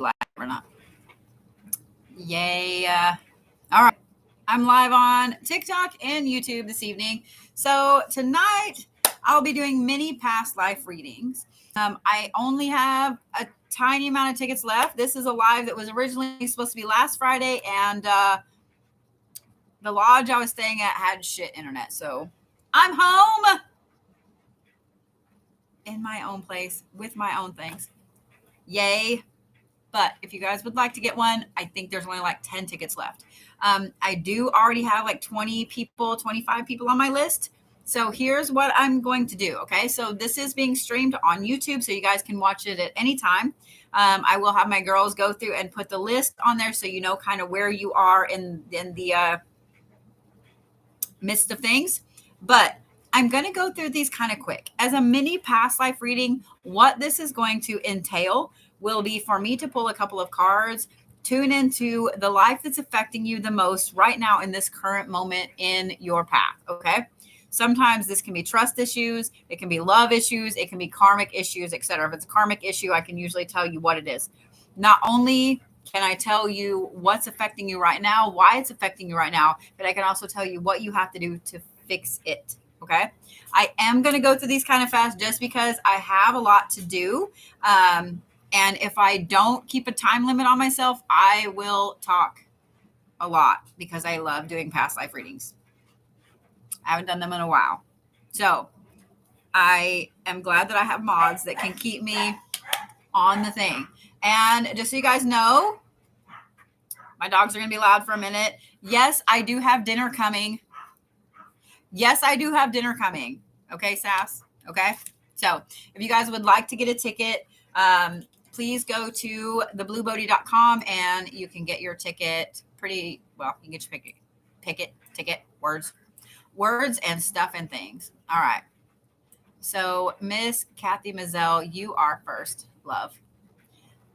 live or not. Yay. All right. I'm live on TikTok and YouTube this evening. So tonight I'll be doing mini past life readings. I only have a tiny amount of tickets left. This is a live that was originally supposed to be last Friday, and the lodge I was staying at had shit internet. So I'm home in my own place with my own things. Yay. But if you guys would like to get one, I think there's only like 10 tickets left. I do already have like 20 people, 25 people on my list. So here's what I'm going to do. Okay. So this is being streamed on YouTube, so you guys can watch it at any time. I will have my girls go through and put the list on there so you know kind of where you are in the midst of things. But I'm going to go through these kind of quick. As a mini past life reading, what this is going to entail will be for me to pull a couple of cards, tune into the life that's affecting you the most right now in this current moment in your path. Okay. Sometimes this can be trust issues. It can be love issues. It can be karmic issues, etc. If it's a karmic issue, I can usually tell you what it is. Not only can I tell you what's affecting you right now, why it's affecting you right now, but I can also tell you what you have to do to fix it. Okay. I am going to go through these kind of fast just because I have a lot to do. And if I don't keep a time limit on myself, I will talk a lot because I love doing past life readings. I haven't done them in a while. So I am glad that I have mods that can keep me on the thing. And just so you guys know, my dogs are going to be loud for a minute. Yes, I do have dinner coming. Yes, I do have dinner coming. Okay, Sass? Okay. So if you guys would like to get a ticket, please go to thebluebodie.com and you can get your ticket pretty well. You can get your ticket, words and stuff and things. All right. So Miss Kathy Mazzell, you are first, love.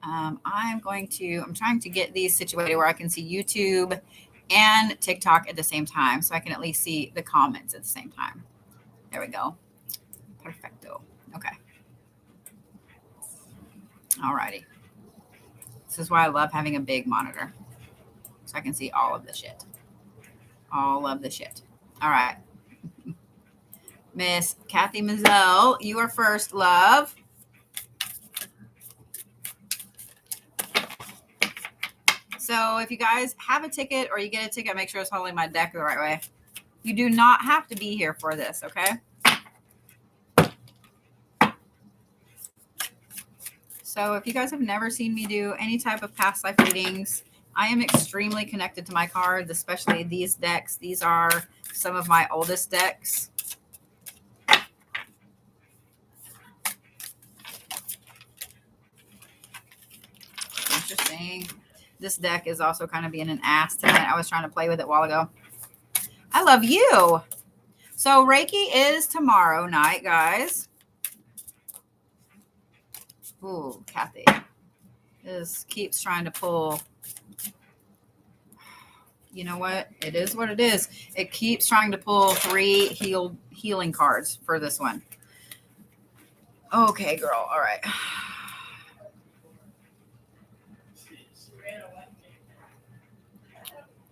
I'm trying to get these situated where I can see YouTube and TikTok at the same time, so I can at least see the comments at the same time. There we go. Perfecto. Okay. Alrighty. This is why I love having a big monitor, so I can see all of the shit. All of the shit. All right. Miss Kathy Mazzell, you are first, love. So if you guys have a ticket or you get a ticket, make sure it's holding my deck the right way. You do not have to be here for this, okay? So if you guys have never seen me do any type of past life readings, I am extremely connected to my cards, especially these decks. These are some of my oldest decks. Interesting. This deck is also kind of being an ass tonight. I was trying to play with it a while ago. I love you. So Reiki is tomorrow night, guys. Ooh, Kathy. This keeps trying to pull. You know what? It is what it is. It keeps trying to pull 3 healing cards for this one. Okay, girl. All right.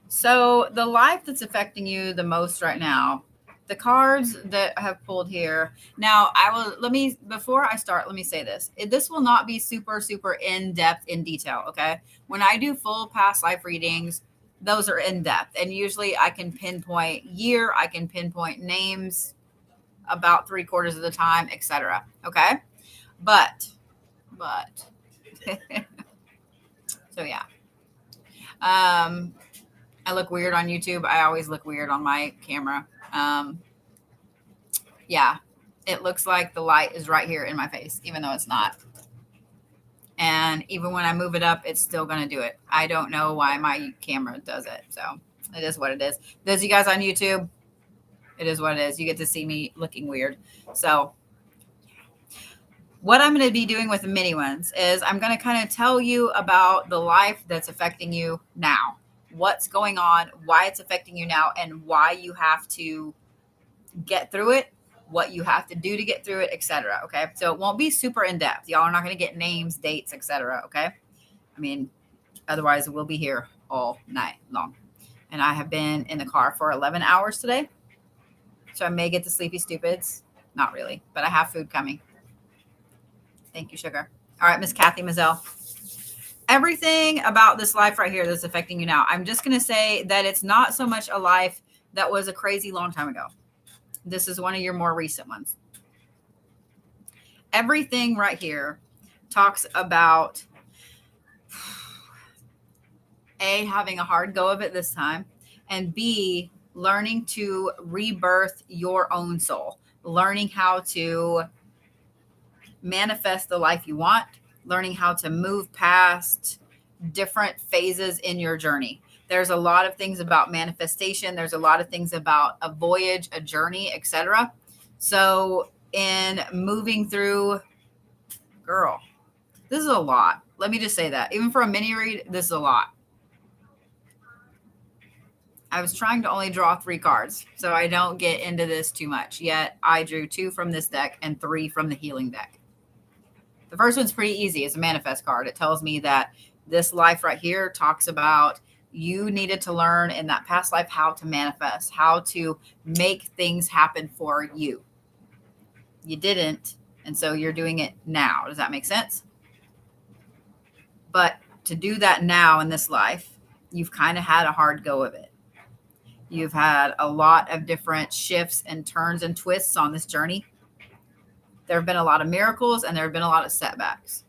So the life that's affecting you the most right now, the cards that have pulled here. Now, before I start, let me say this. This will not be super, super in-depth, in detail, okay? When I do full past life readings, those are in-depth. And usually I can pinpoint year, I can pinpoint names about 3/4 of the time, etc. Okay? But, so yeah. I look weird on YouTube. I always look weird on my camera. Yeah, it looks like the light is right here in my face, even though it's not. And even when I move it up, it's still going to do it. I don't know why my camera does it. So it is what it is. Those of you guys on YouTube, it is what it is. You get to see me looking weird. So what I'm going to be doing with the mini ones is I'm going to kind of tell you about the life that's affecting you now. What's going on, why it's affecting you now, and why you have to get through it, what you have to do to get through it, etc. Okay, so it won't be super in depth. Y'all are not going to get names, dates, etc. Okay, I mean, otherwise we'll be here all night long. And I have been in the car for 11 hours today. So I may get the sleepy stupids. Not really, but I have food coming. Thank you, sugar. All right, Miss Kathy Mazel. Everything about this life right here that's affecting you now, I'm just going to say that it's not so much a life that was a crazy long time ago. This is one of your more recent ones. Everything right here talks about A, having a hard go of it this time, and B, learning to rebirth your own soul, learning how to manifest the life you want, learning how to move past different phases in your journey. There's a lot of things about manifestation. There's a lot of things about a voyage, a journey, etc. So in moving through, girl, this is a lot. Let me just say that. Even for a mini read, this is a lot. I was trying to only draw 3 cards, so I don't get into this too much. Yet I drew 2 from this deck and 3 from the healing deck. The first one's pretty easy. It's a manifest card. It tells me that this life right here talks about you needed to learn in that past life how to manifest, how to make things happen for you. You didn't, and so you're doing it now. Does that make sense? But to do that now in this life, you've kind of had a hard go of it. You've had a lot of different shifts and turns and twists on this journey. There have been a lot of miracles and there have been a lot of setbacks.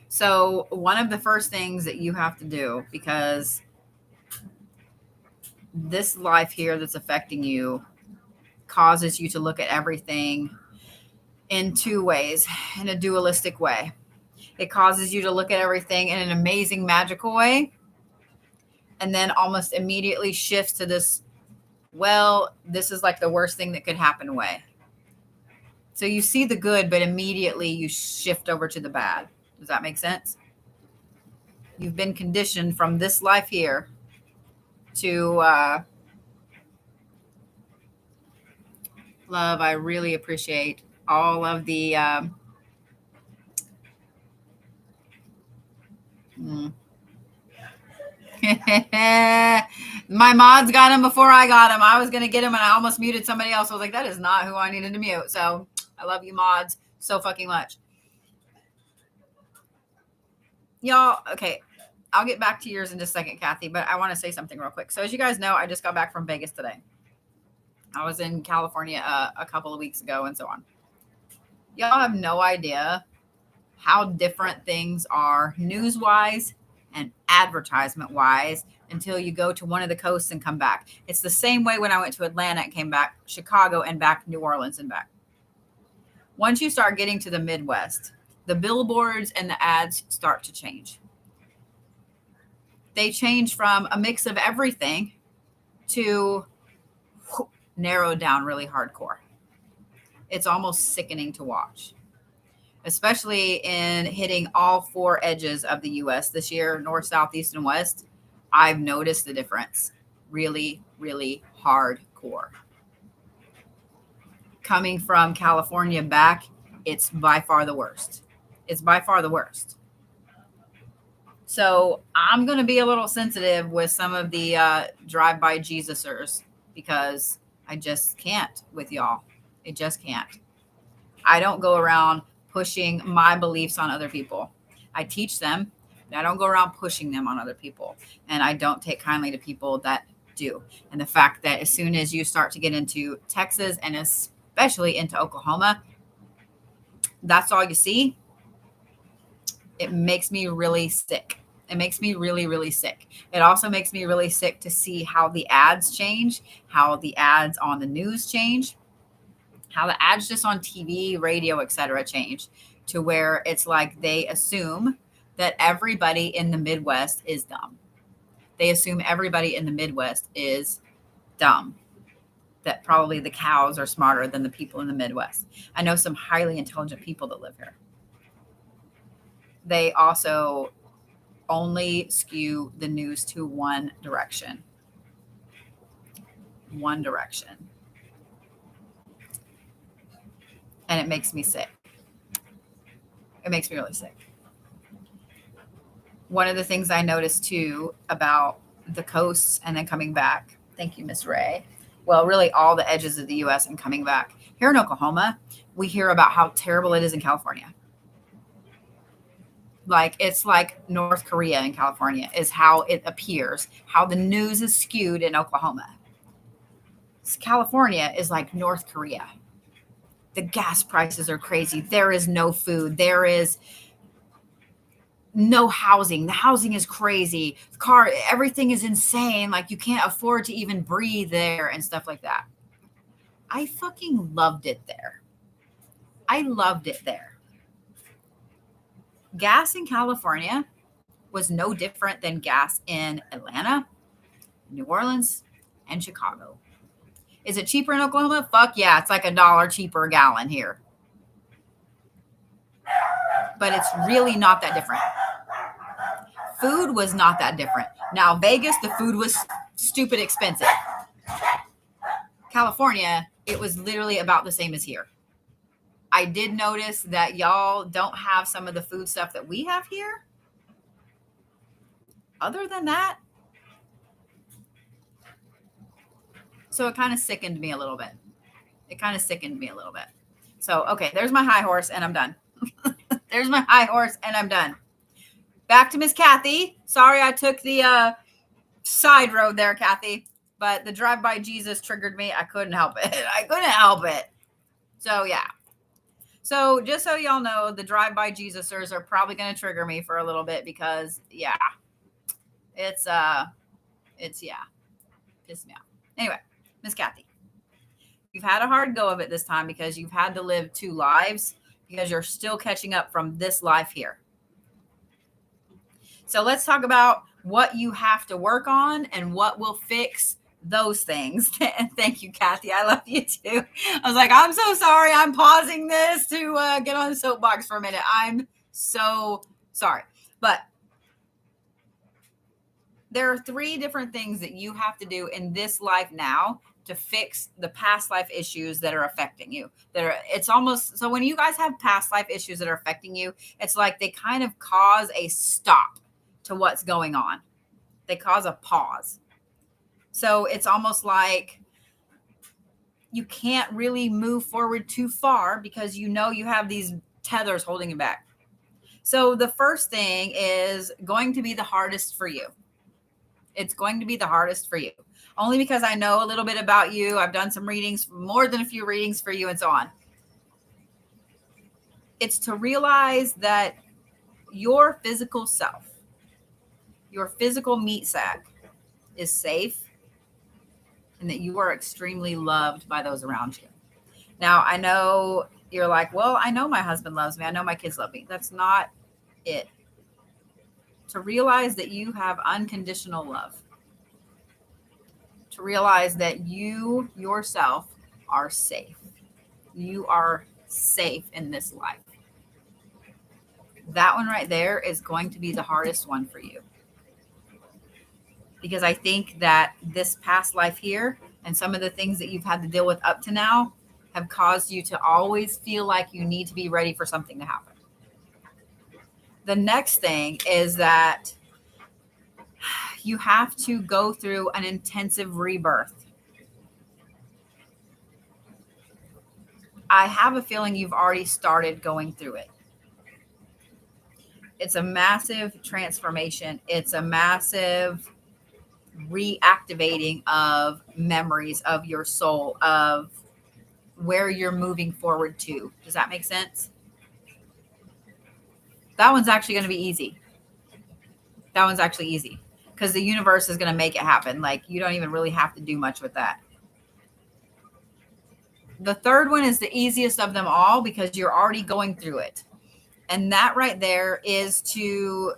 So one of the first things that you have to do, because this life here that's affecting you causes you to look at everything in 2 ways, in a dualistic way. It causes you to look at everything in an amazing, magical way, and then almost immediately shifts to this, well, this is like the worst thing that could happen way. So you see the good, but immediately you shift over to the bad. Does that make sense? You've been conditioned from this life here to love. I really appreciate all of the my mods got him before I got him. I was going to get him and I almost muted somebody else. I was like, that is not who I needed to mute. So I love you mods so fucking much. Y'all, okay, I'll get back to yours in just a second, Kathy, but I want to say something real quick. So as you guys know, I just got back from Vegas today. I was in California a couple of weeks ago and so on. Y'all have no idea how different things are news-wise and advertisement-wise until you go to one of the coasts and come back. It's the same way when I went to Atlanta and came back, Chicago and back, New Orleans and back. Once you start getting to the Midwest, the billboards and the ads start to change. They change from a mix of everything to narrowed down really hardcore. It's almost sickening to watch, especially in hitting all 4 edges of the U.S. this year, north, south, east, and west. I've noticed the difference. Really, really hardcore. Coming from California back, it's by far the worst. It's by far the worst. So I'm going to be a little sensitive with some of the drive-by Jesusers because I just can't with y'all. I just can't. I don't go around pushing my beliefs on other people. I teach them. I don't go around pushing them on other people. And I don't take kindly to people that do. And the fact that as soon as you start to get into Texas and especially into Oklahoma, that's all you see. It makes me really sick. It makes me really, really sick. It also makes me really sick to see how the ads change, how the ads on the news change, how the ads just on TV, radio, etc. change to where it's like they assume that everybody in the Midwest is dumb. They assume everybody in the Midwest is dumb, that probably the cows are smarter than the people in the Midwest. I know some highly intelligent people that live here. They also only skew the news to one direction. One direction. And it makes me sick. It makes me really sick. One of the things I noticed too about the coasts and then coming back. Thank you, Miss Ray. Well, really all the edges of the US and coming back. Here in Oklahoma, we hear about how terrible it is in California. Like it's like North Korea in California is how it appears, how the news is skewed in Oklahoma. California is like North Korea. The gas prices are crazy. There is no food. There is no housing. The housing is crazy. Everything is insane. Like you can't afford to even breathe there and stuff like that. I fucking loved it there. I loved it there. Gas in California was no different than gas in Atlanta, New Orleans, and Chicago. Is it cheaper in Oklahoma? Fuck yeah. It's like $1 cheaper a gallon here. But it's really not that different. Food was not that different. Now, Vegas, the food was stupid expensive. California, it was literally about the same as here. I did notice that y'all don't have some of the food stuff that we have here. Other than that, so it kind of sickened me a little bit. So, okay, there's my high horse and I'm done. There's my high horse and I'm done. Back to Miss Kathy. Sorry I took the side road there, Kathy. But the drive-by Jesus triggered me. I couldn't help it. So, yeah. So, just so y'all know, the drive-by Jesusers are probably going to trigger me for a little bit because, yeah. It's pissed me off. Anyway, Miss Kathy. You've had a hard go of it this time because you've had to live 2 lives because you're still catching up from this life here. So let's talk about what you have to work on and what will fix those things. And thank you, Kathy. I love you too. I was like, I'm so sorry. I'm pausing this to get on the soapbox for a minute. I'm so sorry. But there are 3 different things that you have to do in this life now to fix the past life issues that are affecting you. It's almost, so when you guys have past life issues that are affecting you, it's like they kind of cause a stop to what's going on. They cause a pause. So it's almost like you can't really move forward too far because you know you have these tethers holding you back. So the first thing is going to be the hardest for you. It's going to be the hardest for you. Only because I know a little bit about you. I've done some readings, more than a few readings for you and so on. It's to realize that your physical self, your physical meat sack is safe and that you are extremely loved by those around you. Now, I know you're like, well, I know my husband loves me. I know my kids love me. That's not it. To realize that you have unconditional love. To realize that you yourself are safe. You are safe in this life. That one right there is going to be the hardest one for you. Because I think that this past life here and some of the things that you've had to deal with up to now have caused you to always feel like you need to be ready for something to happen. The next thing is that you have to go through an intensive rebirth. I have a feeling you've already started going through it. It's a massive transformation. It's a massive reactivating of memories of your soul, of where you're moving forward to. Does that make sense? That one's actually going to be easy. That one's actually easy because the universe is going to make it happen. Like you don't even really have to do much with that. The third one is the easiest of them all because you're already going through it. And that right there is to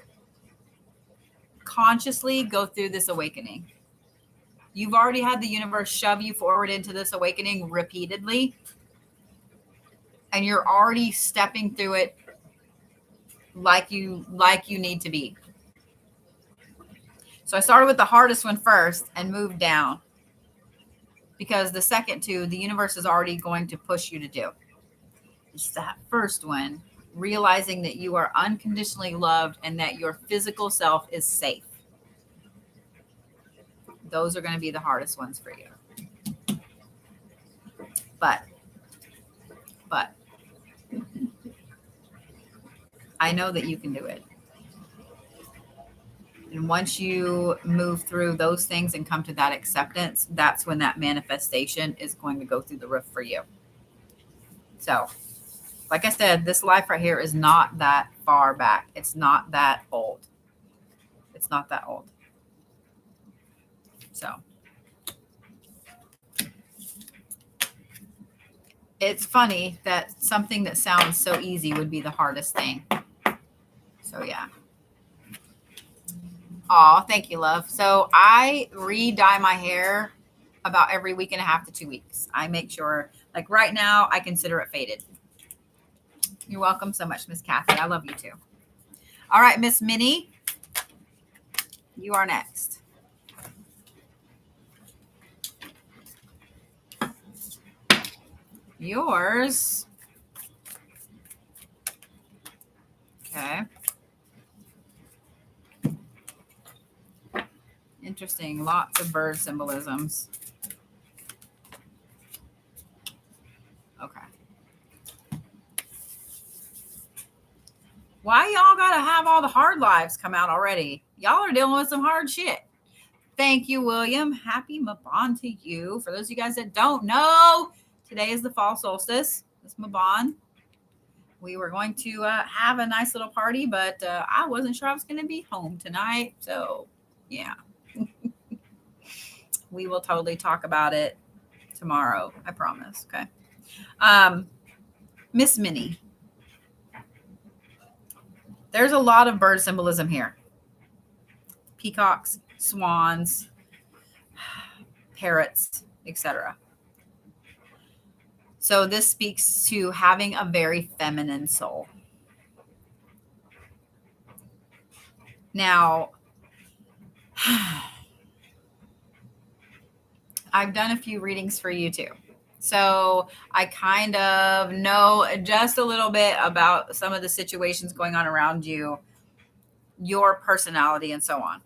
consciously go through this awakening. You've already had the universe shove you forward into this awakening repeatedly. And you're already stepping through it like you need to be. So I started with the hardest one first and moved down. Because the second two, the universe is already going to push you to do. It's that first one realizing that you are unconditionally loved and that your physical self is safe. Those are going to be the hardest ones for you. But I know that you can do it. And once you move through those things and come to that acceptance, that's when that manifestation is going to go through the roof for you. So, like I said, this life right here is not that far back. It's not that old. It's not that old. So, it's funny that something that sounds so easy would be the hardest thing. So, yeah. Oh, thank you, love. So I re-dye my hair about every week and a half to 2 weeks. I make sure, like right now, I consider it faded. You're welcome so much, Miss Kathy. I love you too. All right, Miss Minnie, you are next. Yours. Okay. Interesting. Lots of bird symbolisms. Okay. Why y'all gotta have all the hard lives come out already? Y'all are dealing with some hard shit. Thank you, William. Happy Mabon to you. For those of you guys that don't know, today is the fall solstice. It's Mabon. We were going to have a nice little party, but I wasn't sure I was going to be home tonight. So, yeah. We will totally talk about it tomorrow. I promise. Okay. Miss Minnie. There's a lot of bird symbolism here. Peacocks, swans, parrots, etc. So this speaks to having a very feminine soul. Now, I've done a few readings for you too. So I kind of know just a little bit about some of the situations going on around you, your personality, and so on.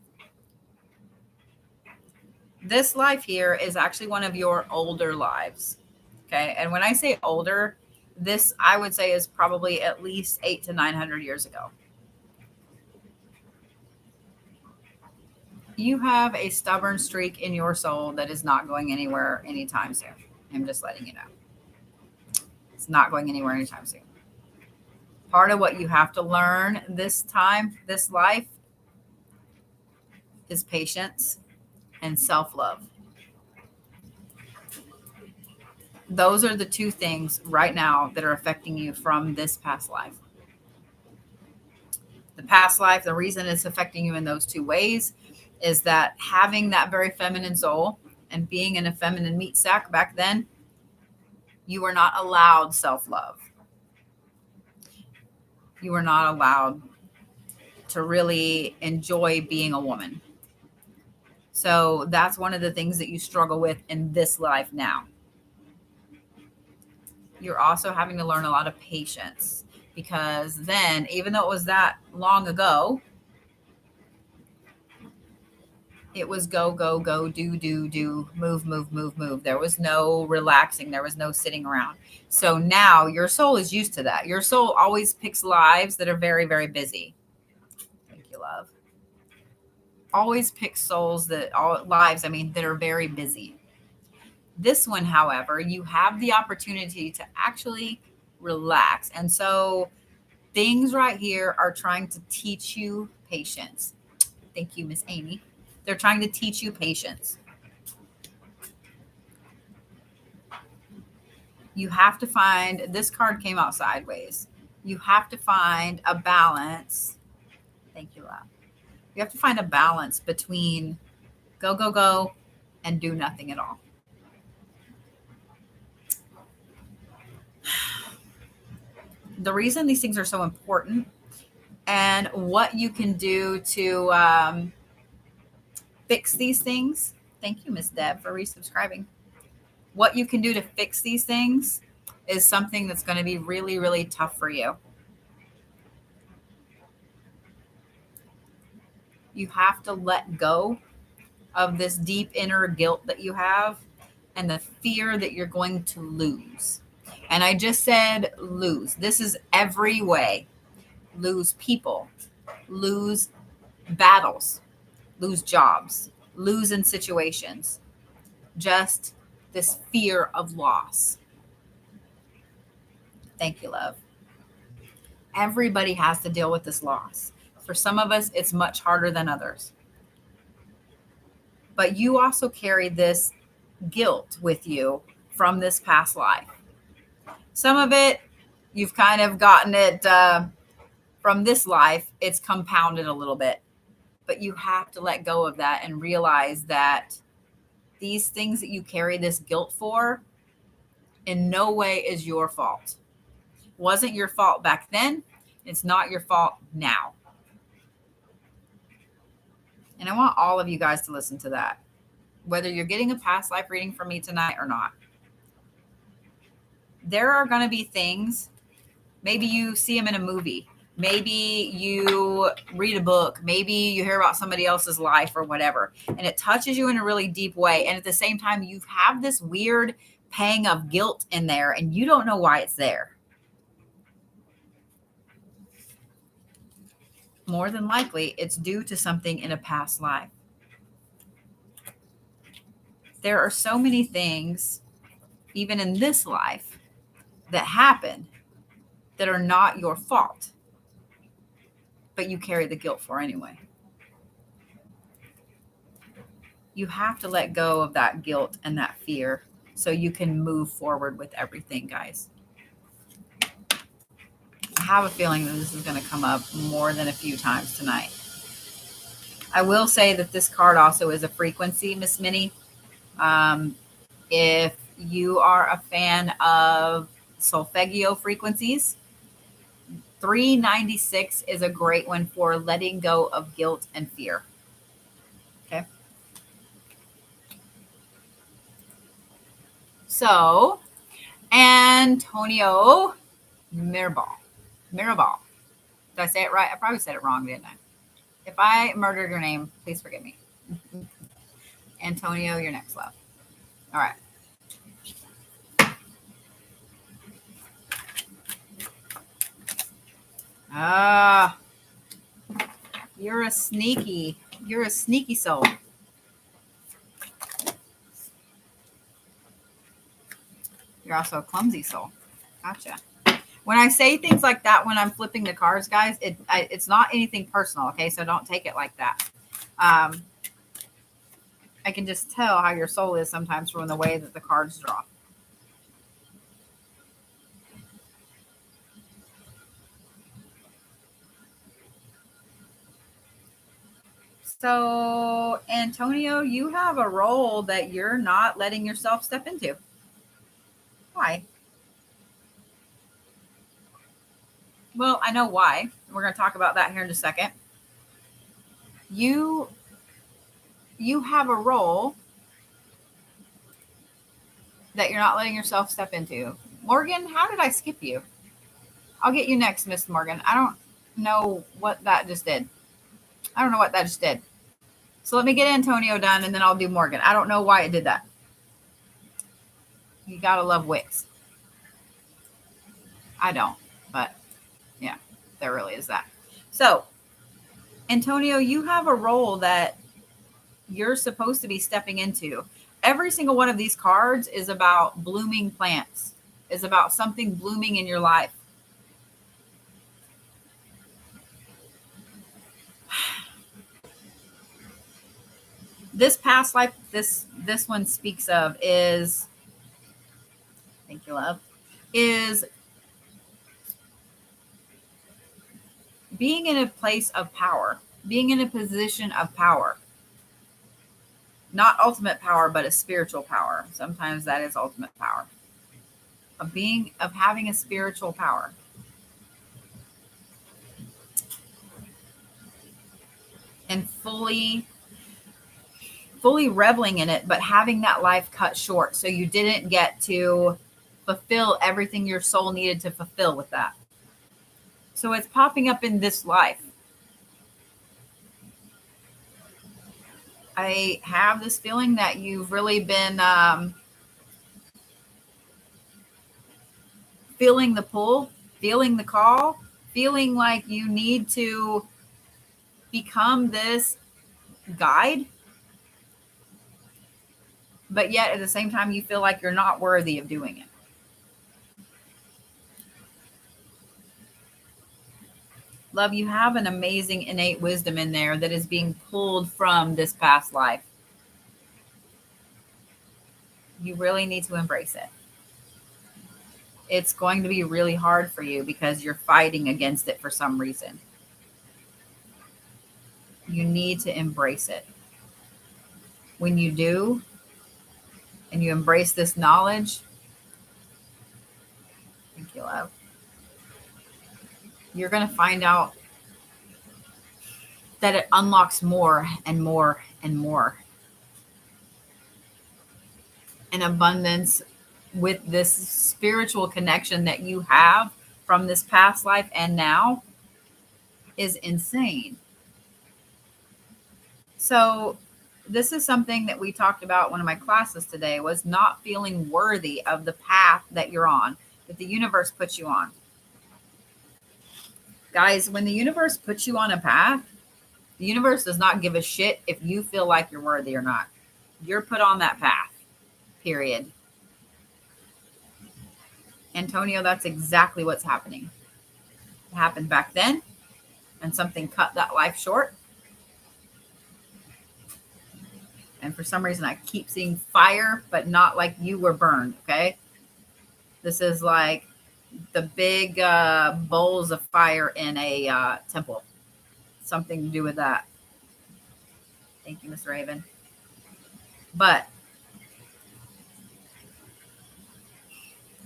This life here is actually one of your older lives. Okay. And when I say older, this I would say is probably at least 800 to 900 years ago. You have a stubborn streak in your soul that is not going anywhere anytime soon. I'm just letting you know. It's not going anywhere anytime soon. Part of what you have to learn this time, this life, is patience and self-love. Those are the two things right now that are affecting you from this past life. The past life, the reason it's affecting you in those two ways is that having that very feminine soul and being in a feminine meat sack back then, you were not allowed self-love. You were not allowed to really enjoy being a woman. So that's one of the things that you struggle with in this life now. You're also having to learn a lot of patience, because then, even though it was that long ago, it was go, go, go, do, do, do, move, move, move, move. There was no relaxing. There was no sitting around. So now your soul is used to that. Your soul always picks lives that are very, very busy. Thank you, love. Always picks souls that are very busy. This one, however, you have the opportunity to actually relax. And so things right here are trying to teach you patience. Thank you, Miss Amy. They're trying to teach you patience. You have to find, this card came out sideways. You have to find a balance. Thank you, love. You have to find a balance between go, go, go and do nothing at all. The reason these things are so important and what you can do to fix these things. Thank you, Miss Deb, for resubscribing. What you can do to fix these things is something that's going to be really, really tough for you. You have to let go of this deep inner guilt that you have and the fear that you're going to lose. And I just said lose. This is every way. Lose people, lose battles, lose jobs, lose in situations. Just this fear of loss. Thank you, love. Everybody has to deal with this loss. For some of us, it's much harder than others. But you also carry this guilt with you from this past life. Some of it, you've kind of gotten it from this life, it's compounded a little bit. But you have to let go of that and realize that these things that you carry this guilt for in no way is your fault. Wasn't your fault back then. It's not your fault now. And I want all of you guys to listen to that, whether you're getting a past life reading from me tonight or not. There are going to be things, maybe you see them in a movie, maybe you read a book, maybe you hear about somebody else's life or whatever, and it touches you in a really deep way. And at the same time, you have this weird pang of guilt in there and you don't know why it's there. More than likely, it's due to something in a past life. There are so many things, even in this life, that happen that are not your fault, but you carry the guilt for anyway. You have to let go of that guilt and that fear so you can move forward with everything, guys. I have a feeling that this is going to come up more than a few times tonight. I will say that this card also is a frequency, Miss Minnie. If you are a fan of solfeggio frequencies, 396 is a great one for letting go of guilt and fear. Okay. So, Antonio Mirabal. Did I say it right? I probably said it wrong, didn't I? If I murdered your name, please forgive me. Antonio, you're next, love. All right. You're a sneaky soul. You're also a clumsy soul. Gotcha. When I say things like that, when I'm flipping the cards, guys, it's not anything personal. Okay. So don't take it like that. I can just tell how your soul is sometimes from the way that the cards draw. So, Antonio, you have a role that you're not letting yourself step into. Why? Well, I know why. We're going to talk about that here in a second. You have a role that you're not letting yourself step into. Morgan, how did I skip you? I'll get you next, Miss Morgan. I don't know what that just did. So let me get Antonio done and then I'll do Morgan. I don't know why it did that. You gotta love Wix. I don't, but yeah, there really is that. So, Antonio, you have a role that you're supposed to be stepping into. Every single one of these cards is about blooming plants, is about something blooming in your life. This past life, this one speaks of is, thank you, love, is being in a place of power, being in a position of power. Not ultimate power, but a spiritual power. Sometimes that is ultimate power. Of having a spiritual power. And fully reveling in it, but having that life cut short. So you didn't get to fulfill everything your soul needed to fulfill with that. So it's popping up in this life. I have this feeling that you've really been feeling the pull, feeling the call, feeling like you need to become this guide, but yet at the same time, you feel like you're not worthy of doing it. Love, you have an amazing innate wisdom in there that is being pulled from this past life. You really need to embrace it. It's going to be really hard for you because you're fighting against it for some reason. You need to embrace it. When you do, and you embrace this knowledge, thank you, love, you're going to find out that it unlocks more and more and more. An abundance with this spiritual connection that you have from this past life and now is insane. So this is something that we talked about one of my classes today, was not feeling worthy of the path that you're on, that the universe puts you on. Guys, when the universe puts you on a path, the universe does not give a shit if you feel like you're worthy or not. You're put on that path, period. Antonio, that's exactly what's happening. It happened back then, and something cut that life short. And for some reason, I keep seeing fire, but not like you were burned, okay? This is like the big bowls of fire in a temple. Something to do with that. Thank you, Miss Raven. But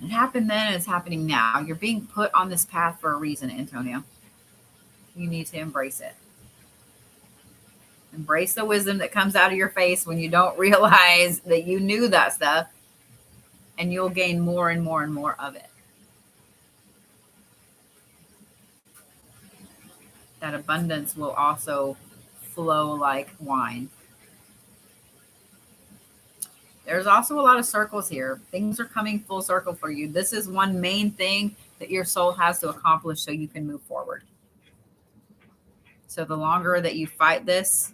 it happened then and it's happening now. You're being put on this path for a reason, Antonio. You need to embrace it. Embrace the wisdom that comes out of your face when you don't realize that you knew that stuff, and you'll gain more and more and more of it. That abundance will also flow like wine. There's also a lot of circles here. Things are coming full circle for you. This is one main thing that your soul has to accomplish so you can move forward. So the longer that you fight this,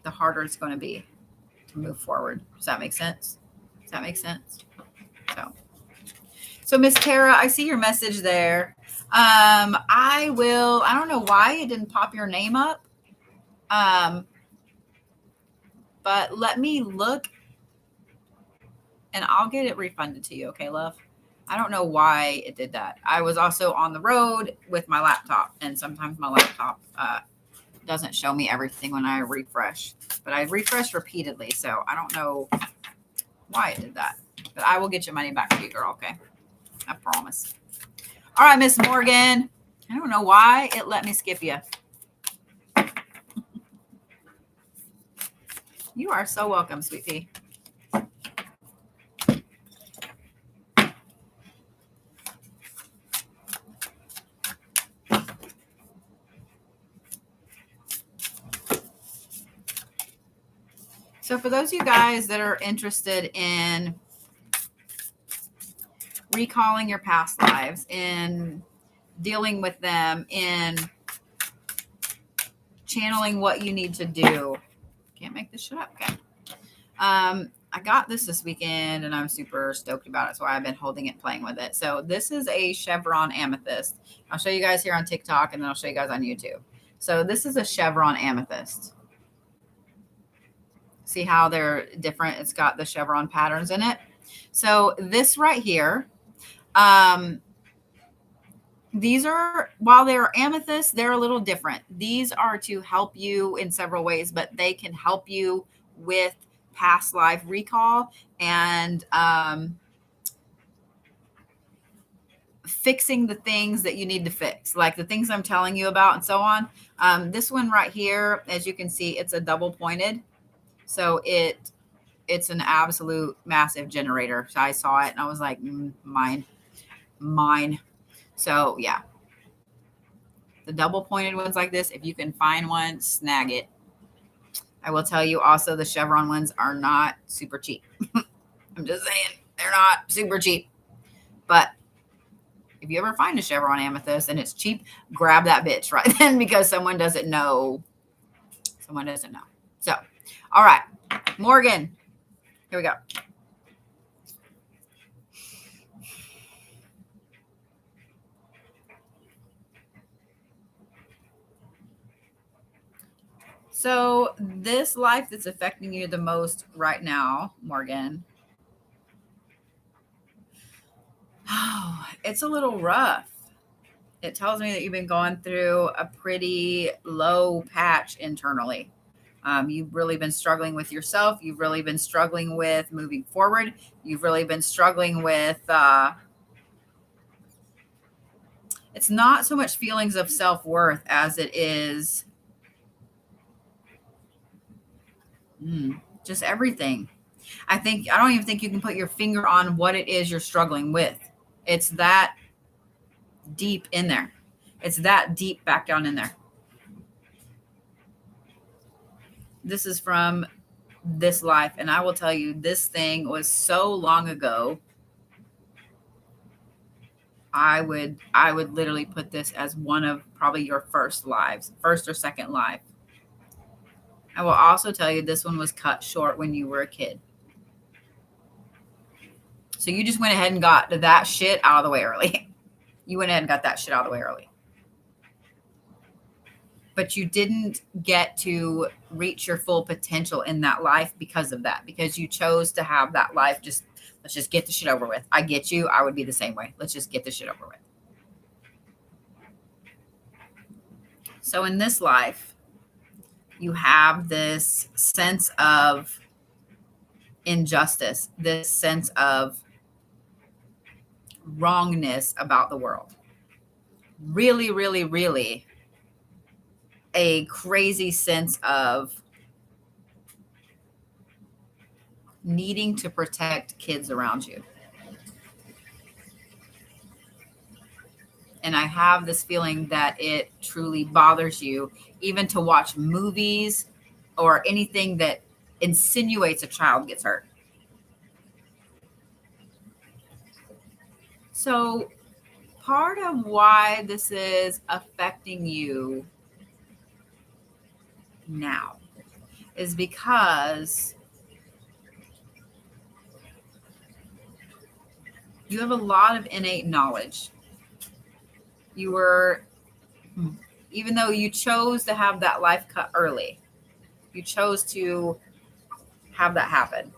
the harder it's going to be to move forward. Does that make sense? Does that make sense? So Miss Tara, I see your message there. I don't know why it didn't pop your name up. But let me look and I'll get it refunded to you. Okay, love? I don't know why it did that. I was also on the road with my laptop, and sometimes my laptop doesn't show me everything when I refresh, but I refresh repeatedly. So I don't know why it did that, but I will get your money back to you, girl. Okay. I promise. All right, Miss Morgan. I don't know why it let me skip you. You are so welcome, sweet pea. So for those of you guys that are interested in recalling your past lives, in dealing with them, in channeling what you need to do. Can't make this shit up. Okay. I got this weekend and I'm super stoked about it. So I've been holding it, playing with it. So this is a chevron amethyst. I'll show you guys here on TikTok and then I'll show you guys on YouTube. So this is a chevron amethyst. See how they're different? It's got the chevron patterns in it. So this right here, these are, while they're amethysts, they're a little different. These are to help you in several ways, but they can help you with past life recall and fixing the things that you need to fix, like the things I'm telling you about and so on. This one right here, as you can see, it's a double pointed. So it's an absolute massive generator. So I saw it and I was like, mine. So yeah, the double pointed ones like this, if you can find one, snag it. I will tell you also the Chevron ones are not super cheap. I'm just saying, they're not super cheap. But if you ever find a Chevron amethyst and it's cheap, grab that bitch right then, because someone doesn't know. Someone doesn't know. So, all right, Morgan, here we go. So this life that's affecting you the most right now, Morgan, oh, it's a little rough. It tells me that you've been going through a pretty low patch internally. You've really been struggling with yourself. You've really been struggling with moving forward. You've really been struggling with, it's not so much feelings of self-worth as it is just everything. I don't even think you can put your finger on what it is you're struggling with. It's that deep in there. It's that deep back down in there. This is from this life. And I will tell you, this thing was so long ago. I would literally put this as one of probably your first lives, first or second life. I will also tell you this one was cut short when you were a kid. So you just went ahead and got that shit out of the way early. You went ahead and got that shit out of the way early. But you didn't get to reach your full potential in that life because of that, because you chose to have that life. Let's just get the shit over with. I get you. I would be the same way. Let's just get the shit over with. So in this life, you have this sense of injustice, this sense of wrongness about the world. Really, really, really a crazy sense of needing to protect kids around you. And I have this feeling that it truly bothers you, even to watch movies or anything that insinuates a child gets hurt. So part of why this is affecting you now is because you have a lot of innate knowledge. You were, even though you chose to have that life cut early, you chose to have that happen.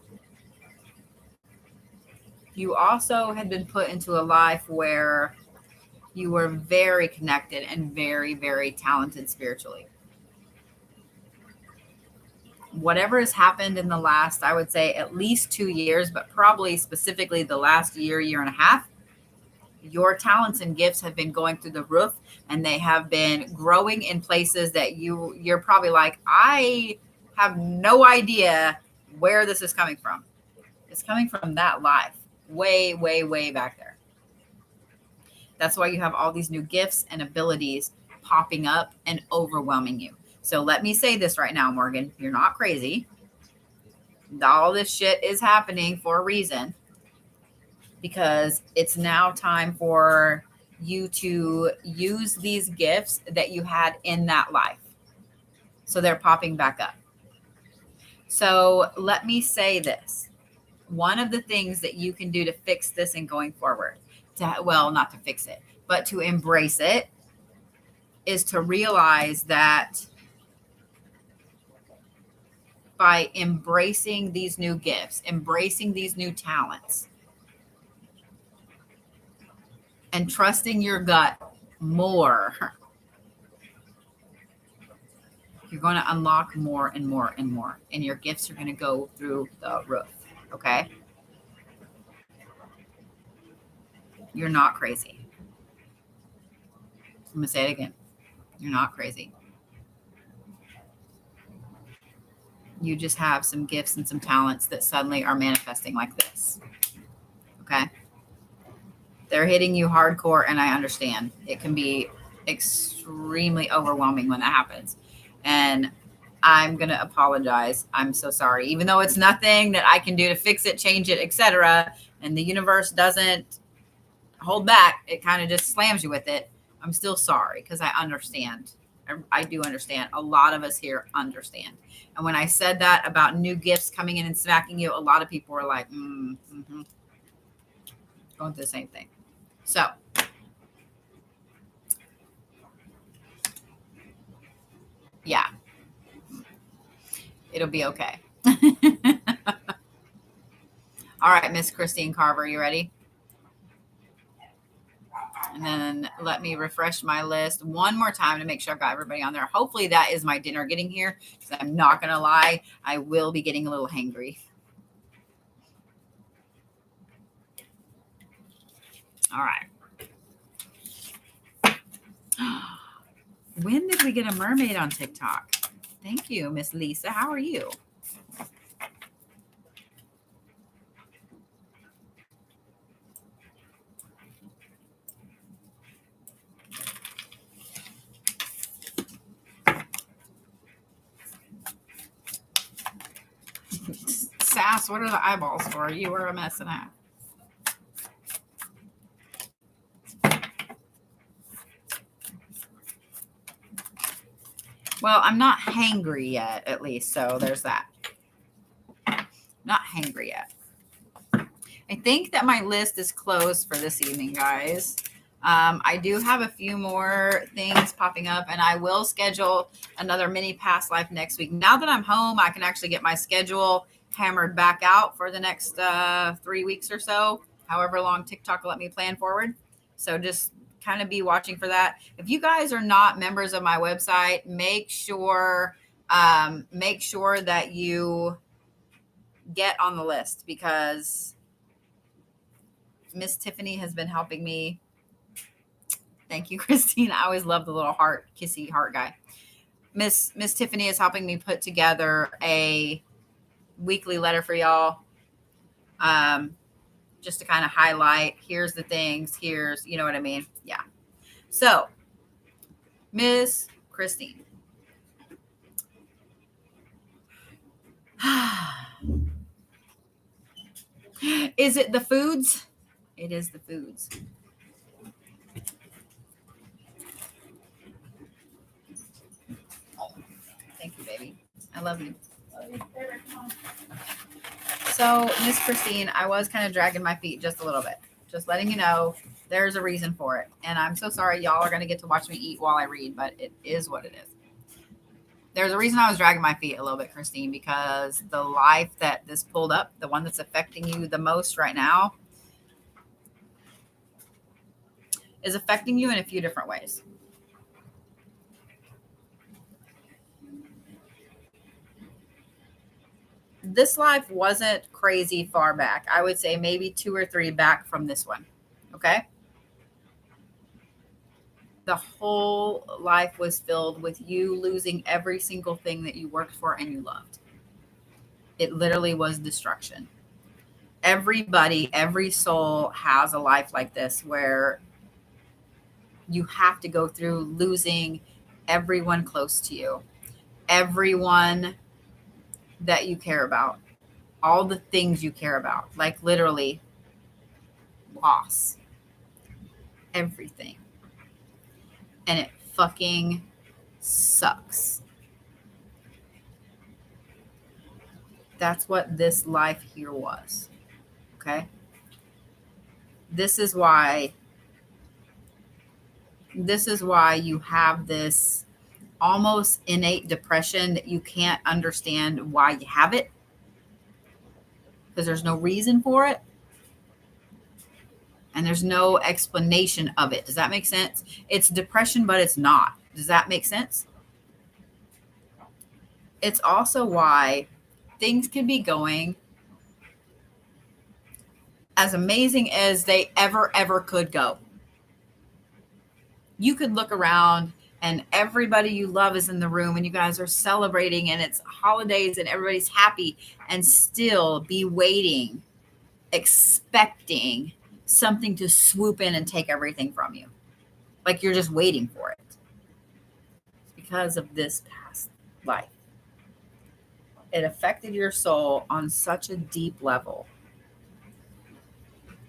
You also had been put into a life where you were very connected and very, very talented spiritually. Whatever has happened in the last, I would say at least 2 years, but probably specifically the last year and a half, your talents and gifts have been going through the roof, and they have been growing in places that you're probably like, I have no idea where this is coming from. It's coming from that life way, way, way back there. That's why you have all these new gifts and abilities popping up and overwhelming you. So let me say this right now, Morgan, you're not crazy. All this shit is happening for a reason, because it's now time for you to use these gifts that you had in that life. So they're popping back up. So let me say this. One of the things that you can do to fix this and going forward, not to fix it, but to embrace it, is to realize that by embracing these new gifts, embracing these new talents, and trusting your gut more, you're going to unlock more and more and more, and your gifts are going to go through the roof. Okay? You're not crazy. I'm going to say it again. You're not crazy. You just have some gifts and some talents that suddenly are manifesting like this. Okay? They're hitting you hardcore, and I understand. It can be extremely overwhelming when that happens. And I'm going to apologize. I'm so sorry. Even though it's nothing that I can do to fix it, change it, etc., and the universe doesn't hold back, it kind of just slams you with it. I'm still sorry because I understand. I do understand. A lot of us here understand. And when I said that about new gifts coming in and smacking you, a lot of people were like, going through the same thing. So, yeah, it'll be okay. All right, Miss Christine Carver, you ready? And then let me refresh my list one more time to make sure I've got everybody on there. Hopefully that is my dinner getting here, because I'm not going to lie, I will be getting a little hangry. All right. When did we get a mermaid on TikTok? Thank you, Miss Lisa. How are you? Sass, what are the eyeballs for? You are a mess and a half. Well, I'm not hangry yet, at least. So there's that. Not hangry yet. I think that my list is closed for this evening, guys. I do have a few more things popping up, and I will schedule another mini past life next week. Now that I'm home, I can actually get my schedule hammered back out for the next 3 weeks or so, however long TikTok will let me plan forward. So just kind of be watching for that. If you guys are not members of my website, make sure that you get on the list, because Miss Tiffany has been helping me. Thank you, Christine. I always love the little heart, kissy heart guy. Miss Tiffany is helping me put together a weekly letter for y'all. Just to kind of highlight, here's the things, here's, you know what I mean? Yeah. So, Miss Christine. Is it the foods? It is the foods. Thank you, baby. I love you. So, Miss Christine, I was kind of dragging my feet just a little bit. Just letting you know there's a reason for it. And I'm so sorry y'all are going to get to watch me eat while I read, but it is what it is. There's a reason I was dragging my feet a little bit, Christine, because the life that this pulled up, the one that's affecting you the most right now, is affecting you in a few different ways. This life wasn't crazy far back. I would say maybe 2 or 3 back from this one. Okay. The whole life was filled with you losing every single thing that you worked for and you loved. It literally was destruction. Everybody, every soul has a life like this where you have to go through losing everyone close to you, everyone that you care about, all the things you care about, like literally loss, everything. And it fucking sucks. That's what this life here was. Okay? This is why you have this almost innate depression that you can't understand why you have it, because there's no reason for it and there's no explanation of it. Does that make sense? It's depression, but it's not. Does that make sense? It's also why things can be going as amazing as they ever could go. You could look around and everybody you love is in the room and you guys are celebrating and it's holidays and everybody's happy, and still be waiting, expecting something to swoop in and take everything from you. Like you're just waiting for it. It's because of this past life. it affected your soul on such a deep level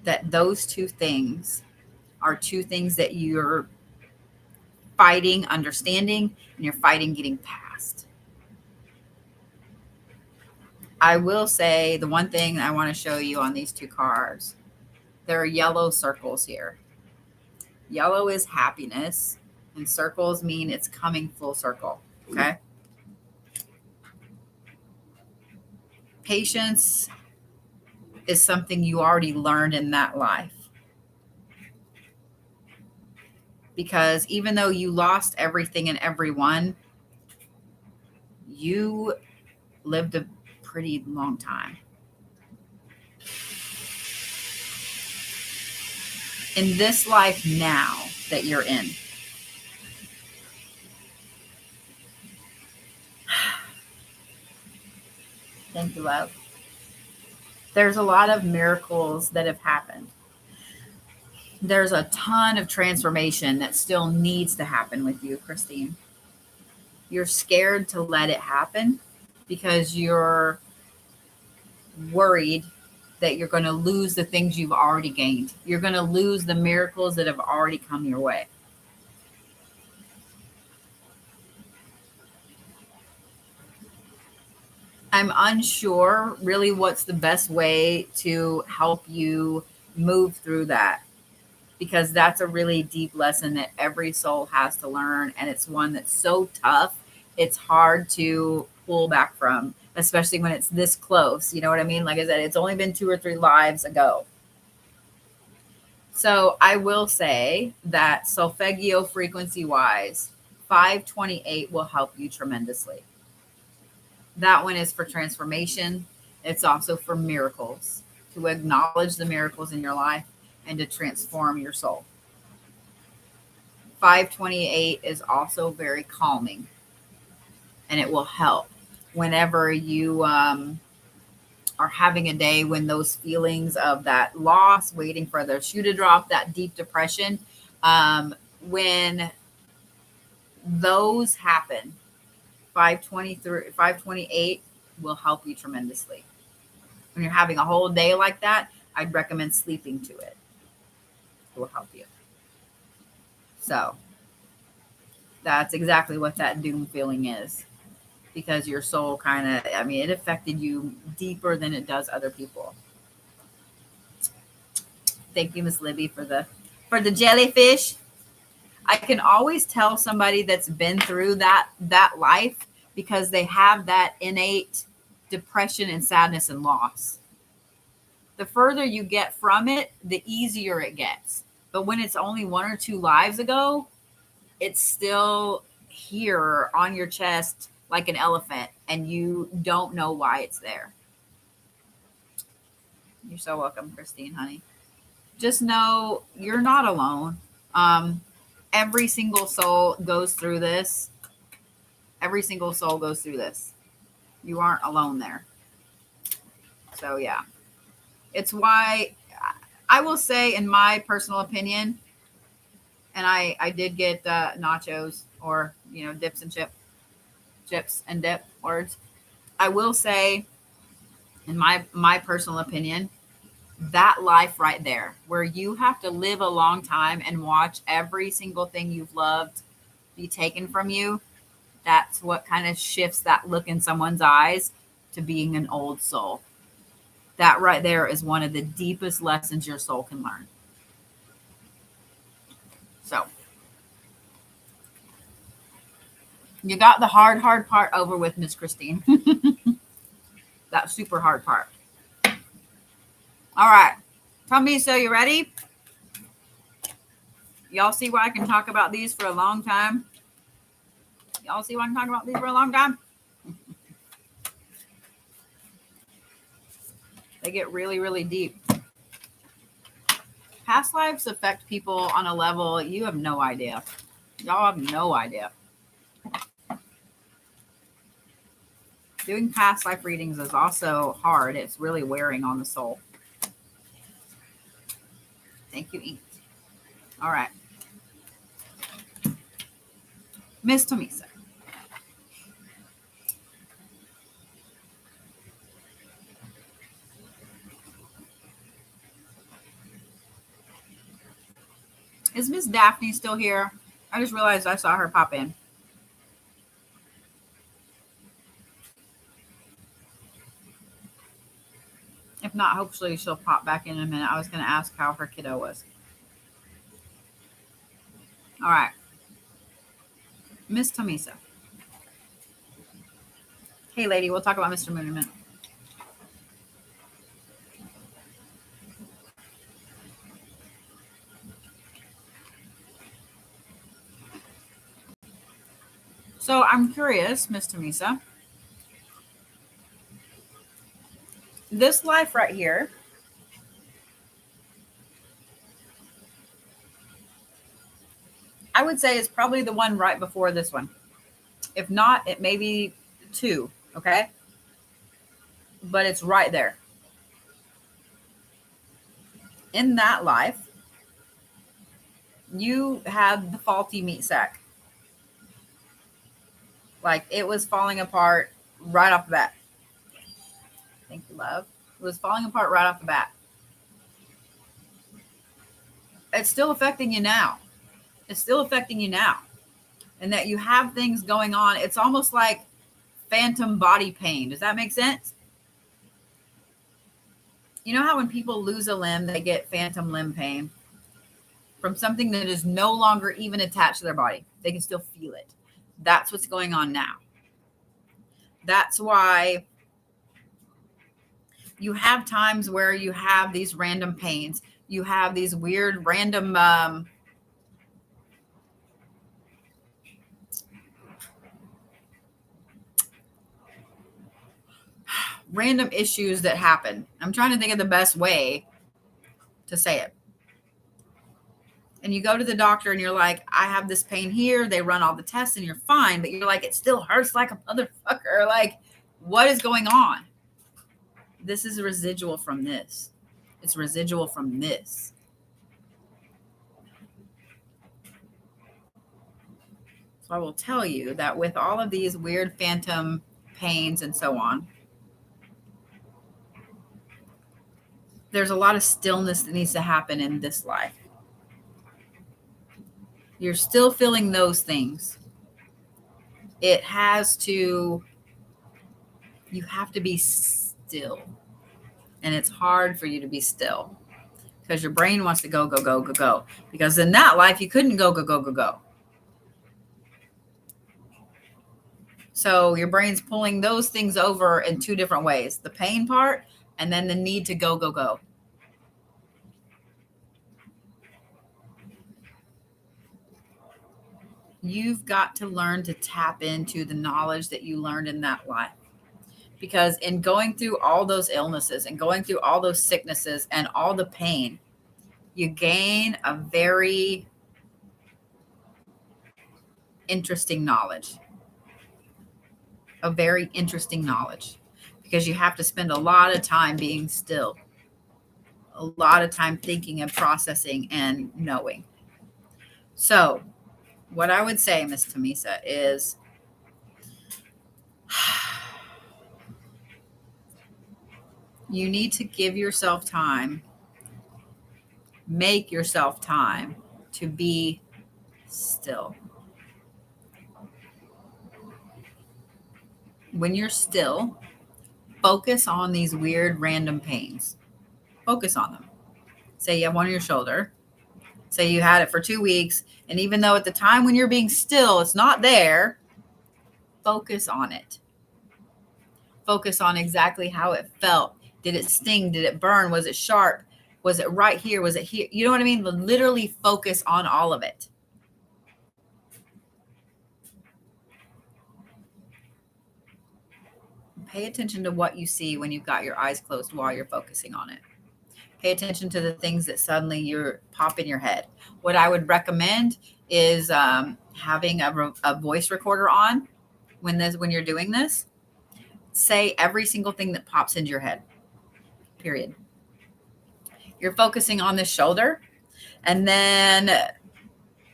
that those two things are two things that you're fighting understanding and you're fighting getting past. I will say the one thing I want to show you on these two cards, there are yellow circles here. Yellow is happiness, and circles mean it's coming full circle. Okay. Patience is something you already learned in that life. Because even though you lost everything and everyone, you lived a pretty long time. In this life now that you're in, thank you, love. There's a lot of miracles that have happened. There's a ton of transformation that still needs to happen with you, Christine. You're scared to let it happen because you're worried that you're going to lose the things you've already gained. You're going to lose the miracles that have already come your way. I'm unsure really what's the best way to help you move through that, because that's a really deep lesson that every soul has to learn. And it's one that's so tough. It's hard to pull back from, especially when it's this close. You know what I mean? Like I said, it's only been 2 or 3 lives ago. So I will say that solfeggio frequency wise, 528 will help you tremendously. That one is for transformation. It's also for miracles, to acknowledge the miracles in your life and to transform your soul. 528 is also very calming, and it will help whenever you are having a day when those feelings of that loss, waiting for the shoe to drop, that deep depression, when those happen, 528 will help you tremendously. When you're having a whole day like that, I'd recommend sleeping to it. It will help you. So that's exactly what that doom feeling is, because your soul kind of, I mean, it affected you deeper than it does other people. Thank you, Miss Libby, for the jellyfish. I can always tell somebody that's been through that life because they have that innate depression and sadness and loss. The further you get from it, the easier it gets. But when it's only 1 or 2 lives ago, it's still here on your chest like an elephant, and you don't know why it's there. You're so welcome, Christine, honey. Just know you're not alone. Every single soul goes through this. Every single soul goes through this. You aren't alone there. So yeah, it's why I will say, in my personal opinion, and I did get nachos, or dips and chips and dip words. I will say, in my personal opinion, that life right there, where you have to live a long time and watch every single thing you've loved be taken from you, that's what kind of shifts that look in someone's eyes to being an old soul. That right there is one of the deepest lessons your soul can learn. So you got the hard part over with, Miss Christine. That super hard part. All right. Tamiso, you ready? Y'all see why I can talk about these for a long time? Y'all see why I can talk about these for a long time? They get really, really deep. Past lives affect people on a level you have no idea. Y'all have no idea. Doing past life readings is also hard. It's really wearing on the soul. Thank you, Ink. All right. Miss Tamisa. Is Miss Daphne still here? I just realized I saw her pop in. If not, hopefully she'll pop back in a minute. I was going to ask how her kiddo was. All right. Miss Tamisa. Hey, lady, we'll talk about Mr. Moon in a minute. So I'm curious, Miss Tamisa. This life right here, I would say is probably the one right before this one. If not, it may be 2, okay? But it's right there. In that life, you had the faulty meat sack. Like it was falling apart right off the bat. Thank you, love. It was falling apart right off the bat. It's still affecting you now. It's still affecting you now. And that you have things going on. It's almost like phantom body pain. Does that make sense? You know how when people lose a limb, they get phantom limb pain from something that is no longer even attached to their body. They can still feel it. That's what's going on now. That's why you have times where you have these random pains. You have these weird random random issues that happen. I'm trying to think of the best way to say it. And you go to the doctor and you're like, I have this pain here. They run all the tests and you're fine, but you're like, it still hurts like a motherfucker. Like, what is going on? This is a residual from this. It's residual from this. So I will tell you that with all of these weird phantom pains and so on, there's a lot of stillness that needs to happen in this life. You're still feeling those things. It has to, you have to be still. And it's hard for you to be still because your brain wants to go, go, go, go, go. Because in that life, you couldn't go, go, go, go, go. So your brain's pulling those things over in 2 different ways, the pain part and then the need to go, go, go. You've got to learn to tap into the knowledge that you learned in that life. Because in going through all those illnesses and going through all those sicknesses and all the pain, you gain a very interesting knowledge. A very interesting knowledge. Because you have to spend a lot of time being still. A lot of time thinking and processing and knowing. So, what I would say, Miss Tamisa, is you need to give yourself time, make yourself time to be still. When you're still, focus on these weird random pains. Focus on them. Say you have one on your shoulder. Say you had it for 2 weeks. And even though at the time when you're being still, it's not there, focus on it. Focus on exactly how it felt. Did it sting? Did it burn? Was it sharp? Was it right here? Was it here? You know what I mean? Literally focus on all of it. Pay attention to what you see when you've got your eyes closed while you're focusing on it. Pay attention to the things that suddenly you're pop in your head. What I would recommend is having a voice recorder on when you're doing this. Say every single thing that pops into your head. Period. You're focusing on the shoulder, and then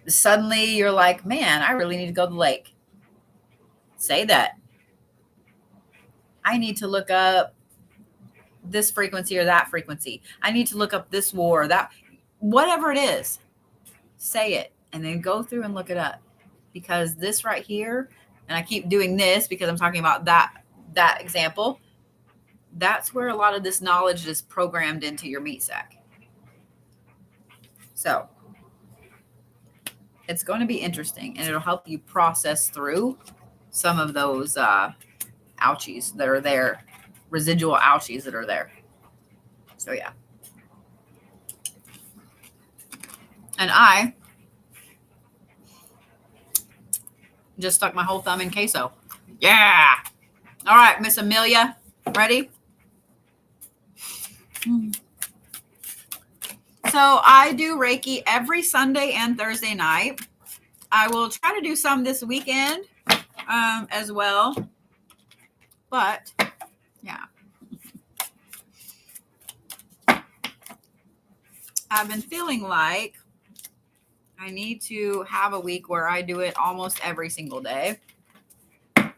suddenly you're like, man, I really need to go to the lake. Say that. I need to look up this frequency or that frequency. I need to look up this war, that, whatever it is. say it, and then go through and look it up, because this right here, and I keep doing this because I'm talking about that example, that's where a lot of this knowledge is programmed into your meat sack. So it's going to be interesting, and it'll help you process through some of those ouchies that are there, residual ouchies that are there. So yeah. And I just stuck my whole thumb in queso. Yeah. All right, Miss Amelia, ready? So I do Reiki every Sunday and Thursday night. I will try to do some this weekend as well. But yeah. I've been feeling like I need to have a week where I do it almost every single day. I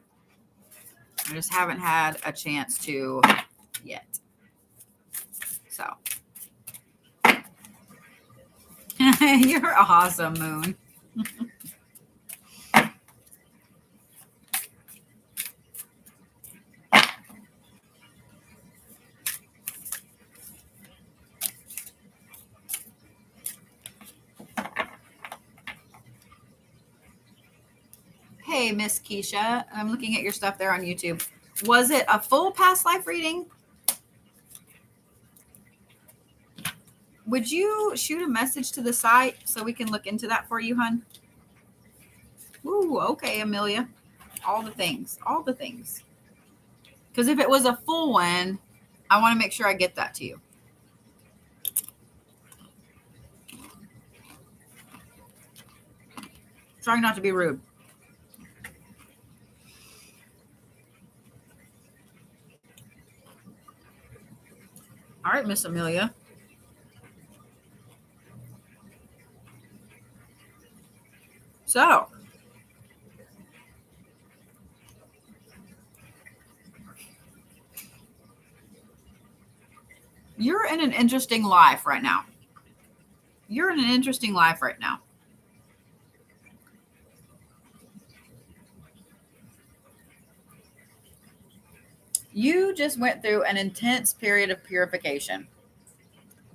just haven't had a chance to yet. So you're awesome, Moon. Hey, Miss Keisha, I'm looking at your stuff there on YouTube. Was it a full past life reading? Would you shoot a message to the site so we can look into that for you, hun? Ooh, okay, Amelia. All the things, all the things. Because if it was a full one, I want to make sure I get that to you. Trying not to be rude. All right, Miss Amelia. So, you're in an interesting life right now. You're in an interesting life right now. You just went through an intense period of purification.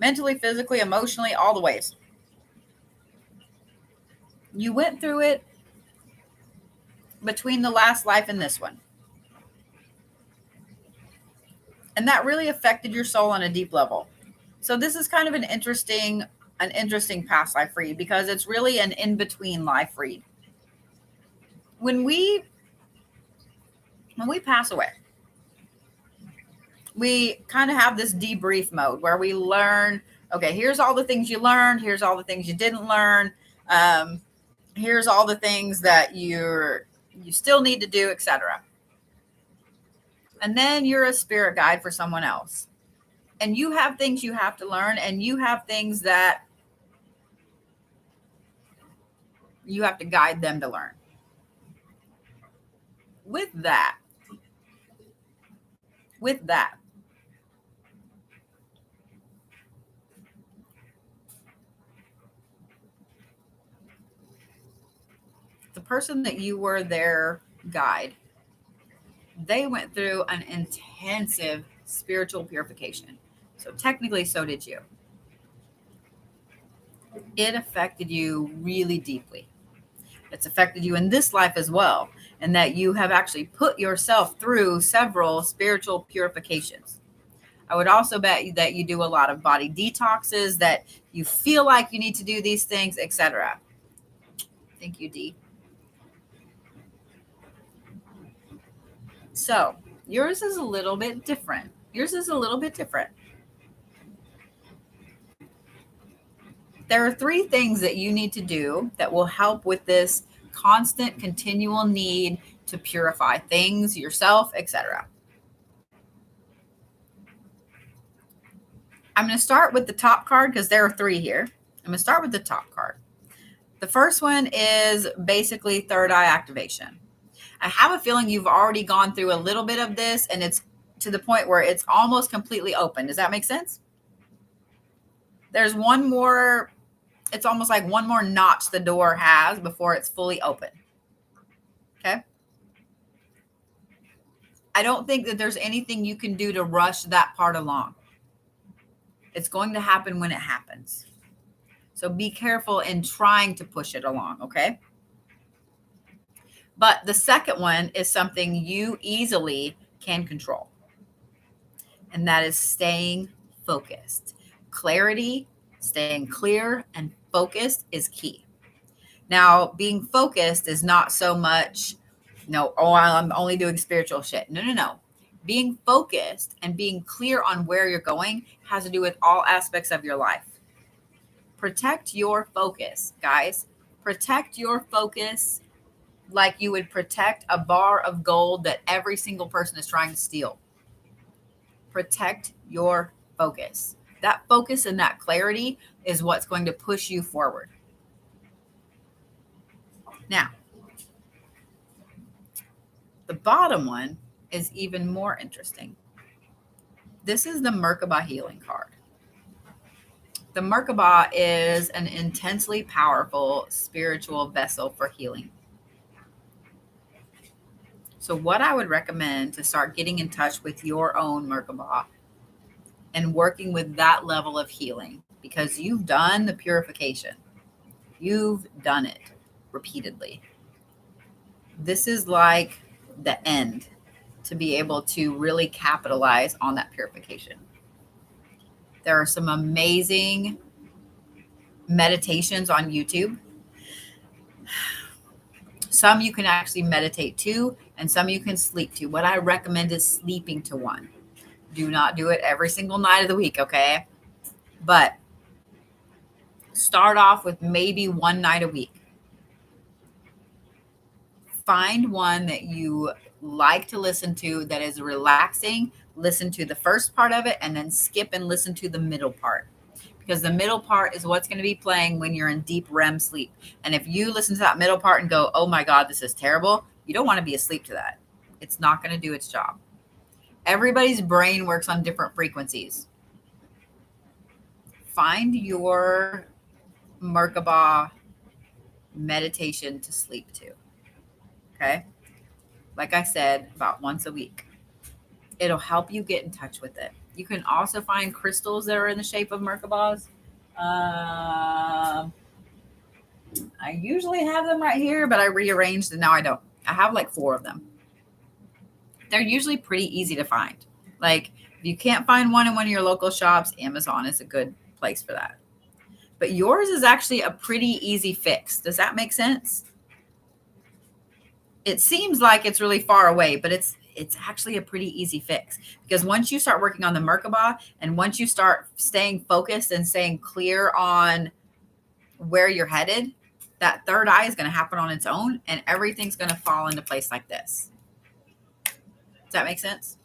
Mentally, physically, emotionally, all the ways. You went through it between the last life and this one. And that really affected your soul on a deep level. So this is kind of an interesting past life read, because it's really an in-between life read. When we pass away, we kind of have this debrief mode where we learn, okay, here's all the things you learned, here's all the things you didn't learn, here's all the things that you still need to do, etc. And then you're a spirit guide for someone else, and you have things you have to learn, and you have things that you have to guide them to learn. With that, the person that you were their guide, they went through an intensive spiritual purification. So technically, so did you. It affected you really deeply. It's affected you in this life as well, and that you have actually put yourself through several spiritual purifications. I would also bet that you do a lot of body detoxes, that you feel like you need to do these things, etc. Thank you, Dee. So yours is a little bit different. There are 3 things that you need to do that will help with this constant, continual need to purify things, yourself, etc. I'm going to start with the top card because there are 3 here. I'm going to start with the top card. The first one is basically third eye activation. I have a feeling you've already gone through a little bit of this, and it's to the point where it's almost completely open. Does that make sense? There's one more It's almost like one more notch the door has before it's fully open. Okay. I don't think that there's anything you can do to rush that part along. It's going to happen when it happens. So be careful in trying to push it along, okay? But the second one is something you easily can control, and that is staying focused. Clarity, staying clear, and focused is key. Now, being focused is not so much, I'm only doing spiritual shit. No. Being focused and being clear on where you're going has to do with all aspects of your life. Protect your focus, guys. Protect your focus like you would protect a bar of gold that every single person is trying to steal. Protect your focus. That focus and that clarity is what's going to push you forward. Now, the bottom one is even more interesting. This is the Merkaba healing card. The Merkaba is an intensely powerful spiritual vessel for healing. So what I would recommend to start getting in touch with your own Merkaba and working with that level of healing, because you've done the purification. You've done it repeatedly. This is like the end to be able to really capitalize on that purification. There are some amazing meditations on YouTube. Some you can actually meditate to, and some you can sleep to. What I recommend is sleeping to one. Do not do it every single night of the week, okay? But start off with maybe one night a week. Find one that you like to listen to that is relaxing. Listen to the first part of it and then skip and listen to the middle part, because the middle part is what's going to be playing when you're in deep REM sleep. And if you listen to that middle part and go, oh my God, this is terrible, you don't want to be asleep to that. It's not going to do its job. Everybody's brain works on different frequencies. Find your Merkaba meditation to sleep to. Okay? Like I said, about once a week. It'll help you get in touch with it. You can also find crystals that are in the shape of Merkabas. I usually have them right here, but I rearranged and now I don't. I have like 4 of them. They're usually pretty easy to find. Like if you can't find one in one of your local shops, Amazon is a good place for that. But yours is actually a pretty easy fix. Does that make sense? It seems like it's really far away, but it's actually a pretty easy fix, because once you start working on the Merkaba and once you start staying focused and staying clear on where you're headed, that third eye is going to happen on its own and everything's going to fall into place like this. Does that make sense?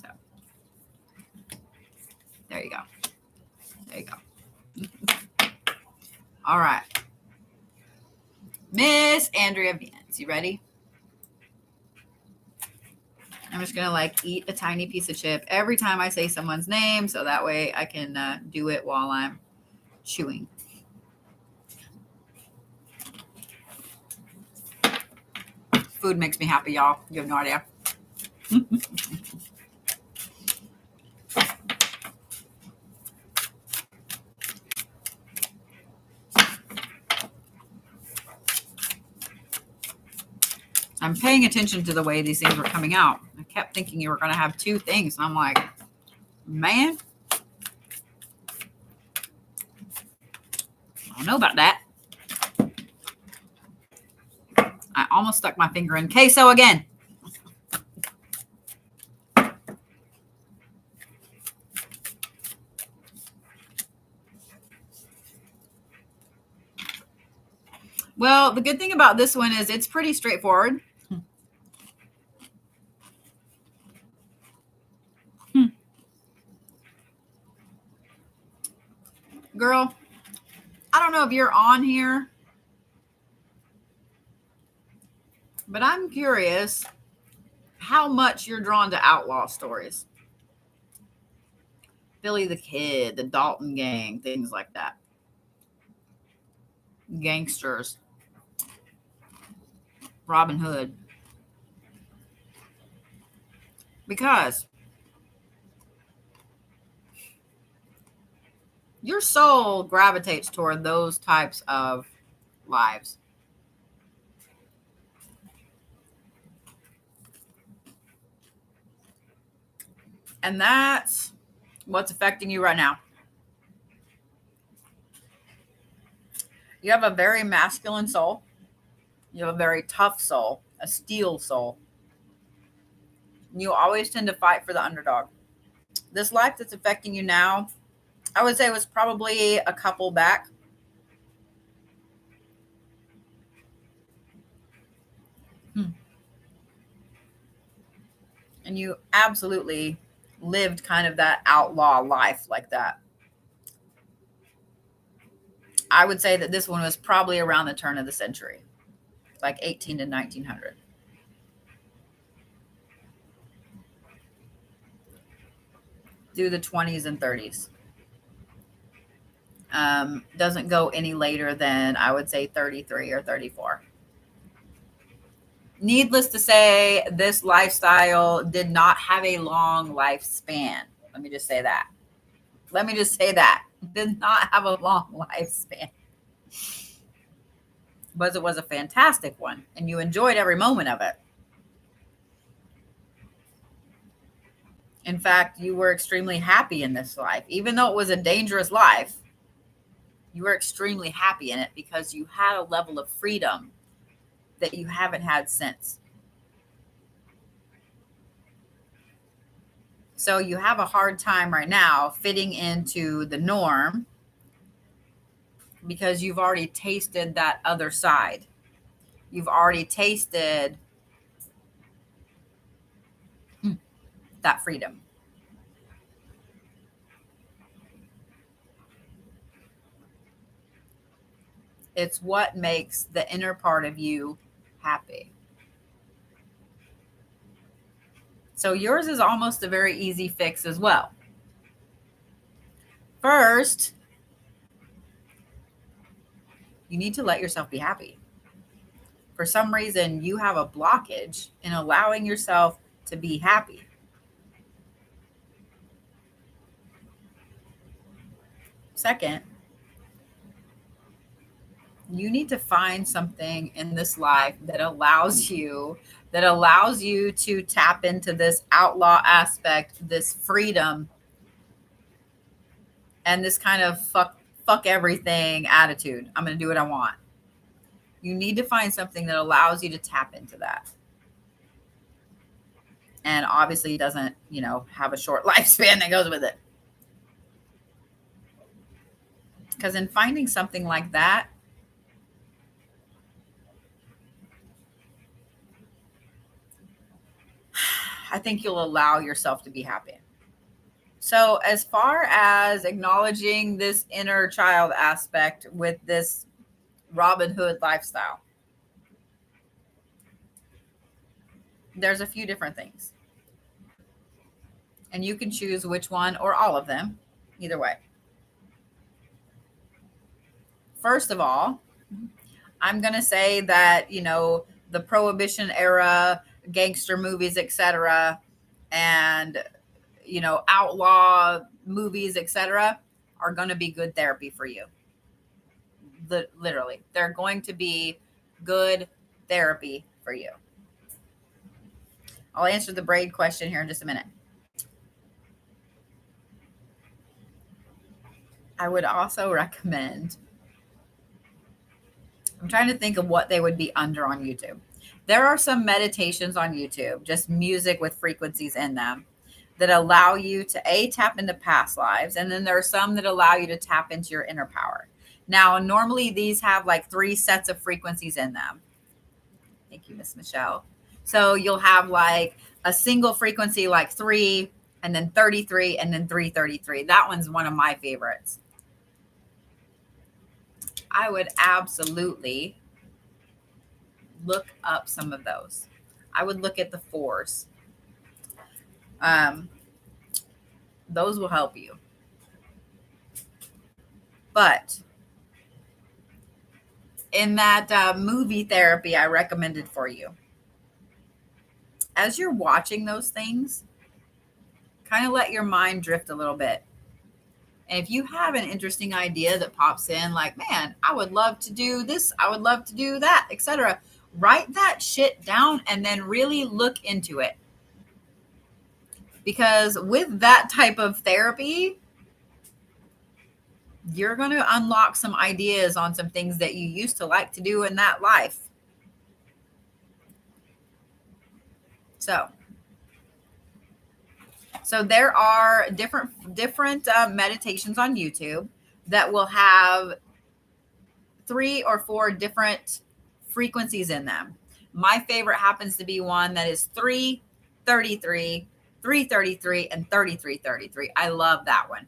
So there you go. There you go. All right. Miss Andrea Vance, you ready? I'm just going to eat a tiny piece of chip every time I say someone's name, so that way I can do it while I'm chewing. Food makes me happy, y'all. You have no idea. I'm paying attention to the way these things were coming out. I kept thinking you were going to have 2 things. And I'm like, man, I don't know about that. I almost stuck my finger in queso again. Well, the good thing about this one is it's pretty straightforward. Girl, I don't know if you're on here, but I'm curious how much you're drawn to outlaw stories. Billy the Kid, the Dalton Gang, things like that. gangsters, Robin Hood, because your soul gravitates toward those types of lives. And that's what's affecting you right now. You have a very masculine soul. You have a very tough soul, a steel soul. You always tend to fight for the underdog. This life that's affecting you now, I would say it was probably a couple back. And you absolutely lived kind of that outlaw life like that. I would say that this one was probably around the turn of the century, like 18 to 1900. Do the 20s and 30s. Doesn't go any later than, I would say, 33 or 34. Needless to say, this lifestyle did not have a long lifespan. Let me just say that. Did not have a long lifespan. But it was a fantastic one, and you enjoyed every moment of it. In fact, you were extremely happy in this life. Even though it was a dangerous life, you were extremely happy in it because you had a level of freedom that you haven't had since. So you have a hard time right now fitting into the norm because you've already tasted that other side. You've already tasted that freedom. It's what makes the inner part of you happy. So yours is almost a very easy fix as well. First, you need to let yourself be happy. For some reason, you have a blockage in allowing yourself to be happy. Second, you need to find something in this life that allows you to tap into this outlaw aspect, this freedom, and this kind of fuck everything attitude. I'm going to do what I want. You need to find something that allows you to tap into that. And obviously doesn't, have a short lifespan that goes with it. Because in finding something like that, I think you'll allow yourself to be happy. So, as far as acknowledging this inner child aspect with this Robin Hood lifestyle, there's a few different things. And you can choose which one or all of them, either way. First of all, I'm going to say that, the Prohibition era, gangster movies, etc., and, outlaw movies, etc., are going to be good therapy for you. Literally, they're going to be good therapy for you. I'll answer the braid question here in just a minute. I would also recommend, I'm trying to think of what they would be under on YouTube. There are some meditations on YouTube, just music with frequencies in them, that allow you to tap into past lives. And then there are some that allow you to tap into your inner power. Now, normally these have like 3 sets of frequencies in them. Thank you, Miss Michelle. So you'll have like a single frequency, like 3, and then 33, and then 333. That one's one of my favorites. I would absolutely look up some of those. I would look at the 4s. Those will help you. But in that movie therapy I recommended for you. As you're watching those things, kind of let your mind drift a little bit. And if you have an interesting idea that pops in, like, man, I would love to do this, I would love to do that, etc., write that shit down and then really look into it. Because with that type of therapy, you're going to unlock some ideas on some things that you used to like to do in that life. So there are different meditations on YouTube that will have 3 or 4 different frequencies in them. My favorite happens to be one that is 333, 333, and 3333. I love that one.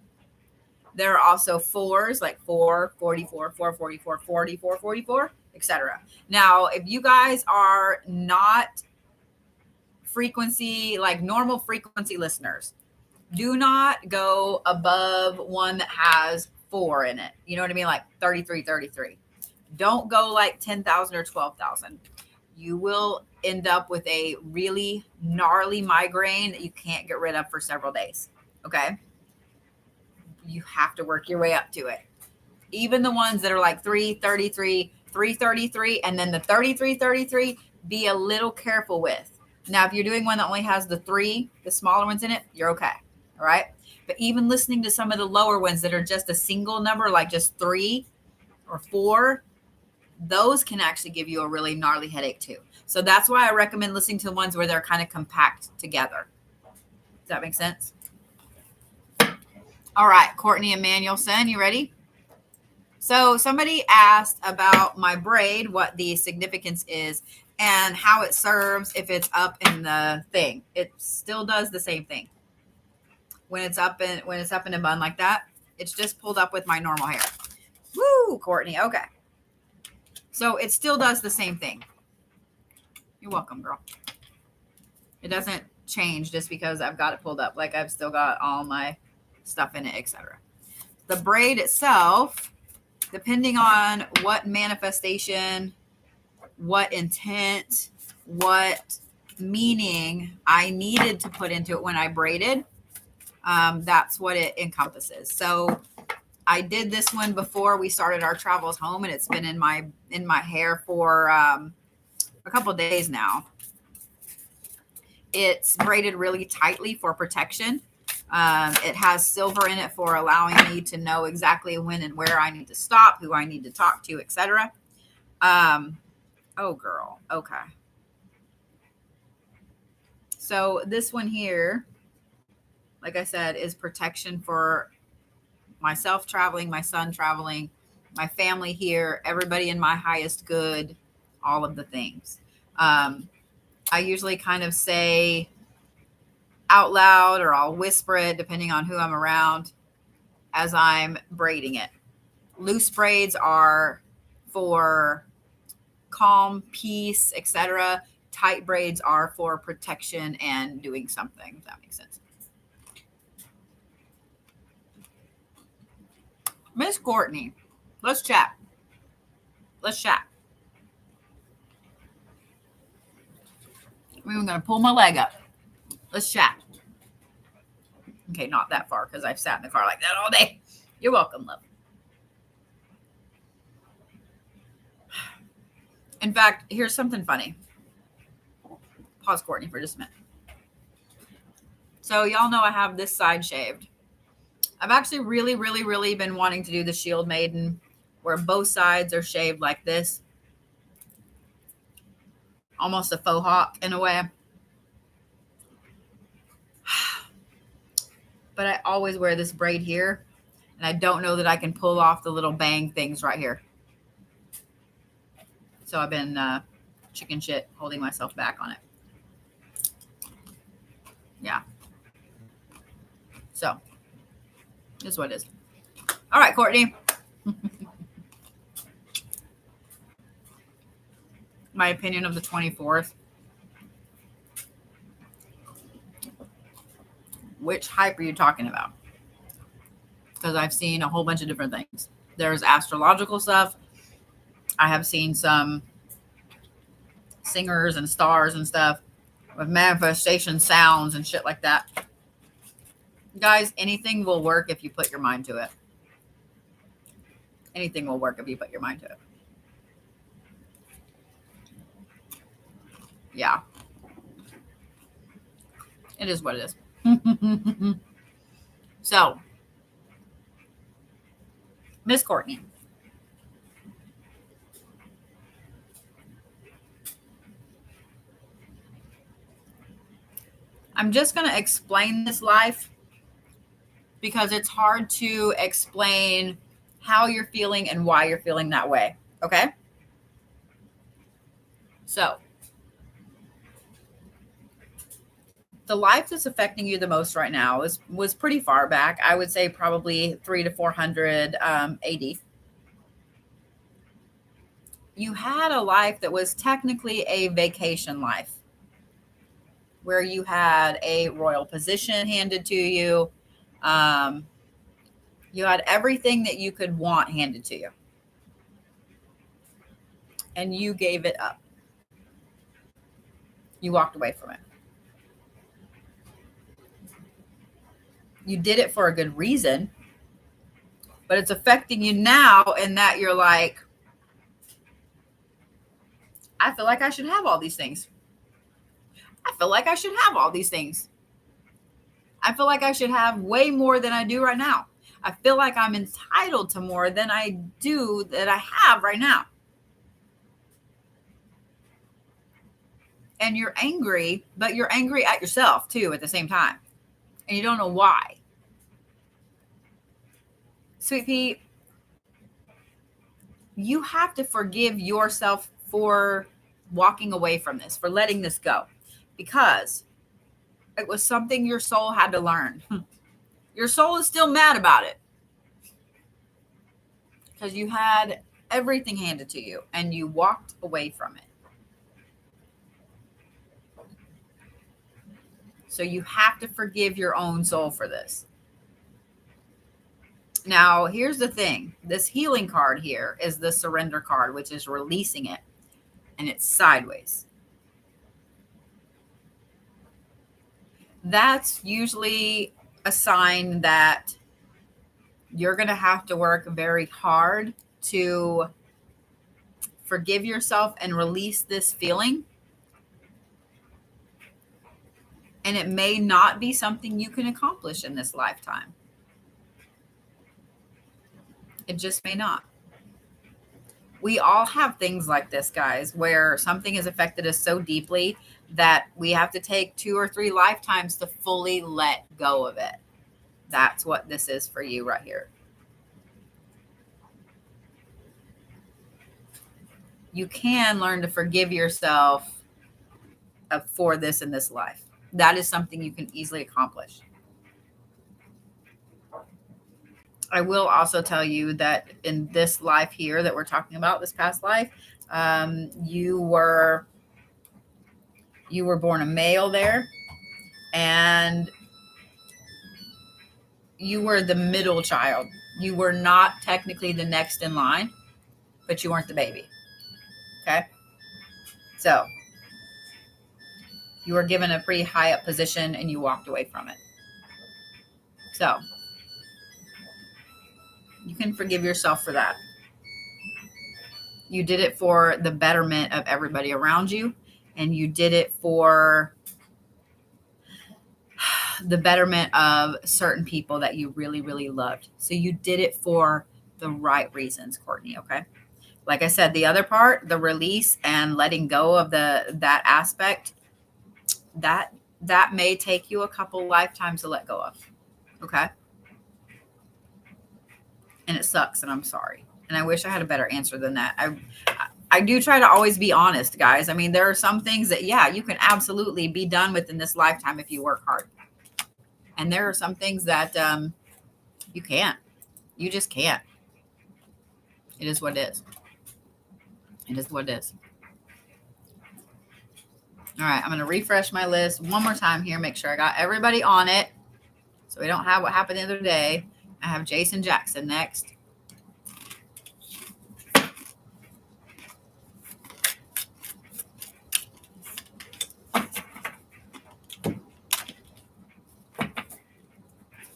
There are also 4s, like 444, 444, 44, 44, etc. Now, if you guys are not frequency, like normal frequency listeners, do not go above one that has 4 in it. You know what I mean? Like 3333. Don't go like 10,000 or 12,000. You will end up with a really gnarly migraine that you can't get rid of for several days. Okay? You have to work your way up to it. Even the ones that are like 333, 333, and then the 3333, be a little careful with. Now, if you're doing one that only has the 3, the smaller ones in it, you're okay. All right. But even listening to some of the lower ones that are just a single number, like just 3 or 4, those can actually give you a really gnarly headache too. So that's why I recommend listening to the ones where they're kind of compact together. Does that make sense? All right, Courtney Emmanuelson, you ready? So somebody asked about my braid, what the significance is and how it serves if it's up in the thing. It still does the same thing. When it's up in a bun like that, it's just pulled up with my normal hair. Woo, Courtney. Okay. So it still does the same thing. You're welcome, girl. It doesn't change just because I've got it pulled up. Like I've still got all my stuff in it, etc. The braid itself, depending on what manifestation, what intent, what meaning I needed to put into it when I braided, that's what it encompasses. So I did this one before we started our travels home, and it's been in my hair for a couple of days now. It's braided really tightly for protection. It has silver in it for allowing me to know exactly when and where I need to stop, who I need to talk to, etc. Oh, girl. Okay. So this one here, like I said, is protection for myself traveling, my son traveling, my family here, everybody in my highest good, all of the things. I usually kind of say out loud, or I'll whisper it depending on who I'm around as I'm braiding it. Loose braids are for calm, peace, etc. Tight braids are for protection and doing something, if that makes sense. Miss Courtney, let's chat. Let's chat. I'm going to pull my leg up. Let's chat. Okay, not that far because I've sat in the car like that all day. You're welcome, love. In fact, here's something funny. Pause, Courtney, for just a minute. So y'all know I have this side shaved. I've actually really, really, really been wanting to do the Shield Maiden where both sides are shaved like this. Almost a faux hawk in a way. But I always wear this braid here, and I don't know that I can pull off the little bang things right here. So I've been chicken shit holding myself back on it. Yeah. So this is what it is. All right, Courtney. My opinion of the 24th. Which hype are you talking about? Because I've seen a whole bunch of different things. There's astrological stuff. I have seen some singers and stars and stuff with manifestation sounds and shit like that. Guys, anything will work if you put your mind to it. Anything will work if you put your mind to it. Yeah. It is what it is. So, Miss Courtney. I'm just going to explain this life because it's hard to explain how you're feeling and why you're feeling that way. Okay? So, the life that's affecting you the most right now was pretty far back. I would say probably 300 to 400 AD. You had a life that was technically a vacation life where you had a royal position handed to you. You had everything that you could want handed to you. And you gave it up. You walked away from it. You did it for a good reason, but it's affecting you now in that you're like, I feel like I should have all these things. I feel like I should have all these things. I feel like I should have way more than I do right now. I feel like I'm entitled to more than I do that I have right now. And you're angry, but you're angry at yourself too at the same time. And you don't know why. Sweet Pea, you have to forgive yourself for walking away from this, for letting this go, because it was something your soul had to learn. Your soul is still mad about it because you had everything handed to you and you walked away from it. So you have to forgive your own soul for this. Now, here's the thing. This healing card here is the surrender card, which is releasing it. And it's sideways. That's usually a sign that you're going to have to work very hard to forgive yourself and release this feeling. And it may not be something you can accomplish in this lifetime. It just may not. We all have things like this, guys, where something has affected us so deeply that we have to take 2 or 3 lifetimes to fully let go of it. That's what this is for you right here. You can learn to forgive yourself for this in this life. That is something you can easily accomplish. I will also tell you that in this life here that we're talking about, this past life, you were born a male there, and you were the middle child. You were not technically the next in line, but you weren't the baby. Okay? So you were given a pretty high up position and you walked away from it. So you can forgive yourself for that. You did it for the betterment of everybody around you, and you did it for the betterment of certain people that you really, really loved. So you did it for the right reasons, Courtney, okay? Like I said, the other part, the release and letting go of that aspect, that may take you a couple lifetimes to let go of, okay? And it sucks, and I'm sorry. And I wish I had a better answer than that. I do try to always be honest, guys. I mean, there are some things that, yeah, you can absolutely be done with in this lifetime if you work hard. And there are some things that you can't. You just can't. It is what it is. It is what it is. All right, I'm going to refresh my list one more time here, make sure I got everybody on it so we don't have what happened the other day. I have Jason Jackson next.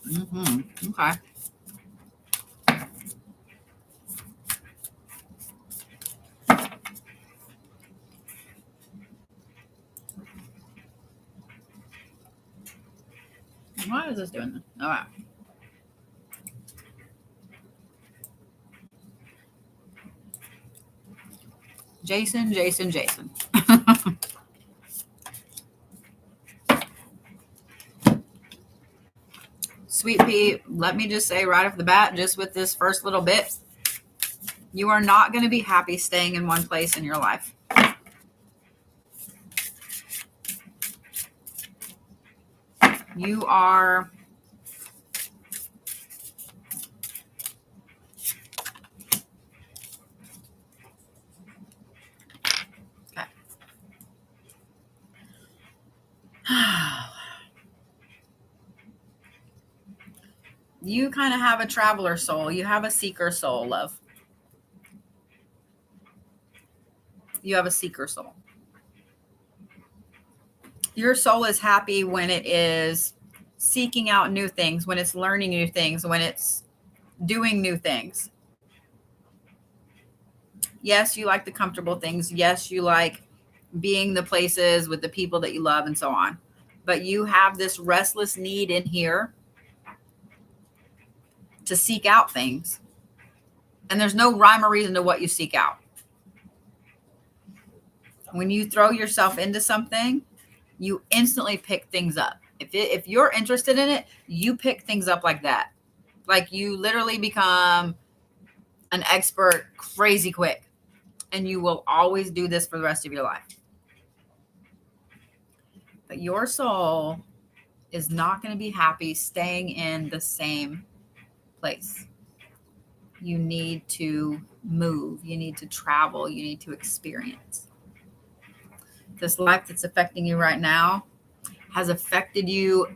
Mm-hmm. Okay. Why is this doing this? All right. Jason, Jason, Jason. Sweet pea, let me just say right off the bat, just with this first little bit, you are not going to be happy staying in one place in your life. You are okay. You kind of have a traveler soul. You have a seeker soul, love. You have a seeker soul. Your soul is happy when it is seeking out new things, when it's learning new things, when it's doing new things. Yes, you like the comfortable things. Yes, you like being the places with the people that you love and so on. But you have this restless need in here to seek out things. And there's no rhyme or reason to what you seek out. When you throw yourself into something, you instantly pick things up. If you're interested in it, you pick things up like that. Like you literally become an expert crazy quick. And you will always do this for the rest of your life. But your soul is not going to be happy staying in the same place. You need to move. You need to travel. You need to experience. This life that's affecting you right now has affected you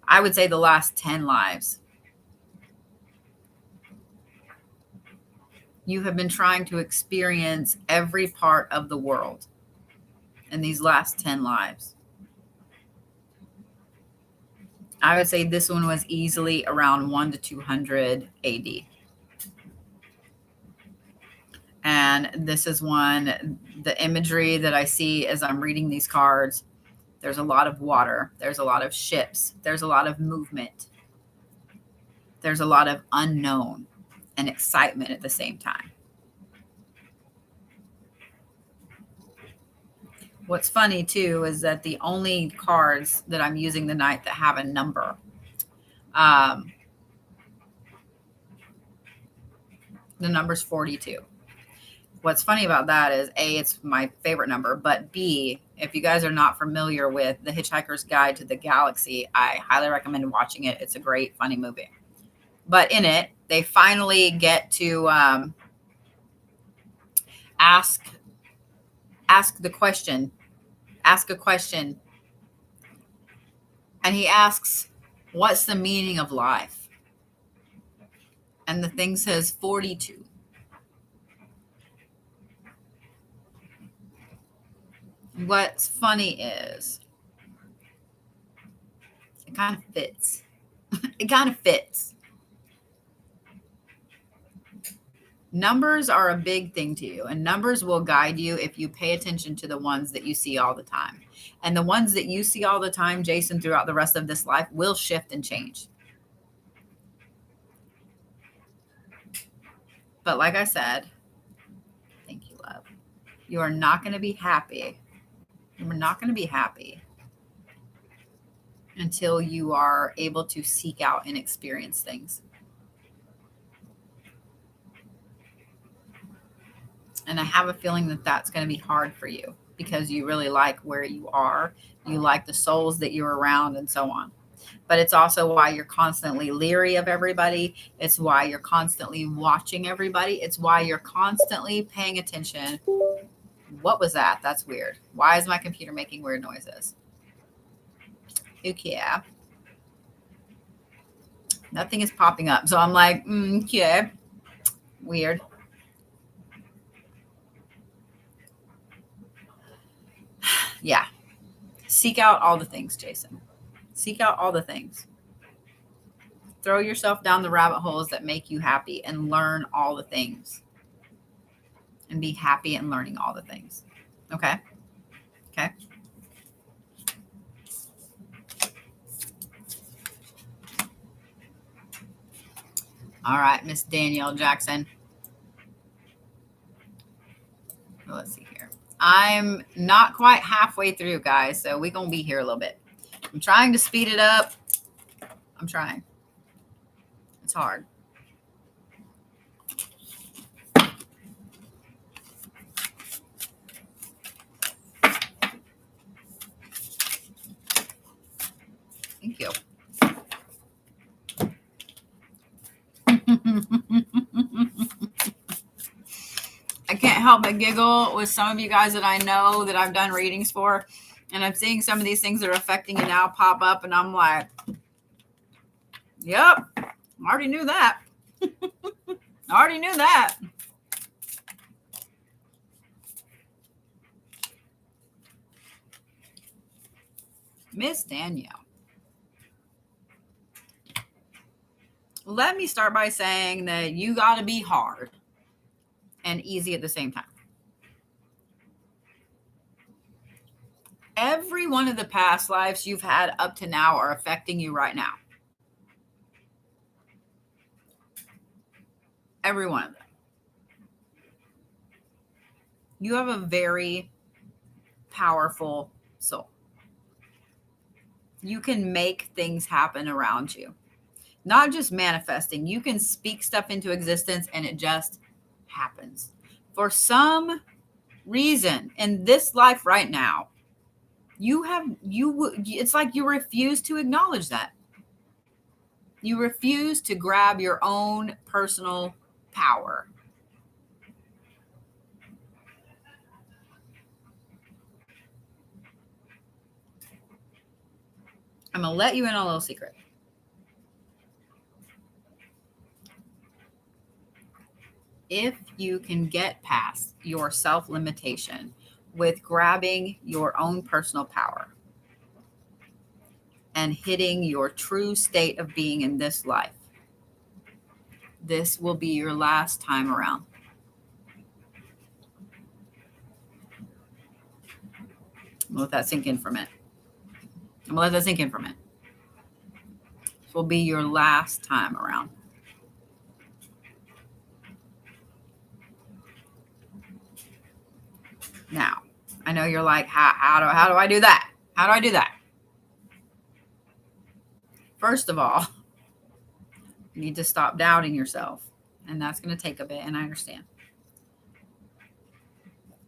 I would say the last 10 lives. You have been trying to experience every part of the world in these last 10 lives. I would say this one was easily around 1 to 200 AD. And this is one, the imagery that I see as I'm reading these cards, there's a lot of water. There's a lot of ships. There's a lot of movement. There's a lot of unknown and excitement at the same time. What's funny too is that the only cards that I'm using tonight that have a number, the number's 42. What's funny about that is A, it's my favorite number, but B, if you guys are not familiar with The Hitchhiker's Guide to the Galaxy, I highly recommend watching it. It's a great, funny movie. But in it, they finally get to ask a question. And he asks, what's the meaning of life? And the thing says 42. What's funny is it kind of fits. It kind of fits. Numbers are a big thing to you, and numbers will guide you if you pay attention to the ones that you see all the time. And the ones that you see all the time, Jason, throughout the rest of this life will shift and change. But like I said, thank you, love. You are not going to be happy. You're not going to be happy until you are able to seek out and experience things. And I have a feeling that that's going to be hard for you because you really like where you are. You like the souls that you're around and so on. But it's also why you're constantly leery of everybody. It's why you're constantly watching everybody. It's why you're constantly paying attention. What was that? That's weird. Why is my computer making weird noises? Okay. Nothing is popping up. So I'm like, okay. Weird. Yeah. Seek out all the things, Jason. Seek out all the things. Throw yourself down the rabbit holes that make you happy and learn all the things. And be happy in learning all the things. Okay? Okay. All right, Miss Danielle Jackson. Let's see here. I'm not quite halfway through, guys, so we're going to be here a little bit. I'm trying to speed it up. I'm trying. It's hard. Thank you. I can't help but giggle with some of you guys that I know that I've done readings for, and I'm seeing some of these things that are affecting you now pop up, and I'm like, yep, I already knew that. I already knew that. Miss Danielle. Let me start by saying that you got to be hard and easy at the same time. Every one of the past lives you've had up to now are affecting you right now. Every one of them. You have a very powerful soul. You can make things happen around you. Not just manifesting. You can speak stuff into existence and it just happens. For some reason in this life right now, it's like you refuse to acknowledge that. You refuse to grab your own personal power. I'm going to let you in on a little secret. If you can get past your self-limitation with grabbing your own personal power and hitting your true state of being in this life, this will be your last time around. I'm going to let that sink in for a minute. This will be your last time around. Now, I know you're like, how do I do that? How do I do that? First of all, you need to stop doubting yourself. And that's going to take a bit, and I understand.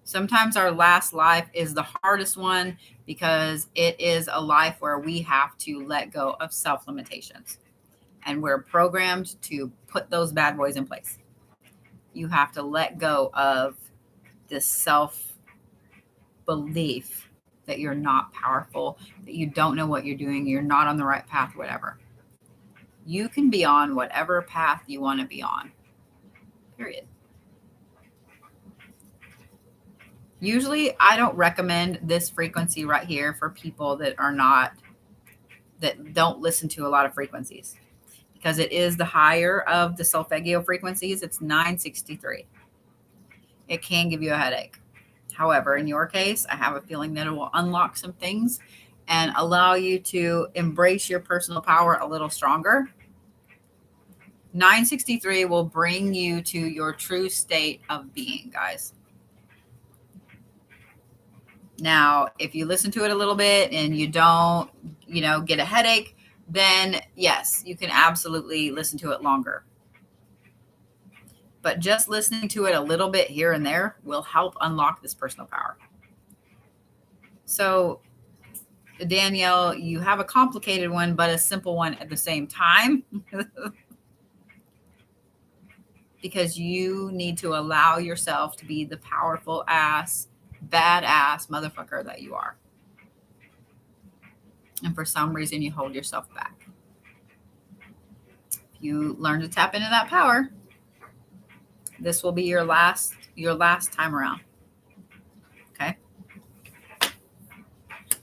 Sometimes our last life is the hardest one because it is a life where we have to let go of self-limitations. And we're programmed to put those bad boys in place. You have to let go of this self-belief that you're not powerful, that you don't know what you're doing, you're not on the right path, whatever. You can be on whatever path you want to be on. Period. Usually, I don't recommend this frequency right here for people that don't listen to a lot of frequencies, because it is the higher of the Solfeggio frequencies. It's 963. It can give you a headache. However, in your case, I have a feeling that it will unlock some things and allow you to embrace your personal power a little stronger. 963 will bring you to your true state of being, guys. Now, if you listen to it a little bit and you don't, get a headache, then yes, you can absolutely listen to it longer. But just listening to it a little bit here and there will help unlock this personal power. So, Danielle, you have a complicated one, but a simple one at the same time. Because you need to allow yourself to be the powerful ass, badass motherfucker that you are. And for some reason, you hold yourself back. If you learn to tap into that power, this will be your last time around. Okay?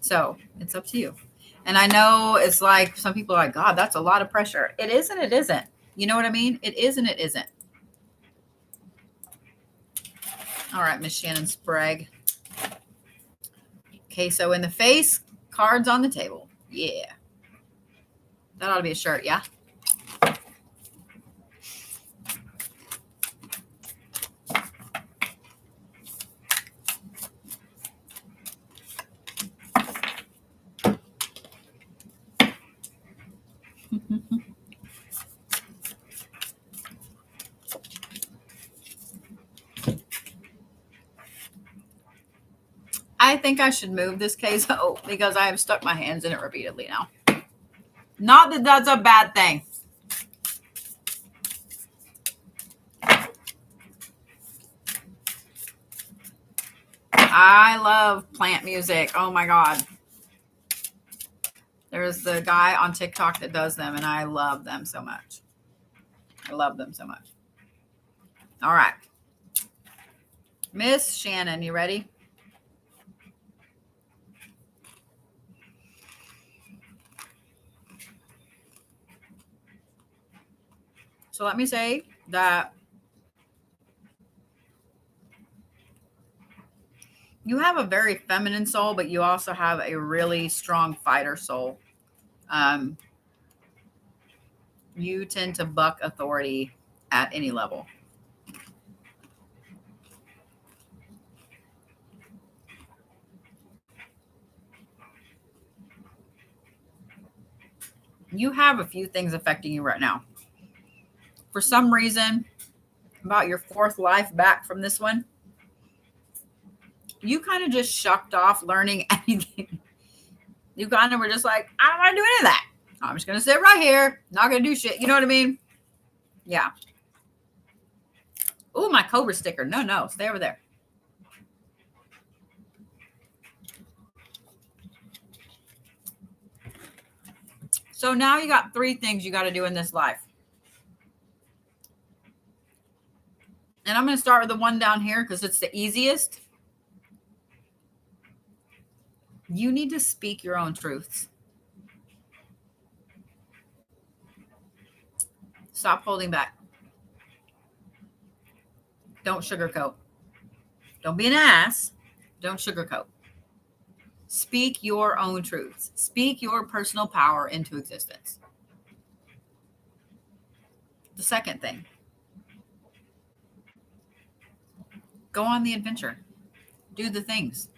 So it's up to you. And I know it's like some people are like, God, that's a lot of pressure. It is and it isn't. You know what I mean? It is and it isn't. All right, Miss Shannon Sprague. Queso in the face, cards on the table. Yeah. That ought to be a shirt, yeah? I think I should move this queso because I have stuck my hands in it repeatedly now. Not that that's a bad thing. I love plant music. Oh my God. There's the guy on TikTok that does them, and I love them so much. I love them so much. All right. Miss Shannon, you ready? So let me say that you have a very feminine soul, but you also have a really strong fighter soul. You tend to buck authority at any level. You have a few things affecting you right now. For some reason, about your fourth life back from this one, you kind of just shucked off learning anything. You kind of were just like, I don't want to do any of that. I'm just going to sit right here. Not going to do shit. You know what I mean? Yeah. Ooh, my Cobra sticker. No. Stay over there. So now you got 3 things you got to do in this life. And I'm going to start with the one down here because it's the easiest. You need to speak your own truths. Stop holding back. Don't sugarcoat. Don't be an ass. Don't sugarcoat. Speak your own truths. Speak your personal power into existence. The second thing, go on the adventure. Do the things.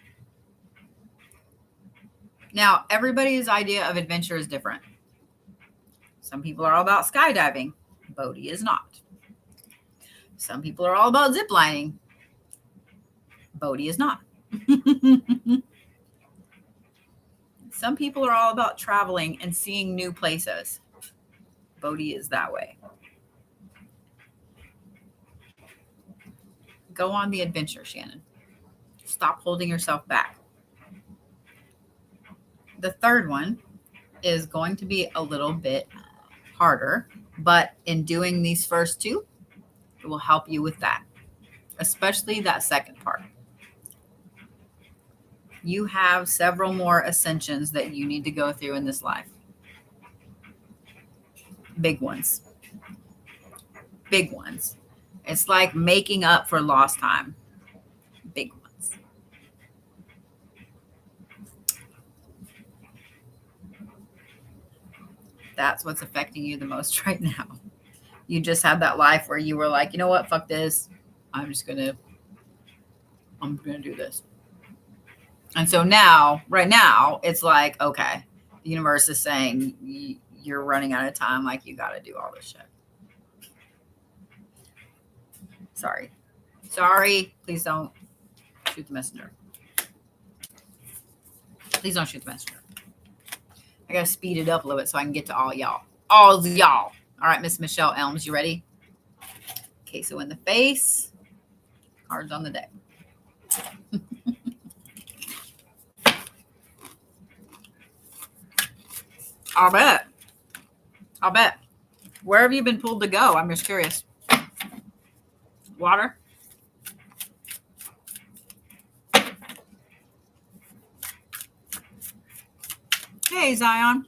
Now, everybody's idea of adventure is different. Some people are all about skydiving. Bodhi is not. Some people are all about ziplining. Bodhi is not. Some people are all about traveling and seeing new places. Bodhi is that way. Go on the adventure, Shannon. Stop holding yourself back. The third one is going to be a little bit harder, but in doing these first 2, it will help you with that, especially that second part. You have several more ascensions that you need to go through in this life. Big ones. Big ones. It's like making up for lost time. Big ones. That's what's affecting you the most right now. You just had that life where you were like, you know what? Fuck this. I'm going to do this. And so now, right now, it's like, okay, the universe is saying you're running out of time. Like, you got to do all this shit. Sorry. Please don't shoot the messenger. Please don't shoot the messenger. I got to speed it up a little bit so I can get to all y'all. All y'all. All right, Miss Michelle Elms, you ready? Queso in the face. Cards on the deck. I'll bet. Where have you been pulled to go? I'm just curious. Water? Hey, Zion.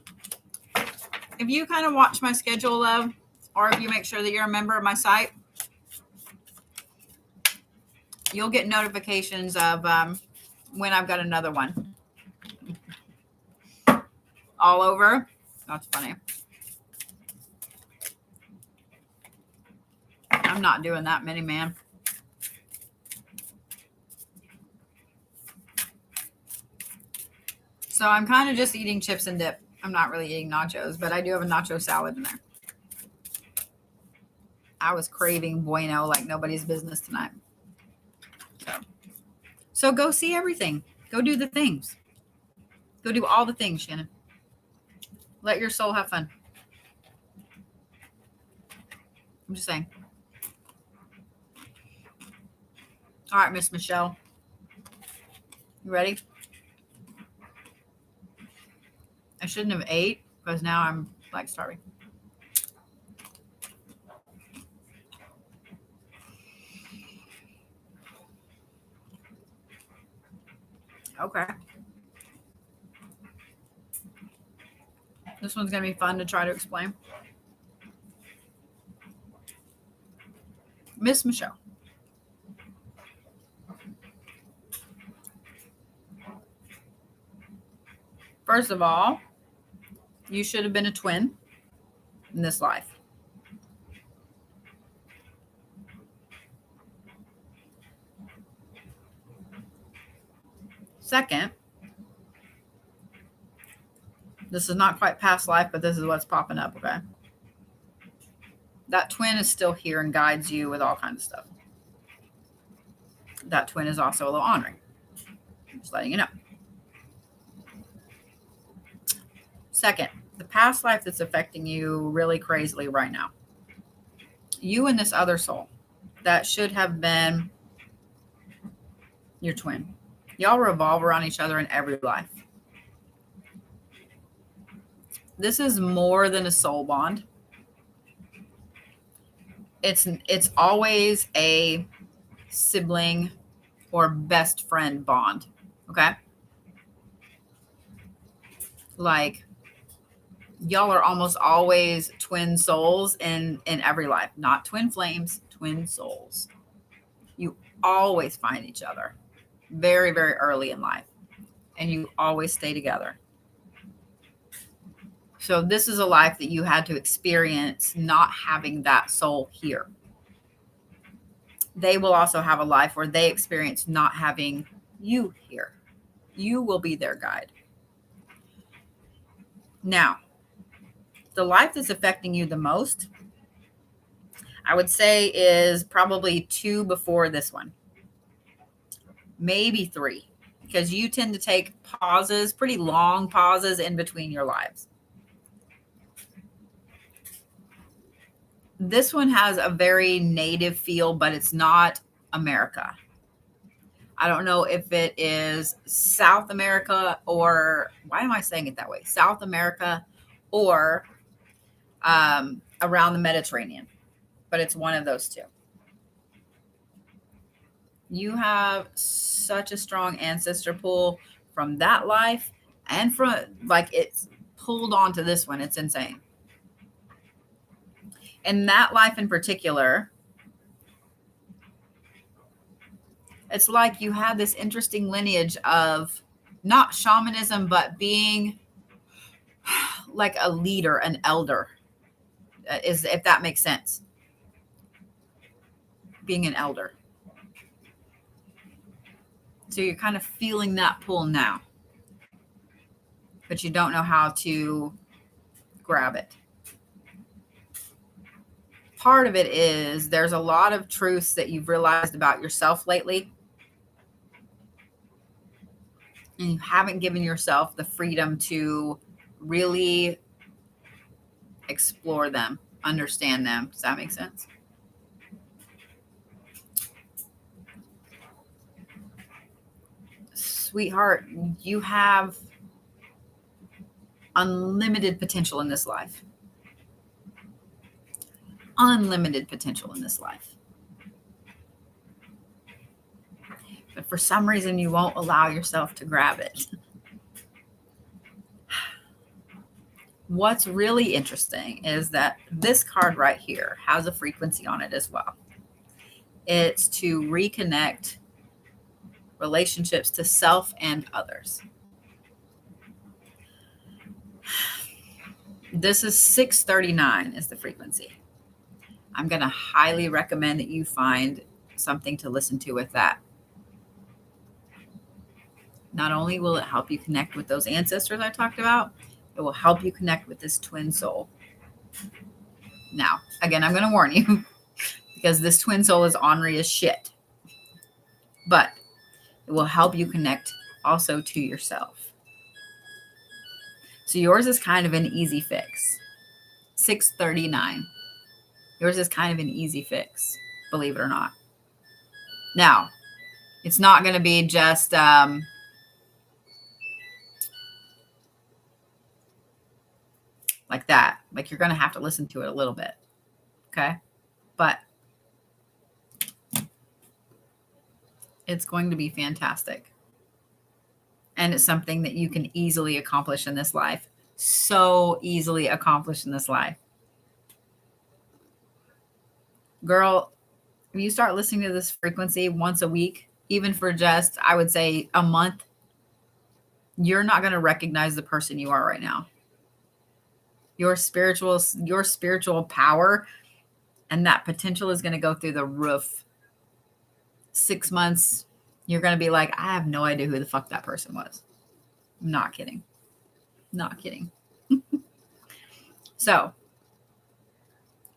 If you kind of watch my schedule, love, or if you make sure that you're a member of my site, you'll get notifications of when I've got another one. All over. That's funny. I'm not doing that many, man. So I'm kind of just eating chips and dip. I'm not really eating nachos, but I do have a nacho salad in there. I was craving bueno like nobody's business tonight. So go see everything. Go do the things. Go do all the things, Shannon. Let your soul have fun. I'm just saying. All right, Miss Michelle. You ready? I shouldn't have ate because now I'm like starving. Okay. This one's going to be fun to try to explain. Miss Michelle. First of all, you should have been a twin in this life. Second, this is not quite past life, but this is what's popping up, okay? That twin is still here and guides you with all kinds of stuff. That twin is also a little honoring. Just letting you know. Second, the past life that's affecting you really crazily right now. You and this other soul that should have been your twin. Y'all revolve around each other in every life. This is more than a soul bond. It's always a sibling or best friend bond. Okay? Like y'all are almost always twin souls in every life. Not twin flames, twin souls. You always find each other very, very early in life. And you always stay together. So this is a life that you had to experience not having that soul here. They will also have a life where they experience not having you here. You will be their guide. Now, the life that's affecting you the most, I would say, is probably 2 before this one. Maybe 3, because you tend to take pauses, pretty long pauses in between your lives. This one has a very native feel, but it's not America. I don't know if it is South America or, why am I saying it that way? South America or around the Mediterranean, but it's one of those two. You have such a strong ancestor pull from that life and from, like, it's pulled onto this one. It's insane. In that life in particular, it's like you had this interesting lineage of not shamanism, but being like a leader, an elder, is, if that makes sense. Being an elder. So you're kind of feeling that pull now, but you don't know how to grab it. Part of it is there's a lot of truths that you've realized about yourself lately, and you haven't given yourself the freedom to really explore them, understand them. Does that make sense? Sweetheart, you have unlimited potential in this life. Unlimited potential in this life. But for some reason, you won't allow yourself to grab it. What's really interesting is that this card right here has a frequency on it as well. It's to reconnect relationships to self and others. This is 639 is the frequency. I'm going to highly recommend that you find something to listen to with that. Not only will it help you connect with those ancestors I talked about, it will help you connect with this twin soul. Now, again, I'm going to warn you because this twin soul is ornery as shit. But it will help you connect also to yourself. So yours is kind of an easy fix. 639. Yours is kind of an easy fix, believe it or not. Now, it's not going to be just like that. Like, you're going to have to listen to it a little bit. Okay? But it's going to be fantastic. And it's something that you can easily accomplish in this life. So easily accomplish in this life. Girl, if you start listening to this frequency once a week, even for just, I would say, a month, you're not going to recognize the person you are right now. Your spiritual power and that potential is going to go through the roof. 6 months, you're going to be like, I have no idea who the fuck that person was. I'm not kidding. Not kidding. So,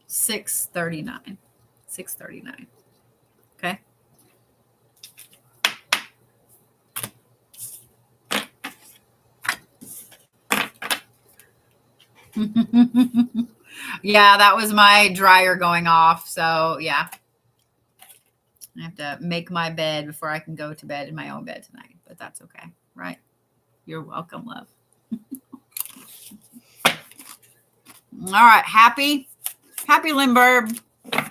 639. 639. Okay? Yeah, that was my dryer going off. So, yeah. I have to make my bed before I can go to bed in my own bed tonight. But that's okay, right? You're welcome, love. All right. Happy Lindbergh. I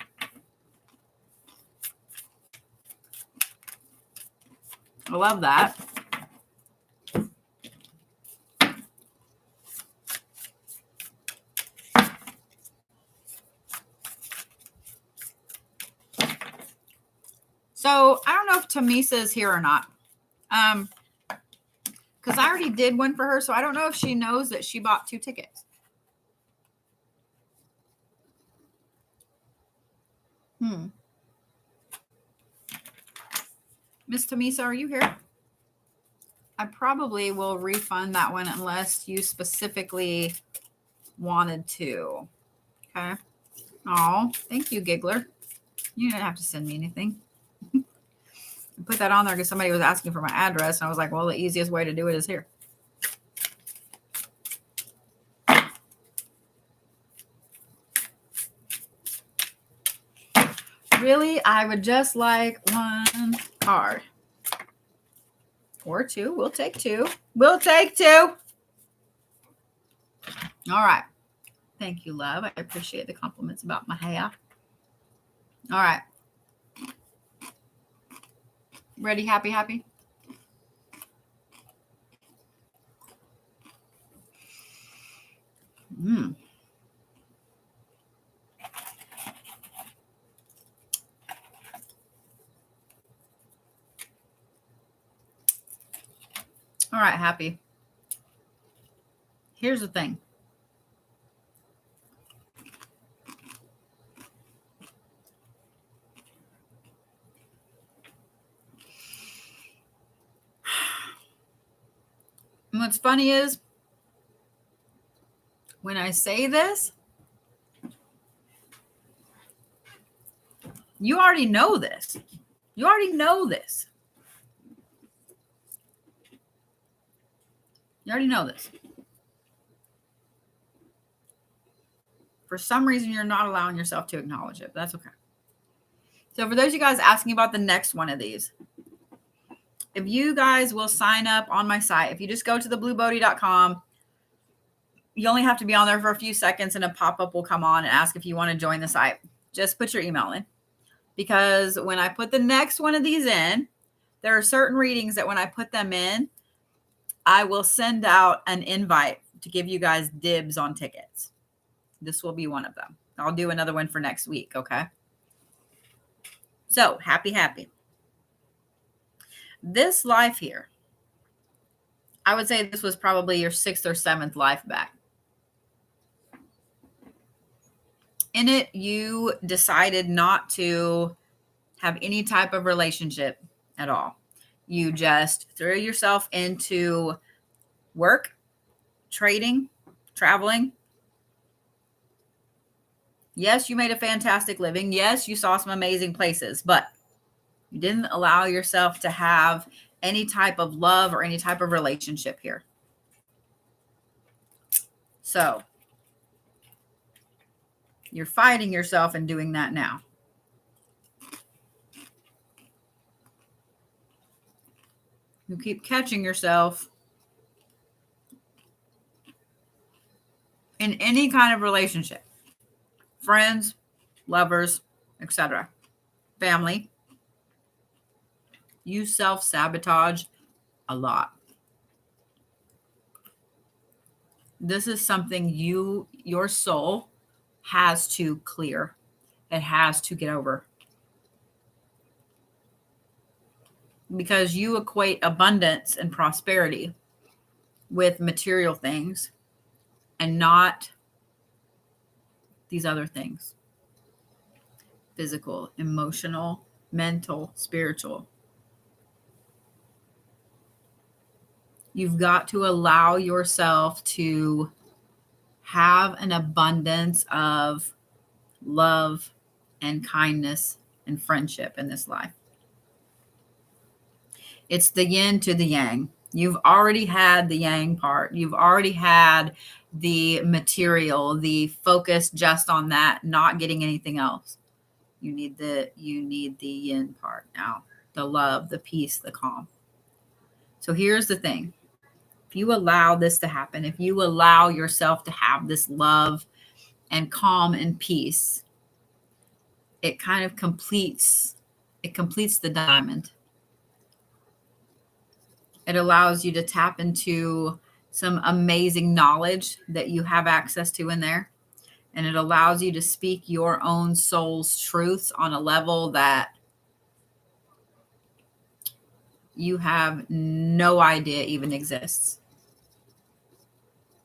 love that. So I don't know if Tamisa is here or not. Because I already did one for her, so I don't know if she knows that she bought 2 tickets. Miss Tamisa, are you here? I probably will refund that one unless you specifically wanted to. Okay. Oh, thank you, Giggler. You didn't have to send me anything. I put that on there because somebody was asking for my address, and I was like, well, the easiest way to do it is here. Really, I would just like 1 card. Or 2. We'll take 2. We'll take 2. All right. Thank you, love. I appreciate the compliments about my hair. All right. Ready, happy? All right, happy. Here's the thing. And what's funny is when I say this, you already know this. You already know this. You already know this. For some reason, you're not allowing yourself to acknowledge it. But that's okay. So for those of you guys asking about the next one of these, if you guys will sign up on my site, if you just go to thebluebodhi.com, you only have to be on there for a few seconds and a pop-up will come on and ask if you want to join the site. Just put your email in. Because when I put the next one of these in, there are certain readings that when I put them in, I will send out an invite to give you guys dibs on tickets. This will be one of them. I'll do another one for next week, okay? So, happy. This life here, I would say this was probably your 6th or 7th life back. In it, you decided not to have any type of relationship at all. You just threw yourself into work, trading, traveling. Yes, you made a fantastic living. Yes, you saw some amazing places, but you didn't allow yourself to have any type of love or any type of relationship here. So you're fighting yourself and doing that now. You keep catching yourself in any kind of relationship, friends, lovers, etc., family. You self-sabotage a lot. This is something your soul has to clear. It has to get over. Because you equate abundance and prosperity with material things and not these other things. Physical, emotional, mental, spiritual. You've got to allow yourself to have an abundance of love and kindness and friendship in this life. It's the yin to the yang. You've already had the yang part. You've already had the material, the focus just on that, not getting anything else. You need the yin part now, the love, the peace, the calm. So here's the thing. If you allow this to happen, if you allow yourself to have this love and calm and peace, it kind of completes the diamond. It allows you to tap into some amazing knowledge that you have access to in there. And it allows you to speak your own soul's truths on a level that you have no idea even exists.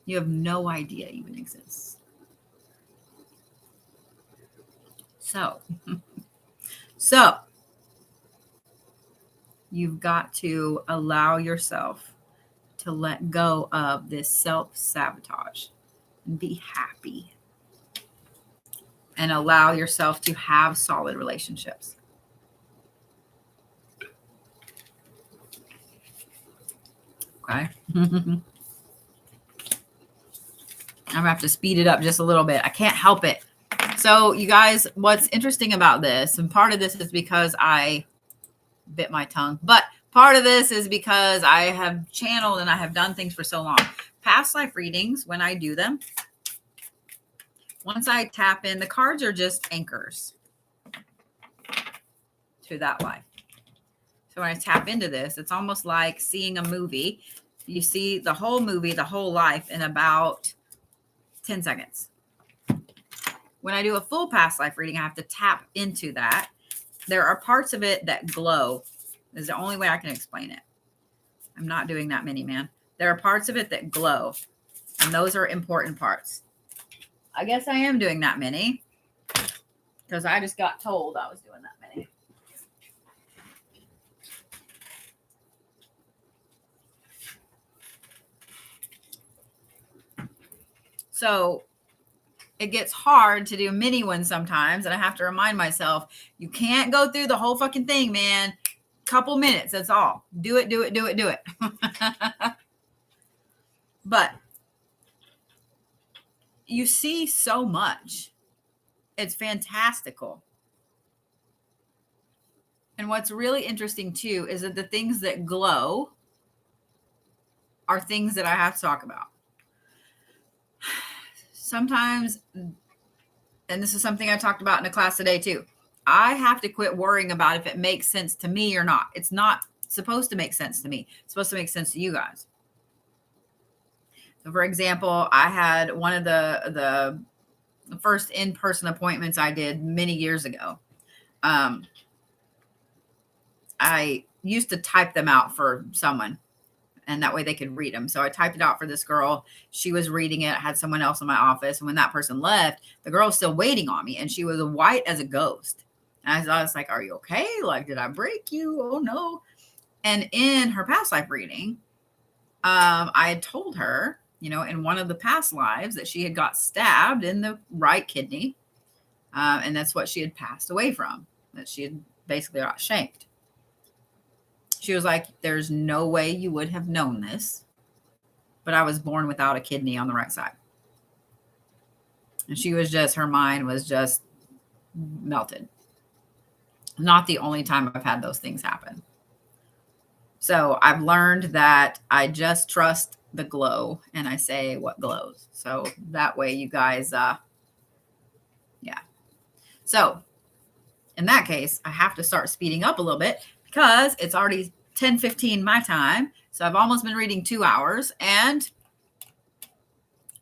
You have no idea even exists. So you've got to allow yourself to let go of this self-sabotage and be happy. And allow yourself to have solid relationships. Okay. I'm going to have to speed it up just a little bit. I can't help it. So you guys, what's interesting about this, and part of this is because I bit my tongue, but part of this is because I have channeled and I have done things for so long. Past life readings, when I do them, once I tap in, the cards are just anchors to that life. So when I tap into this, it's almost like seeing a movie. You see the whole movie, the whole life in about 10 seconds. When I do a full past life reading, I have to tap into that. There are parts of it that glow. Is the only way I can explain it. I'm not doing that many, man. There are parts of it that glow, and those are important parts. I guess I am doing that many because I just got told I was doing that many. So it gets hard to do mini ones sometimes, and I have to remind myself, you can't go through the whole fucking thing, man. Couple minutes, that's all. Do it. But you see so much. It's fantastical. And what's really interesting too is that the things that glow are things that I have to talk about. Sometimes, and this is something I talked about in a class today too, I have to quit worrying about if it makes sense to me or not. It's not supposed to make sense to me. It's supposed to make sense to you guys. So for example, I had one of the first in-person appointments I did many years ago. I used to type them out for someone, and that way they could read them. So I typed it out for this girl. She was reading it. I had someone else in my office. And when that person left, the girl was still waiting on me, and she was white as a ghost. And I was like, are you okay? Like, did I break you? Oh, no. And in her past life reading, I had told her, in one of the past lives that she had got stabbed in the right kidney. And that's what she had passed away from, that she had basically got shanked. She was like, there's no way you would have known this, but I was born without a kidney on the right side. And she was just, her mind was just melted. Not the only time I've had those things happen. So I've learned that I just trust the glow, and I say what glows. So that way you guys, yeah. So in that case, I have to start speeding up a little bit because it's already 10:15 my time. So I've almost been reading 2 hours, and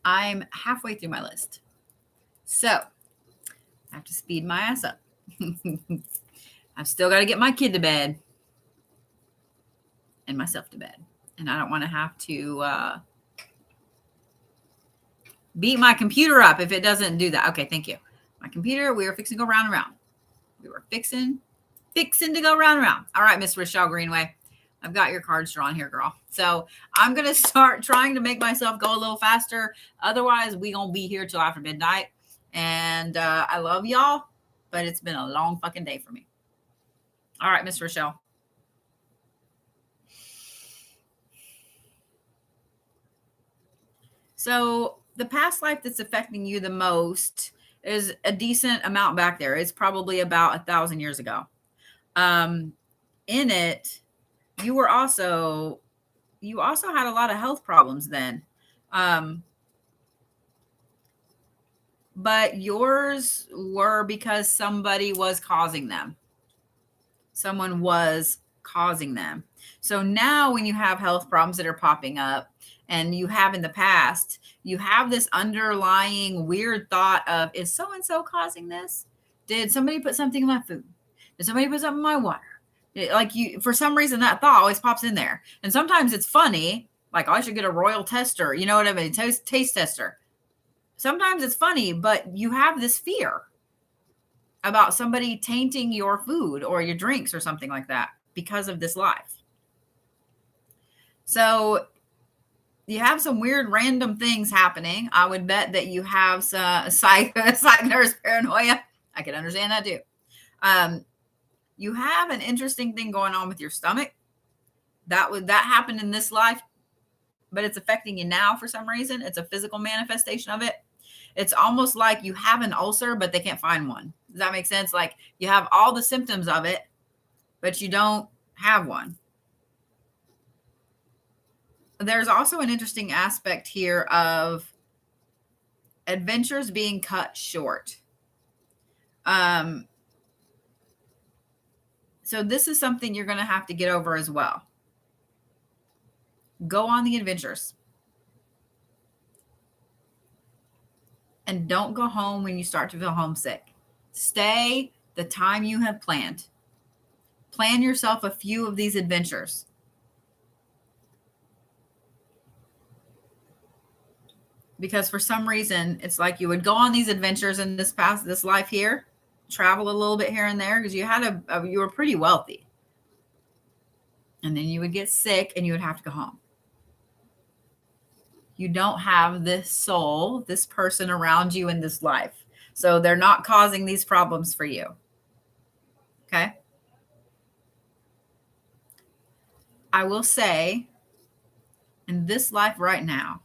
I'm halfway through my list. So I have to speed my ass up. I've still got to get my kid to bed and myself to bed. And I don't want to have to beat my computer up if it doesn't do that. Okay, thank you. My computer, we were fixing to go round and round. We were fixing to go round and round. All right, Miss Rochelle Greenway. I've got your cards drawn here, girl. So I'm going to start trying to make myself go a little faster. Otherwise, we going to be here till after midnight. And I love y'all, but it's been a long fucking day for me. All right, Miss Rochelle. So the past life that's affecting you the most is a decent amount back there. It's probably about 1,000 years ago. In it, you also had a lot of health problems then. But yours were because somebody was causing them. Someone was causing them. So now when you have health problems that are popping up, and you have in the past, you have this underlying weird thought of, is so-and-so causing this? Did somebody put something in my food? Did somebody put something in my water? For some reason, that thought always pops in there. And sometimes it's funny, like, oh, I should get a royal tester. You know what I mean? Taste tester. Sometimes it's funny, but you have this fear about somebody tainting your food or your drinks or something like that because of this life. So you have some weird random things happening. I would bet that you have some psych nurse paranoia. I can understand that too. You have an interesting thing going on with your stomach. That happened in this life, but it's affecting you now for some reason. It's a physical manifestation of it. It's almost like you have an ulcer, but they can't find one. Does that make sense? Like you have all the symptoms of it, but you don't have one. There's also an interesting aspect here of adventures being cut short. So this is something you're going to have to get over as well. Go on the adventures. And don't go home when you start to feel homesick. Stay the time you have planned. Plan yourself a few of these adventures. Because for some reason, it's like you would go on these adventures in this life here, travel a little bit here and there because you were pretty wealthy. And then you would get sick and you would have to go home. You don't have this soul, this person around you in this life. So they're not causing these problems for you. Okay? I will say, in this life right now,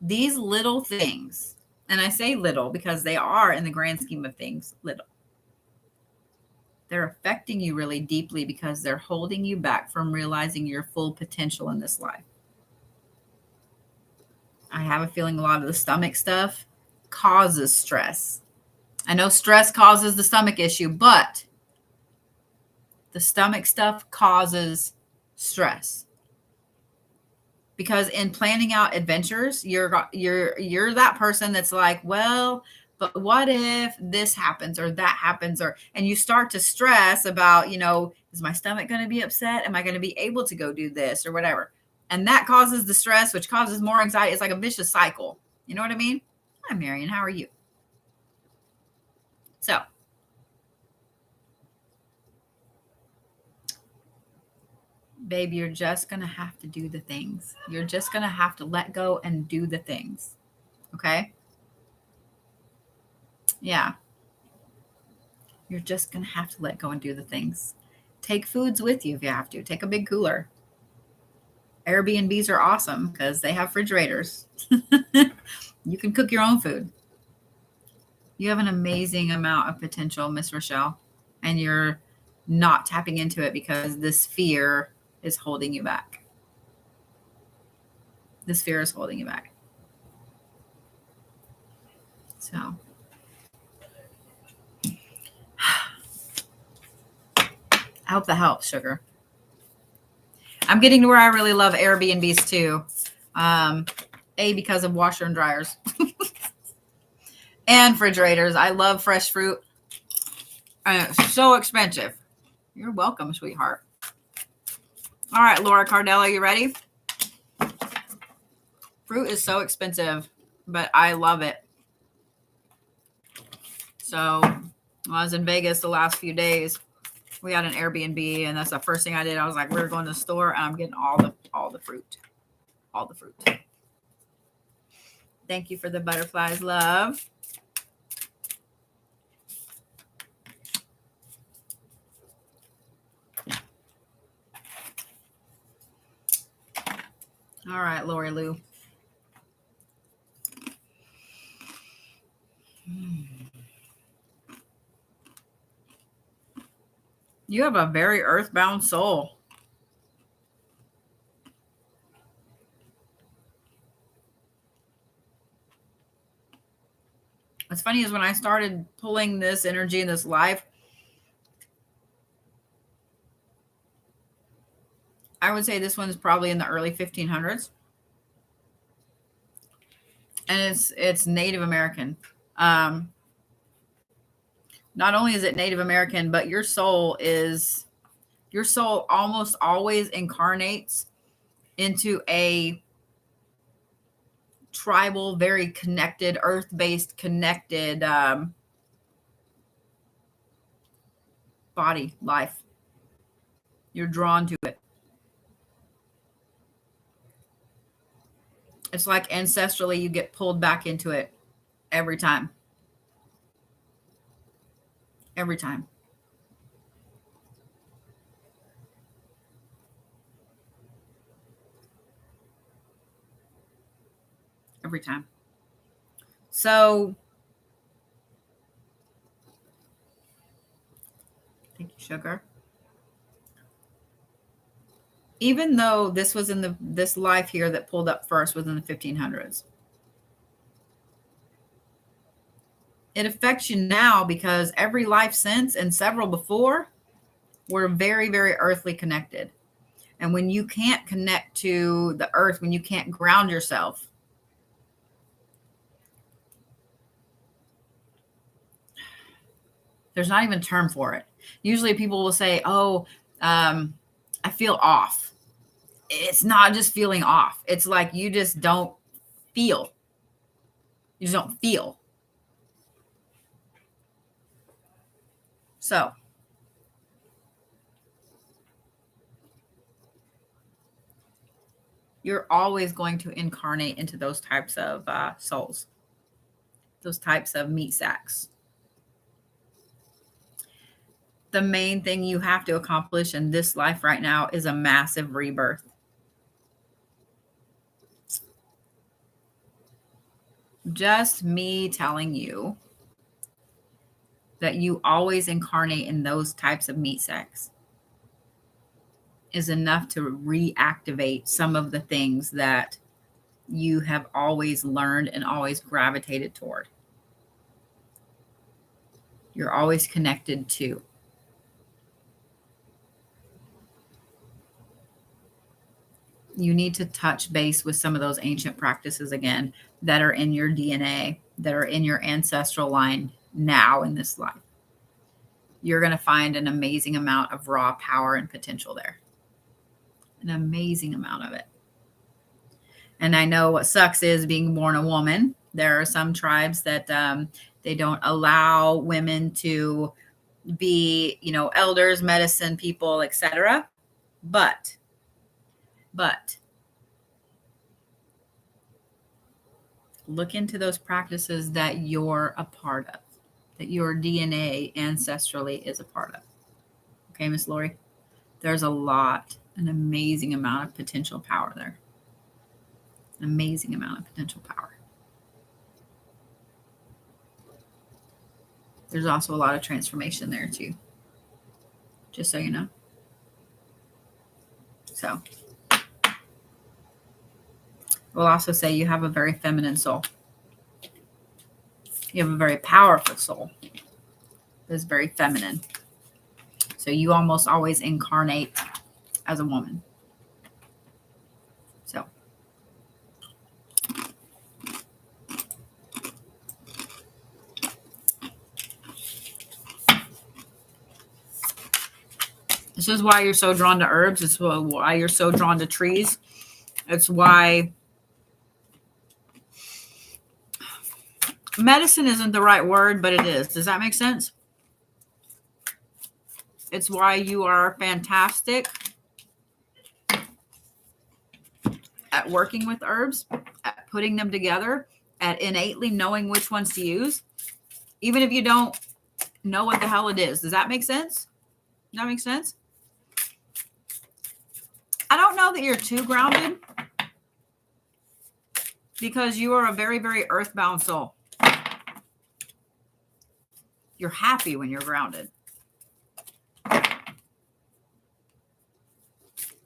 these little things, and I say little because they are, in the grand scheme of things, little. They're affecting you really deeply because they're holding you back from realizing your full potential in this life. I have a feeling a lot of the stomach stuff causes stress. I know stress causes the stomach issue, but the stomach stuff causes stress. because in planning out adventures, you're that person that's like, well, but what if this happens or that happens, or and you start to stress about, is my stomach going to be upset? Am I going to be able to go do this or whatever? And that causes the stress, which causes more anxiety. It's like a vicious cycle. You know what I mean? Hi, Marion. How are you? So, babe, you're just going to have to do the things. You're just going to have to let go and do the things. Okay? Yeah. You're just going to have to let go and do the things. Take foods with you if you have to. Take a big cooler. Airbnbs are awesome because they have refrigerators. You can cook your own food. You have an amazing amount of potential, Miss Rochelle, and you're not tapping into it because this fear is holding you back. This fear is holding you back. So, I hope that helps, sugar. I'm getting to where I really love Airbnbs too. Because of washer and dryers and refrigerators. I love fresh fruit. And it's so expensive. You're welcome, sweetheart. All right, Laura Cardella, you ready? Fruit is so expensive, but I love it. So when I was in Vegas the last few days, we had an Airbnb, and that's the first thing I did. I was like, we're going to the store, and I'm getting all the fruit. All the fruit. Thank you for the butterflies, love. All right, Lori Lou. You have a very earthbound soul. What's funny is when I started pulling this energy in this life, I would say this one's probably in the early 1500s. And it's Native American. Not only is it Native American, but your soul almost always incarnates into a tribal, very connected, earth-based, connected body, life. You're drawn to it. It's like ancestrally, you get pulled back into it every time. Every time. Every time. So, thank you, sugar. Even though this was in this life here that pulled up first was in the 1500s, it affects you now because every life since and several before were very, very earthly connected. And when you can't connect to the earth, when you can't ground yourself, there's not even a term for it. Usually people will say, oh, I feel off. It's not just feeling off. It's like you just don't feel. You just don't feel. So, you're always going to incarnate into those types of souls, those types of meat sacks. The main thing you have to accomplish in this life right now is a massive rebirth. Just me telling you that you always incarnate in those types of meat sacks is enough to reactivate some of the things that you have always learned and always gravitated toward. You're always connected to. you need to touch base with some of those ancient practices again that are in your DNA, that are in your ancestral line now in this life. You're going to find an amazing amount of raw power and potential there. An amazing amount of it. And I know what sucks is being born a woman. There are some tribes that they don't allow women to be, elders, medicine people, etc. But look into those practices that you're a part of, that your DNA ancestrally is a part of. Okay, Miss Lori? There's an amazing amount of potential power there. An amazing amount of potential power. There's also a lot of transformation there too. Just so you know. So, we'll also say you have a very feminine soul. You have a very powerful soul. It's very feminine. So you almost always incarnate as a woman. So. This is why you're so drawn to herbs. It's why you're so drawn to trees. It's why medicine isn't the right word, but it is. Does that make sense? It's why you are fantastic at working with herbs, at putting them together, at innately knowing which ones to use, even if you don't know what the hell it is. Does that make sense? Does that make sense? I don't know that you're too grounded because you are a very, very earthbound soul. You're happy when you're grounded.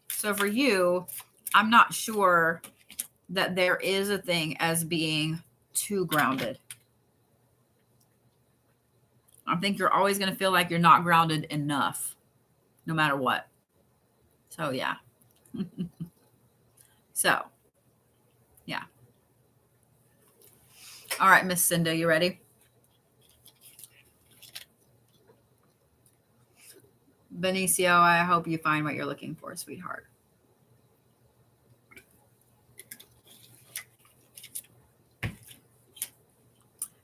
So for you, I'm not sure that there is a thing as being too grounded. I think you're always going to feel like you're not grounded enough, no matter what. So, yeah. So, yeah. All right, Miss Cinda, you ready? Benicio, I hope you find what you're looking for, sweetheart.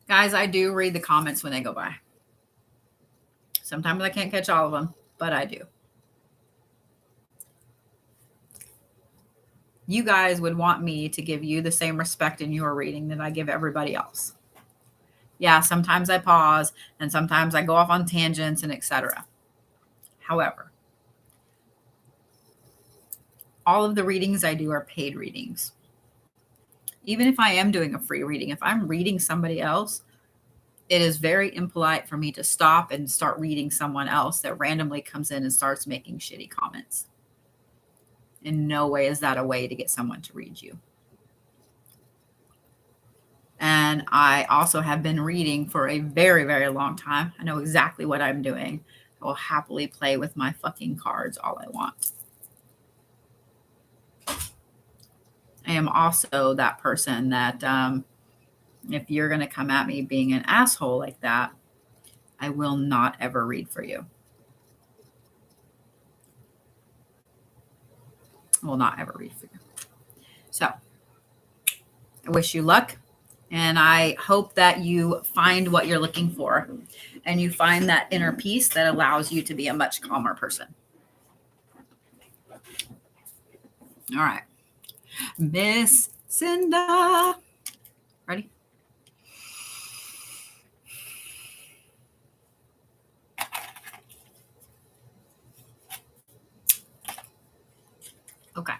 Guys, I do read the comments when they go by. Sometimes I can't catch all of them, but I do. You guys would want me to give you the same respect in your reading that I give everybody else. Yeah, sometimes I pause and sometimes I go off on tangents and etc. However, all of the readings I do are paid readings. Even if I am doing a free reading, if I'm reading somebody else, it is very impolite for me to stop and start reading someone else that randomly comes in and starts making shitty comments. In no way is that a way to get someone to read you. And I also have been reading for a very, very long time. I know exactly what I'm doing. I will happily play with my fucking cards all I want. I am also that person that if you're going to come at me being an asshole like that, I will not ever read for you. I will not ever read for you. So I wish you luck. And I hope that you find what you're looking for and you find that inner peace that allows you to be a much calmer person. All right. Miss Cinda. Ready? Okay.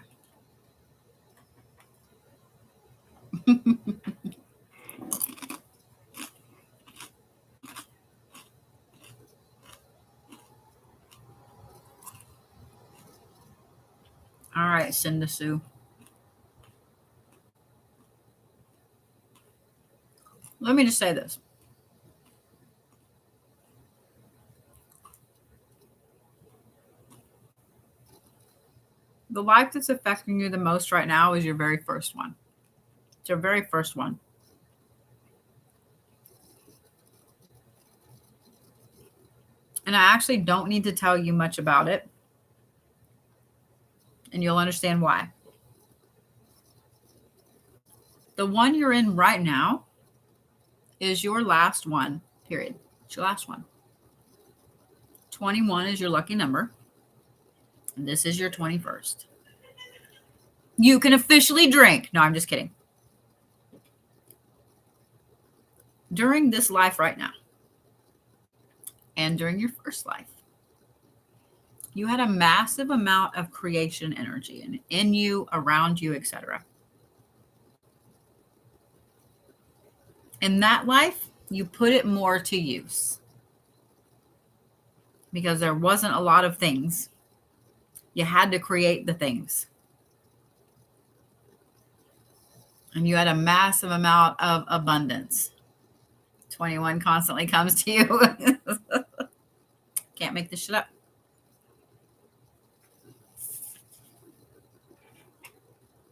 All right, Cinda Sue. Let me just say this. The life that's affecting you the most right now is your very first one. It's your very first one. And I actually don't need to tell you much about it. And you'll understand why. The one you're in right now is your last one, period. It's your last one. 21 is your lucky number. And this is your 21st. You can officially drink. No, I'm just kidding. During this life right now, and during your first life, you had a massive amount of creation energy in you, around you, etc. In that life, you put it more to use because there wasn't a lot of things. You had to create the things. And you had a massive amount of abundance. 21 constantly comes to you. Can't make this shit up.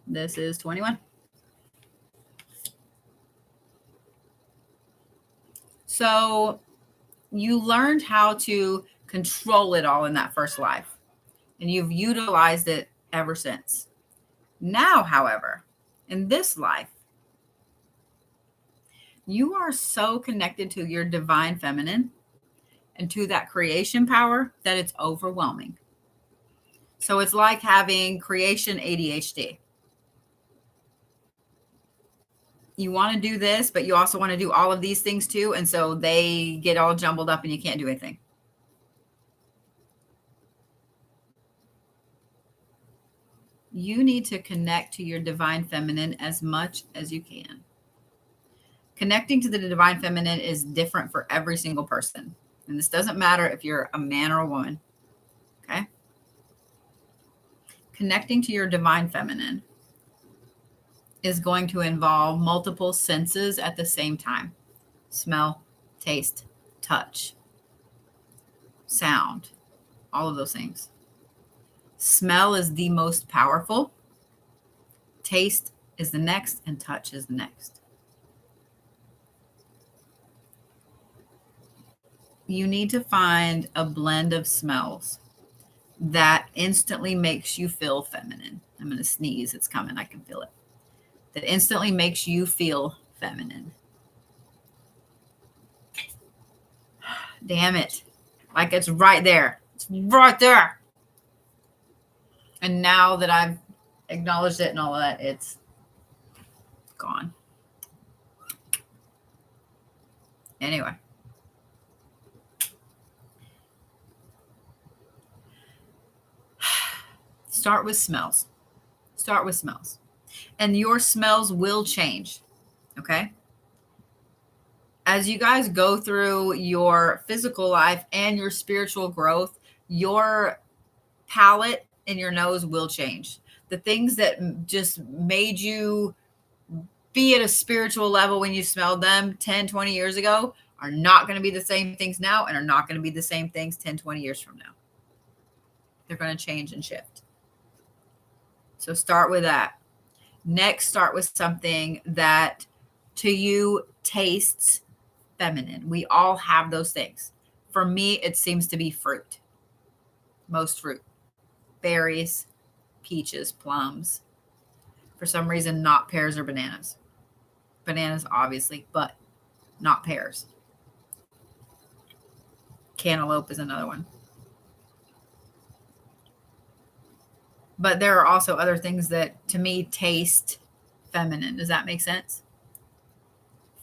This is 21. So you learned how to control it all in that first life, and you've utilized it ever since. Now, however, in this life, you are so connected to your divine feminine and to that creation power that it's overwhelming. So it's like having creation ADHD. You want to do this, but you also want to do all of these things too. And so they get all jumbled up and you can't do anything. You need to connect to your divine feminine as much as you can. Connecting to the divine feminine is different for every single person. And this doesn't matter if you're a man or a woman. Okay? Connecting to your divine feminine is going to involve multiple senses at the same time. Smell, taste, touch, sound, all of those things. Smell is the most powerful. Taste is the next, and touch is the next. You need to find a blend of smells that instantly makes you feel feminine. I'm going to sneeze. It's coming. I can feel it. That instantly makes you feel feminine. Damn it. Like it's right there. It's right there. And now that I've acknowledged it and all of that, it's gone. Anyway. Start with smells. Start with smells. And your smells will change. Okay? As you guys go through your physical life and your spiritual growth, your palate and your nose will change. The things that just made you be at a spiritual level when you smelled them 10, 20 years ago are not going to be the same things now and are not going to be the same things 10, 20 years from now. They're going to change and shift. So start with that. Next, start with something that to you tastes feminine. We all have those things. For me, it seems to be fruit. Most fruit. Berries, peaches, plums. For some reason, not pears or bananas. Bananas, obviously, but not pears. Cantaloupe is another one. But there are also other things that, to me, taste feminine. Does that make sense?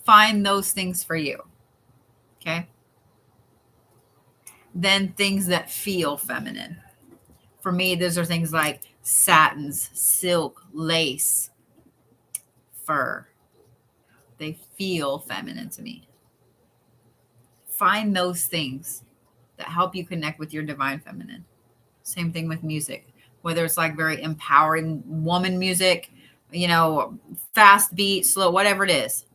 Find those things for you. Okay? Then things that feel feminine. For me, those are things like satins, silk, lace, fur. They feel feminine to me. Find those things that help you connect with your divine feminine. Same thing with music. Whether it's like very empowering woman music, fast beat, slow, whatever it is.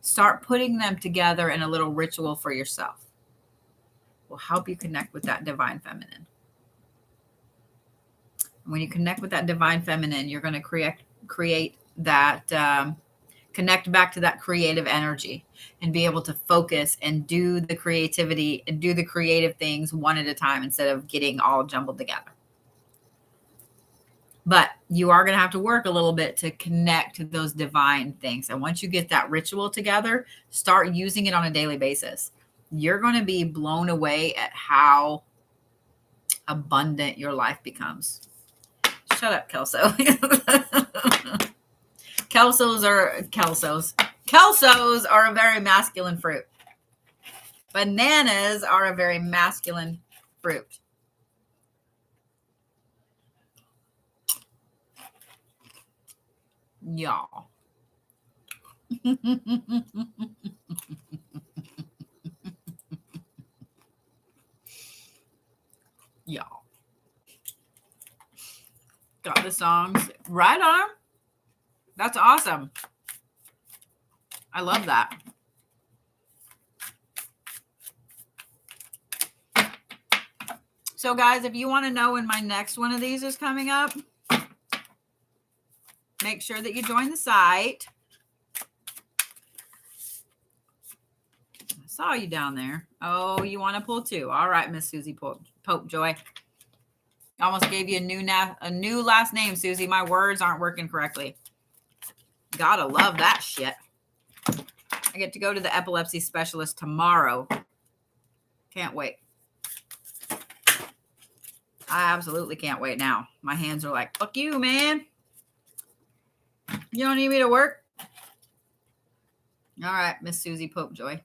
Start putting them together in a little ritual for yourself. Will help you connect with that divine feminine. When you connect with that divine feminine, you're going to create that, connect back to that creative energy and be able to focus and do the creativity and do the creative things one at a time instead of getting all jumbled together. But you are going to have to work a little bit to connect to those divine things. And once you get that ritual together, start using it on a daily basis. You're going to be blown away at how abundant your life becomes. Shut up, Kelso. Kelsos are a very masculine fruit. Bananas are a very masculine fruit. Y'all. Y'all. Got the songs. Right on. That's awesome. I love that. So guys, if you want to know when my next one of these is coming up, make sure that you join the site. I saw you down there. Oh, you want to pull two. All right, Miss Susie Pope Joy. I almost gave you a new last name, Susie. My words aren't working correctly. Gotta love that shit. I get to go to the epilepsy specialist tomorrow. Can't wait. I absolutely can't wait now. My hands are like, fuck you, man. You don't need me to work? All right, Miss Susie Pope Joy.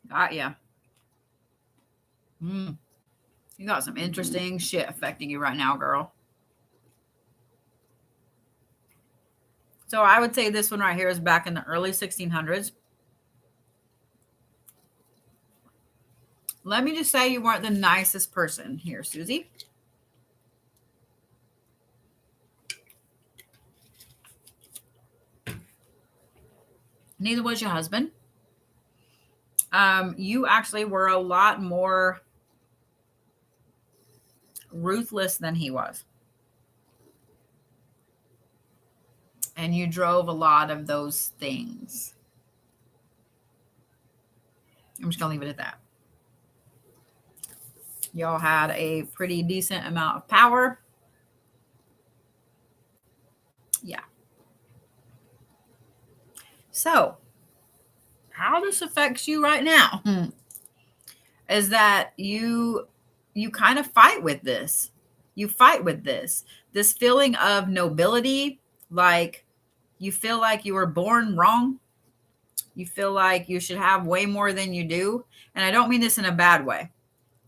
Got ya. You got some interesting shit affecting you right now, girl. So I would say this one right here is back in the early 1600s. Let me just say you weren't the nicest person here, Susie. Neither was your husband. You actually were a lot more ruthless than he was. And you drove a lot of those things. I'm just going to leave it at that. Y'all had a pretty decent amount of power. Yeah. So, how this affects you right now is that you kind of fight with this. You fight with this feeling of nobility, like you feel like you were born wrong. You feel like you should have way more than you do. And I don't mean this in a bad way.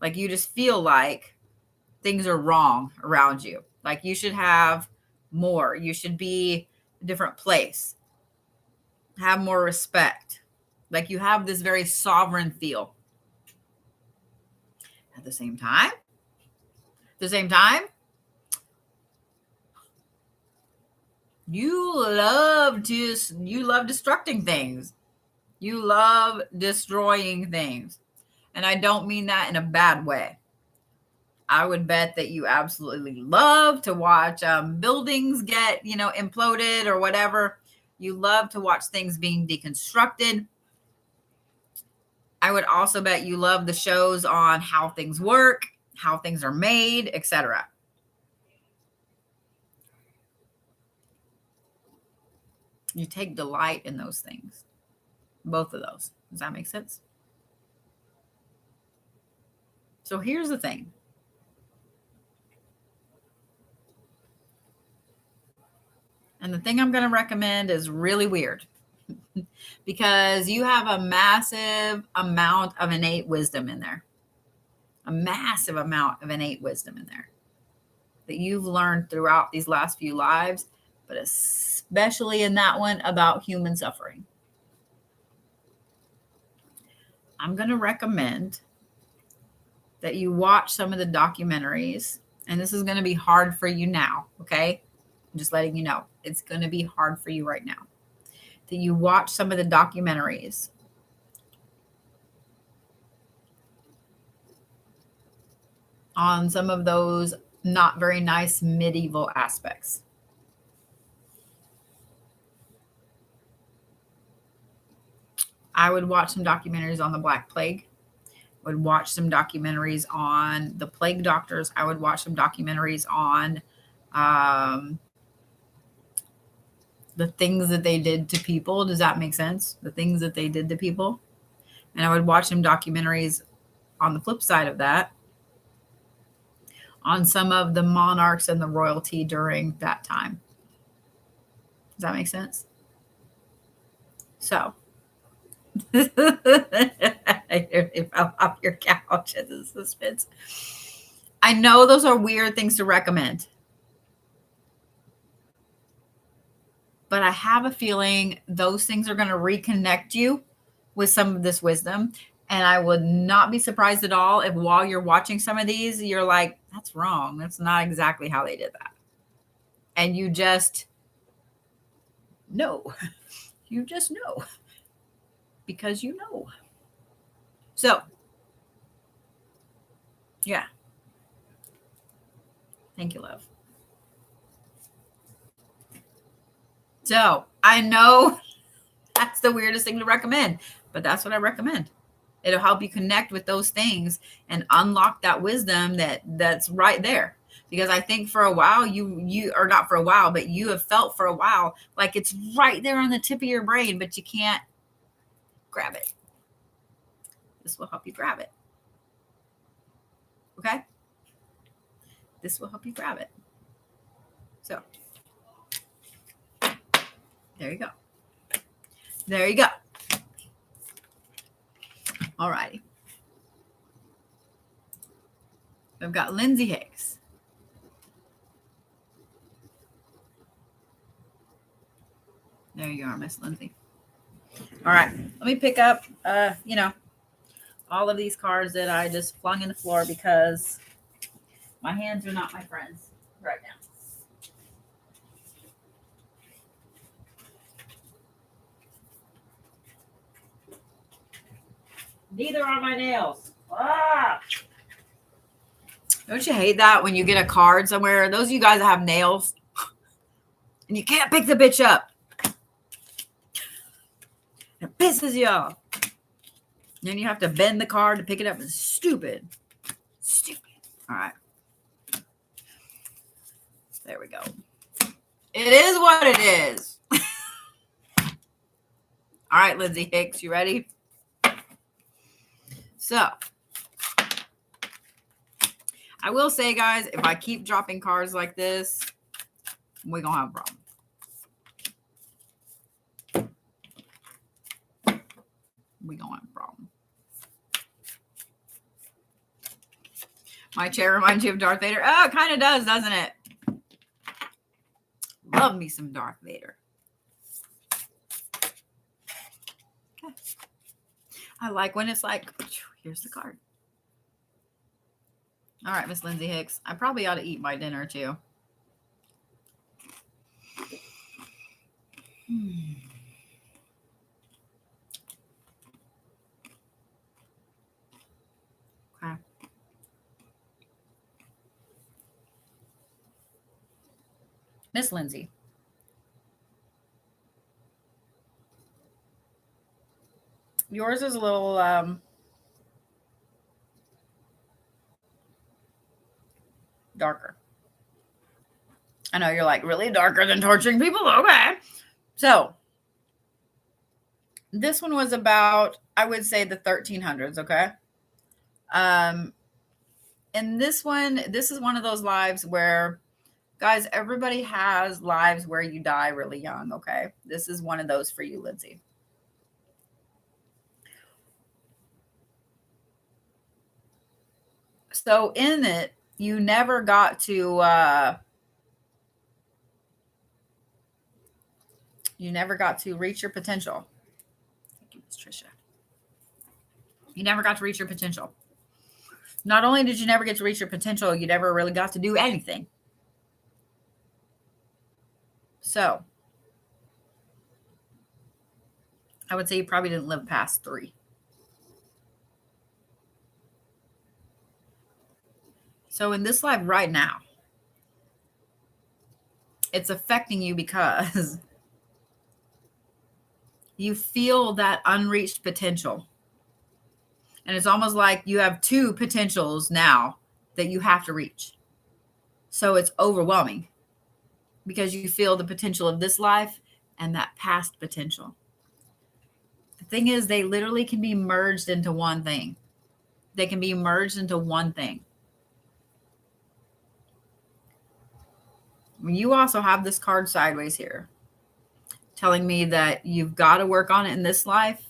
Like you just feel like things are wrong around you. Like you should have more. You should be a different place. Have more respect. Like you have this very sovereign feel. At the same time, you love destructing things. You love destroying things. And I don't mean that in a bad way. I would bet that you absolutely love to watch buildings get, imploded or whatever. You love to watch things being deconstructed. I would also bet you love the shows on how things work, how things are made, etc. You take delight in those things. Both of those. Does that make sense? So here's the thing. And the thing I'm going to recommend is really weird because you have a massive amount of innate wisdom in there. A massive amount of innate wisdom in there that you've learned throughout these last few lives, but especially in that one about human suffering. I'm going to recommend that you watch some of the documentaries, and this is going to be hard for you now, okay? just letting you know, it's going to be hard for you right now. That you watch some of the documentaries on some of those not very nice medieval aspects. I would watch some documentaries on the Black Plague. Would watch some documentaries on the plague doctors. I would watch some documentaries on the things that they did to people. Does that make sense? The things that they did to people. And I would watch some documentaries on the flip side of that on some of the monarchs and the royalty during that time. Does that make sense? So, you fell off your couch at the suspense. I know those are weird things to recommend, but I have a feeling those things are going to reconnect you with some of this wisdom. And I would not be surprised at all if while you're watching some of these, you're like, that's wrong. That's not exactly how they did that. And you just know. You just know. Because you know. So, yeah. Thank you, love. So, I know that's the weirdest thing to recommend, but that's what I recommend. It'll help you connect with those things and unlock that wisdom that's right there. Because I think for a while, you or not for a while, but you have felt for a while like it's right there on the tip of your brain, but you can't grab it. This will help you grab it. Okay? This will help you grab it. So, there you go. There you go. All righty. I've got Lindsay Hicks. There you are, Miss Lindsay. All right. Let me pick up, all of these cards that I just flung in the floor because my hands are not my friends right now. Neither are my nails. Ah! Don't you hate that when you get a card somewhere? Those of you guys that have nails and you can't pick the bitch up. It pisses you off. Then you have to bend the card to pick it up. It's stupid. Stupid. All right. There we go. It is what it is. All right, Lindsay Hicks, you ready? So, I will say, guys, if I keep dropping cards like this, we're going to have a problem. We're going to have a problem. My chair reminds you of Darth Vader. Oh, it kind of does, doesn't it? Love me some Darth Vader. Okay. I like when it's like, here's the card. All right, Miss Lindsay Hicks. I probably ought to eat my dinner too. Okay. Miss Lindsay. Yours is a little darker. I know you're like, really darker than torturing people? Okay. So, this one was about, I would say, the 1300s, okay? And this is one of those lives where, guys, everybody has lives where you die really young, okay? This is one of those for you, Lindsay. So in it, you never got to reach your potential. Thank you, Miss Trisha. You never got to reach your potential. Not only did you never get to reach your potential, you never really got to do anything. So I would say you probably didn't live past 3. So in this life right now, it's affecting you because you feel that unreached potential. And it's almost like you have 2 potentials now that you have to reach. So it's overwhelming because you feel the potential of this life and that past potential. The thing is, they literally can be merged into one thing. They can be merged into one thing. You also have this card sideways here telling me that you've got to work on it in this life.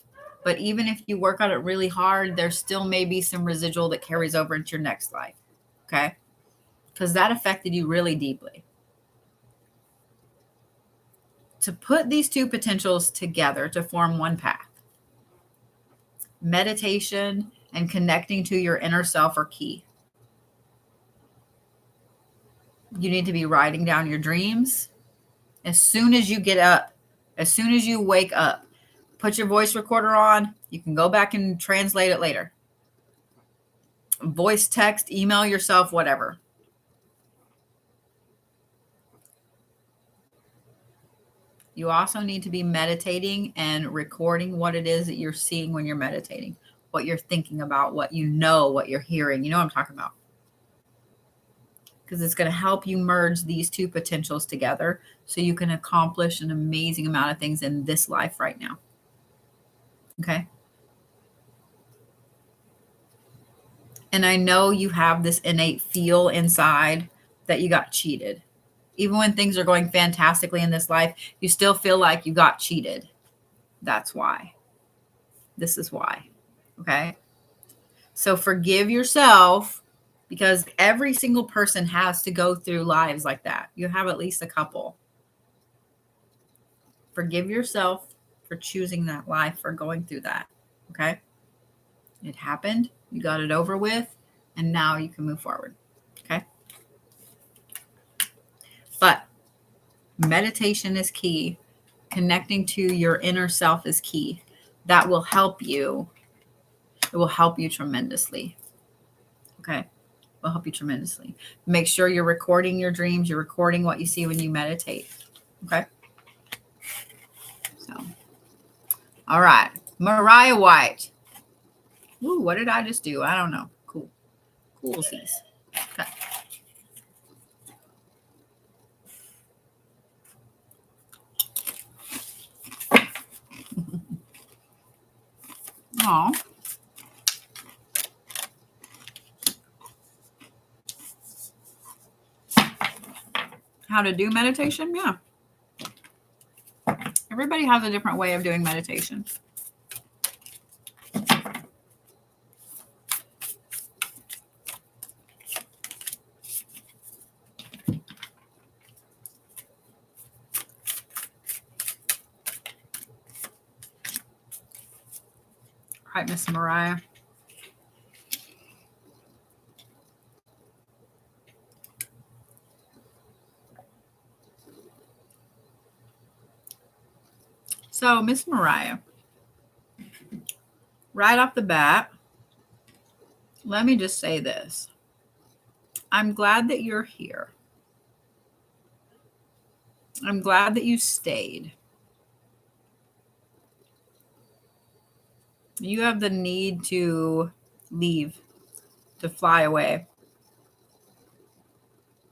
But even if you work on it really hard, there still may be some residual that carries over into your next life. Okay? Because that affected you really deeply. To put these 2 potentials together to form one path, meditation and connecting to your inner self are key. You need to be writing down your dreams as soon as you get up, as soon as you wake up. Put your voice recorder on. You can go back and translate it later. Voice, text, email yourself, whatever. You also need to be meditating and recording what it is that you're seeing when you're meditating, what you're thinking about, what you know, what you're hearing. You know what I'm talking about. Because it's going to help you merge these 2 potentials together so you can accomplish an amazing amount of things in this life right now. Okay? And I know you have this innate feel inside that you got cheated. Even when things are going fantastically in this life, you still feel like you got cheated. That's why. This is why. Okay? So forgive yourself, because every single person has to go through lives like that. You have at least a couple. Forgive yourself for choosing that life, for going through that. Okay? It happened. You got it over with. And now you can move forward. Okay? But meditation is key. Connecting to your inner self is key. That will help you. It will help you tremendously. Okay? Will help you tremendously. Make sure you're recording your dreams. You're recording what you see when you meditate. Okay? So, all right. Mariah White. Ooh, what did I just do? I don't know. Cool. Coolsies. Okay. Aw. How to do meditation? Yeah. Everybody has a different way of doing meditation. All right, Miss Mariah. So, Miss Mariah, right off the bat, let me just say this. I'm glad that you're here. I'm glad that you stayed. You have the need to leave, to fly away.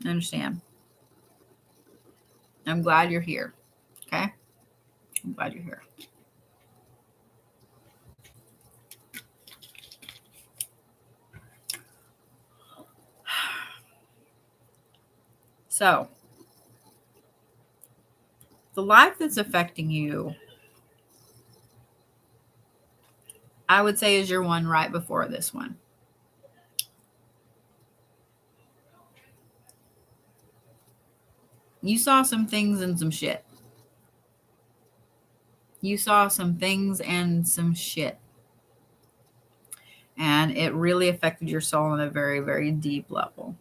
I understand. I'm glad you're here. Okay? I'm glad you're here. So, the life that's affecting you, I would say, is your one right before this one. You saw some things and some shit. You saw some things and some shit. And it really affected your soul on a very, very deep level.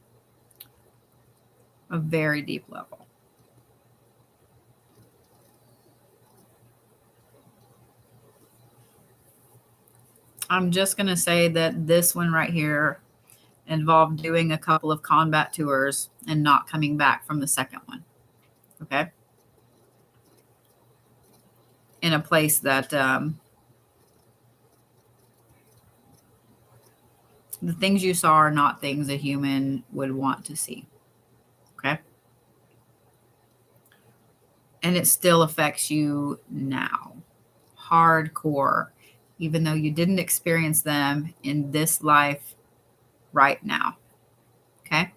A very deep level. I'm just going to say that this one right here involved doing a couple of combat tours and not coming back from the second one. Okay. In a place that the things you saw are not things a human would want to see. Okay. And it still affects you now. Hardcore, even though you didn't experience them in this life right now. Okay.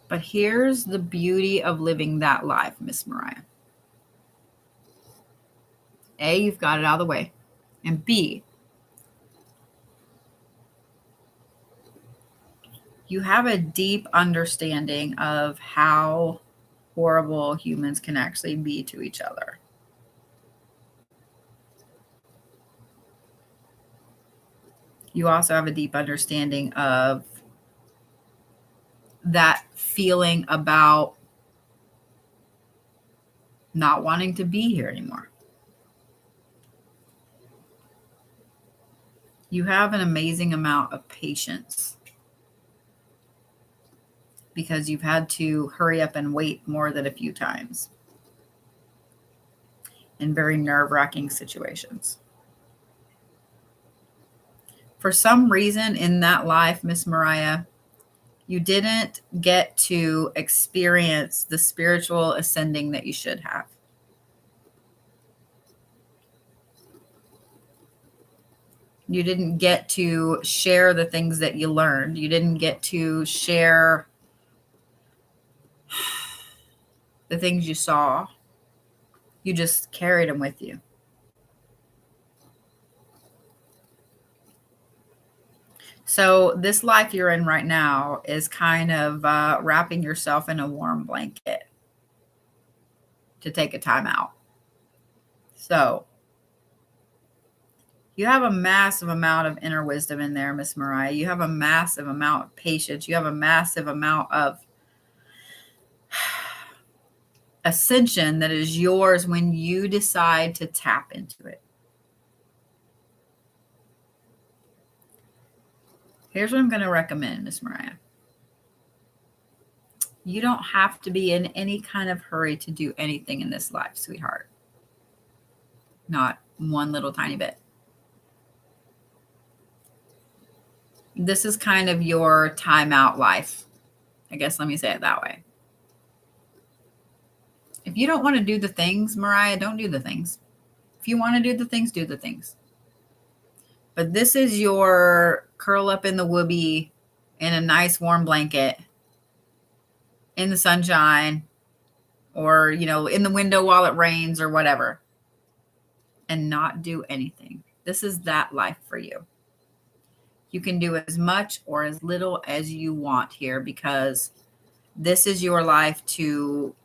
But here's the beauty of living that life, Miss Mariah. A, you've got it out of the way. And B, you have a deep understanding of how horrible humans can actually be to each other. You also have a deep understanding of that feeling about not wanting to be here anymore. You have an amazing amount of patience because you've had to hurry up and wait more than a few times in very nerve-wracking situations. For some reason in that life, Miss Mariah, you didn't get to experience the spiritual ascending that you should have. You didn't get to share the things that you learned. You didn't get to share the things you saw. You just carried them with you. So this life you're in right now is kind of wrapping yourself in a warm blanket to take a time out. So you have a massive amount of inner wisdom in there, Miss Mariah. You have a massive amount of patience. You have a massive amount of ascension that is yours when you decide to tap into it. Here's what I'm going to recommend, Miss Mariah. You don't have to be in any kind of hurry to do anything in this life, sweetheart. Not one little tiny bit. This is kind of your timeout life. I guess let me say it that way. If you don't want to do the things, Mariah, don't do the things. If you want to do the things, do the things. But this is your curl up in the whoopee in a nice warm blanket in the sunshine or, in the window while it rains or whatever and not do anything. This is that life for you. You can do as much or as little as you want here because this is your life to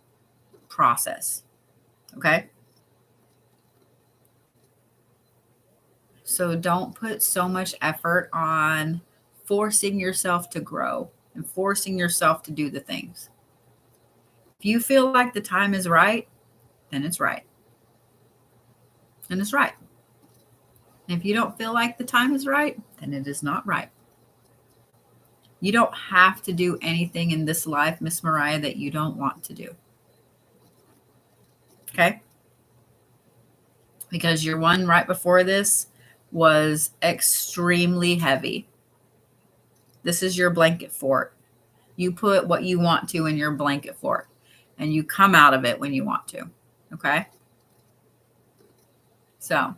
process. Okay? So don't put so much effort on forcing yourself to grow and forcing yourself to do the things. If you feel like the time is right, then it's right. And it's right. And if you don't feel like the time is right, then it is not right. You don't have to do anything in this life, Miss Mariah, that you don't want to do. Okay? Because your one right before this was extremely heavy. This is your blanket fort. You put what you want to in your blanket fort, and you come out of it when you want to. Okay? So,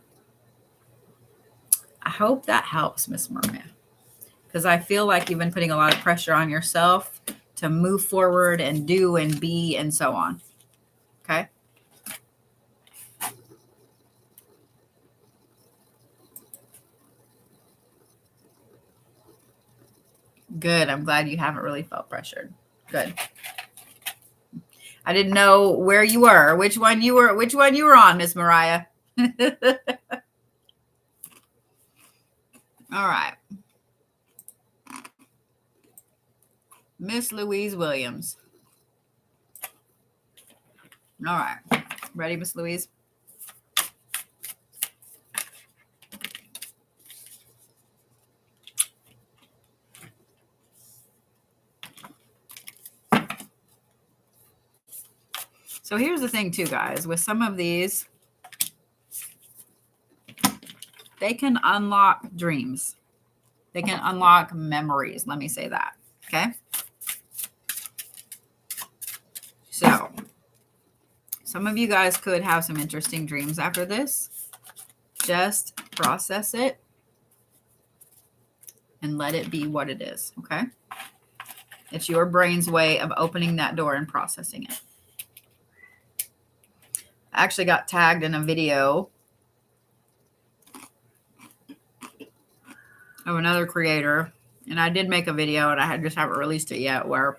I hope that helps, Miss Mariah, because I feel like you've been putting a lot of pressure on yourself to move forward and do and be and so on. Okay? Good. I'm glad you haven't really felt pressured. Good. I didn't know where you were, which one you were on, Miss Mariah. All right. Miss Louise Williams. All right. Ready, Miss Louise? So here's the thing too, guys. With some of these, they can unlock dreams. They can unlock memories. Let me say that. Okay. So some of you guys could have some interesting dreams after this. Just process it and let it be what it is. Okay. It's your brain's way of opening that door and processing it. I actually got tagged in a video of another creator, and I did make a video and I just haven't released it yet, where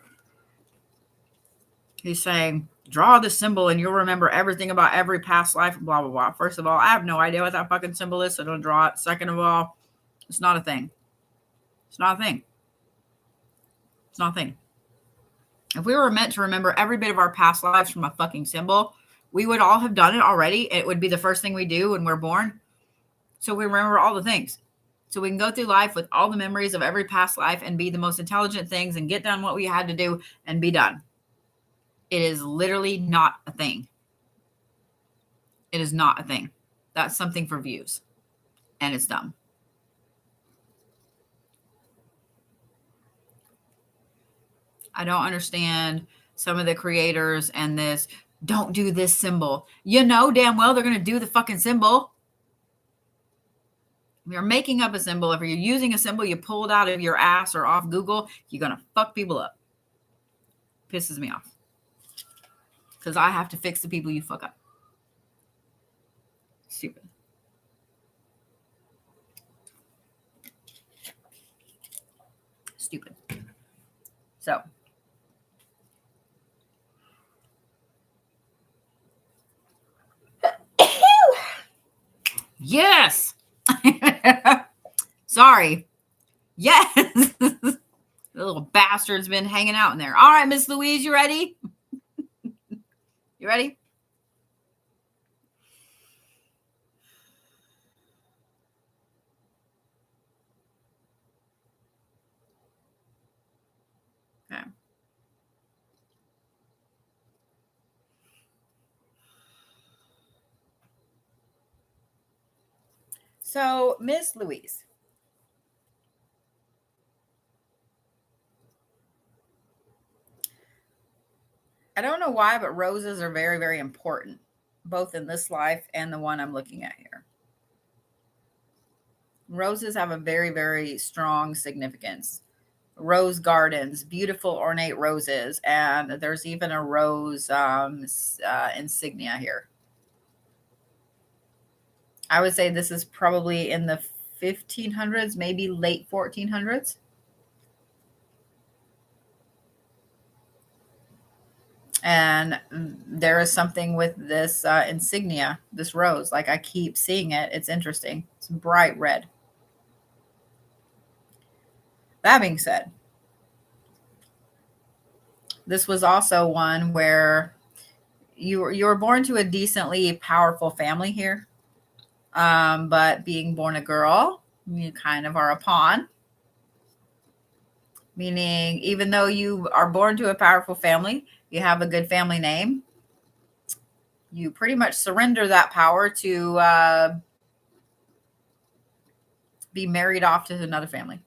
he's saying, draw the symbol and you'll remember everything about every past life, blah, blah, blah. First of all, I have no idea what that fucking symbol is, so don't draw it. Second of all, it's not a thing. It's not a thing. It's not a thing. If we were meant to remember every bit of our past lives from a fucking symbol, we would all have done it already. It would be the first thing we do when we're born. So we remember all the things. So we can go through life with all the memories of every past life and be the most intelligent things and get done what we had to do and be done. It is literally not a thing. It is not a thing. That's something for views. And it's dumb. I don't understand some of the creators and this, don't do this symbol. You know damn well they're going to do the fucking symbol. If you're making up a symbol, if you're using a symbol you pulled out of your ass or off Google, you're going to fuck people up. Pisses me off. Because I have to fix the people you fuck up. Stupid. Stupid. So. Yes. Sorry. Yes. The little bastard's been hanging out in there. All right, Miss Louise, you ready? You ready? Okay. So, Miss Louise. I don't know why, but roses are very, very important, both in this life and the one I'm looking at here. Roses have a very, very strong significance. Rose gardens, beautiful ornate roses, and there's even a rose insignia here. I would say this is probably in the 1500s, maybe late 1400s. And there is something with this insignia, this rose. Like I keep seeing it. It's interesting. It's bright red. That being said, this was also one where you were born to a decently powerful family here. But being born a girl, you kind of are a pawn. Meaning, even though you are born to a powerful family, you have a good family name, you pretty much surrender that power to be married off to another family.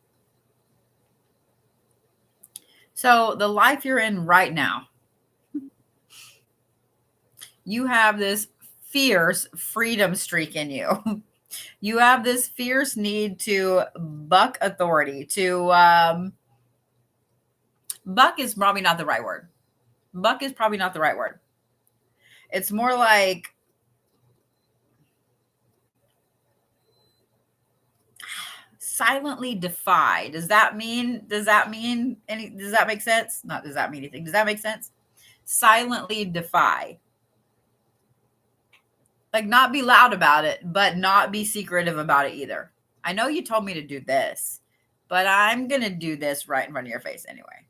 So the life you're in right now, you have this fierce freedom streak in you. You have this fierce need to buck authority, to buck is probably not the right word. Buck is probably not the right word. It's more like silently defy. Does that make sense? Not does that mean anything? Does that make sense? Silently defy. Like not be loud about it, but not be secretive about it either. I know you told me to do this, but I'm going to do this right in front of your face anyway.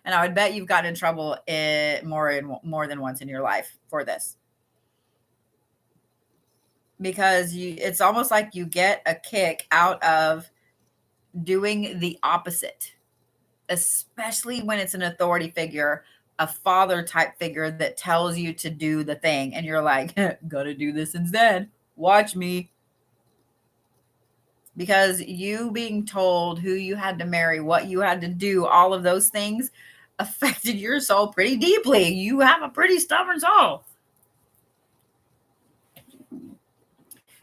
And I would bet you've gotten in trouble more than once in your life for this. Because it's almost like you get a kick out of doing the opposite, especially when it's an authority figure, a father type figure that tells you to do the thing. And you're like, gotta do this instead. Watch me. Because you being told who you had to marry, what you had to do, all of those things affected your soul pretty deeply. You have a pretty stubborn soul.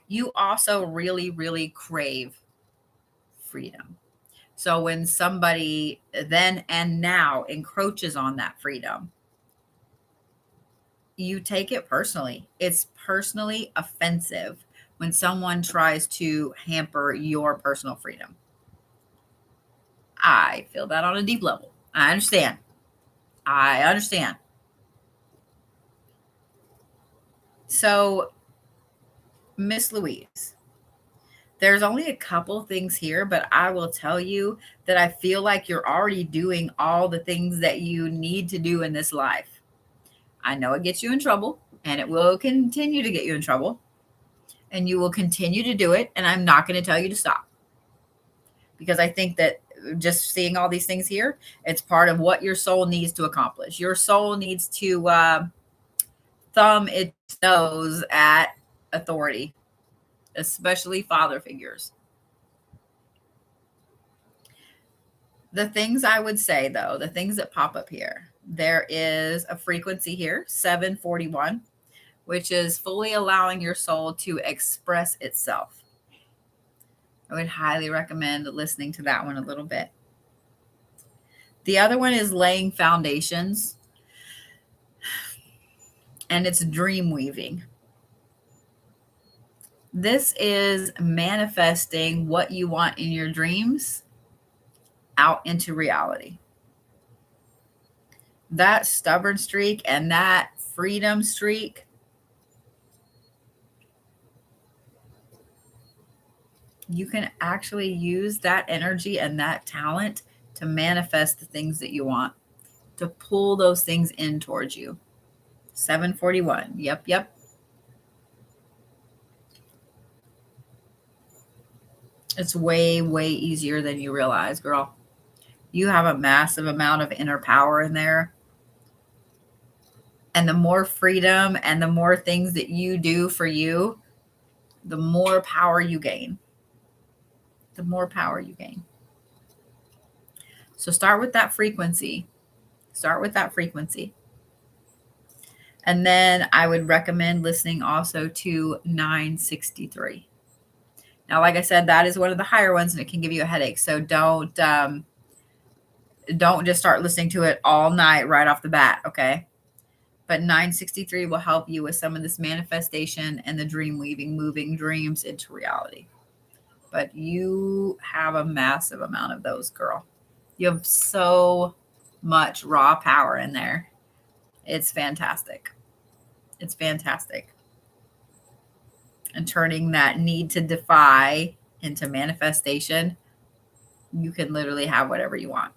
You also really, really crave freedom. So when somebody then and now encroaches on that freedom, you take it personally. It's personally offensive when someone tries to hamper your personal freedom. I feel that on a deep level. I understand. So, Miss Louise, there's only a couple things here, but I will tell you that I feel like you're already doing all the things that you need to do in this life. I know it gets you in trouble, and it will continue to get you in trouble, and you will continue to do it. And I'm not going to tell you to stop, because I think that just seeing all these things here, it's part of what your soul needs to accomplish. Your soul needs to thumb its nose at authority, especially father figures. The things I would say, though, the things that pop up here, there is a frequency here, 741, which is fully allowing your soul to express itself. I would highly recommend listening to that one a little bit. The other one is laying foundations, and it's dream weaving. This is manifesting what you want in your dreams out into reality. That stubborn streak and that freedom streak, you can actually use that energy and that talent to manifest the things that you want, to pull those things in towards you. 741. Yep. It's way, way easier than you realize, girl. You have a massive amount of inner power in there. And the more freedom and the more things that you do for you, the more power you gain. The more power you gain. So start with that frequency. And then I would recommend listening also to 963. Now, like I said, that is one of the higher ones and it can give you a headache. So don't just start listening to it all night right off the bat, okay? But 963 will help you with some of this manifestation and the dream weaving, moving dreams into reality. But you have a massive amount of those, girl. You have so much raw power in there. It's fantastic. And turning that need to defy into manifestation, you can literally have whatever you want.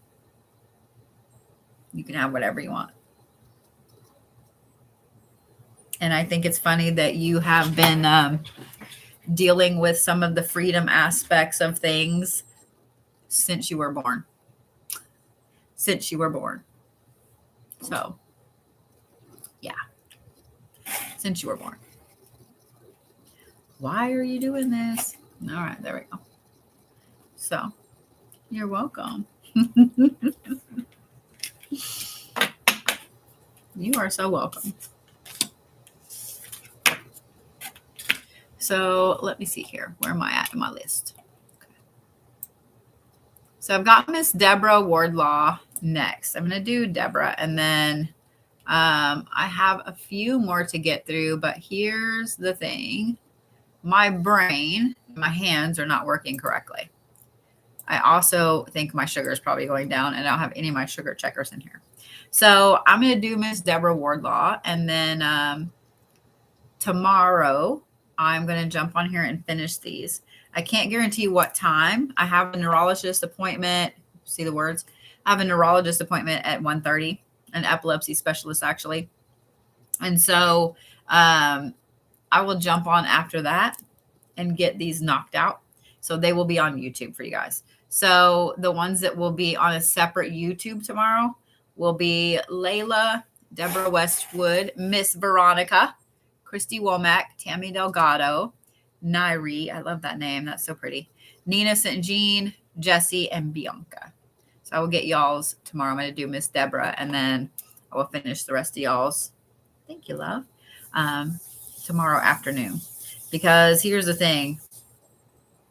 You can have whatever you want. And I think it's funny that you have been dealing with some of the freedom aspects of things since you were born. So, yeah. Since you were born. Why are you doing this? All right, there we go. So, you're welcome. You are so welcome. So let me see here. Where am I at in my list? Okay. So I've got Miss Deborah Wardlaw next. I'm going to do Deborah, and then I have a few more to get through, but here's the thing. My brain, my hands are not working correctly. I also think my sugar is probably going down, and I don't have any of my sugar checkers in here. So I'm going to do Miss Deborah Wardlaw, and then tomorrow I'm going to jump on here and finish these. I can't guarantee what time. I have a neurologist appointment. See the words? I have a neurologist appointment at 1:30, an epilepsy specialist actually. And so I will jump on after that and get these knocked out. So they will be on YouTube for you guys. So the ones that will be on a separate YouTube tomorrow will be Layla, Deborah Westwood, Miss Veronica, Christy Womack, Tammy Delgado, Nairi. I love that name. That's so pretty. Nina St. Jean, Jesse, and Bianca. So I will get y'all's tomorrow. I'm going to do Miss Deborah, and then I will finish the rest of y'all's. Thank you, love. Tomorrow afternoon. Because here's the thing.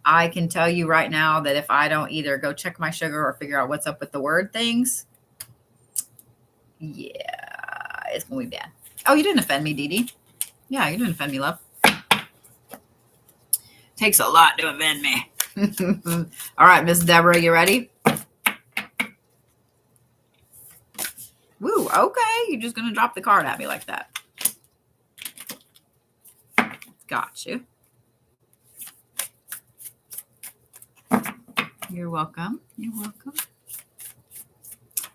I can tell you right now that if I don't either go check my sugar or figure out what's up with the word things, yeah, it's going to be bad. Oh, you didn't offend me, Dee Dee. Yeah, you didn't offend me, love. Takes a lot to offend me. All right, Miss Deborah, you ready? Woo, okay. You're just going to drop the card at me like that. Got you. You're welcome. You're welcome.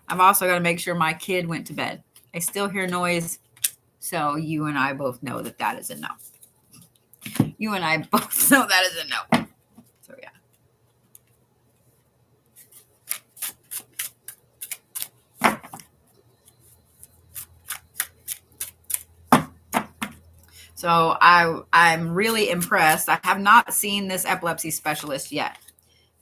I've also got to make sure my kid went to bed. I still hear noise, so you and I both know that that is a no. You and I both know that is a no. So, yeah. So I'm really impressed. I have not seen this epilepsy specialist yet.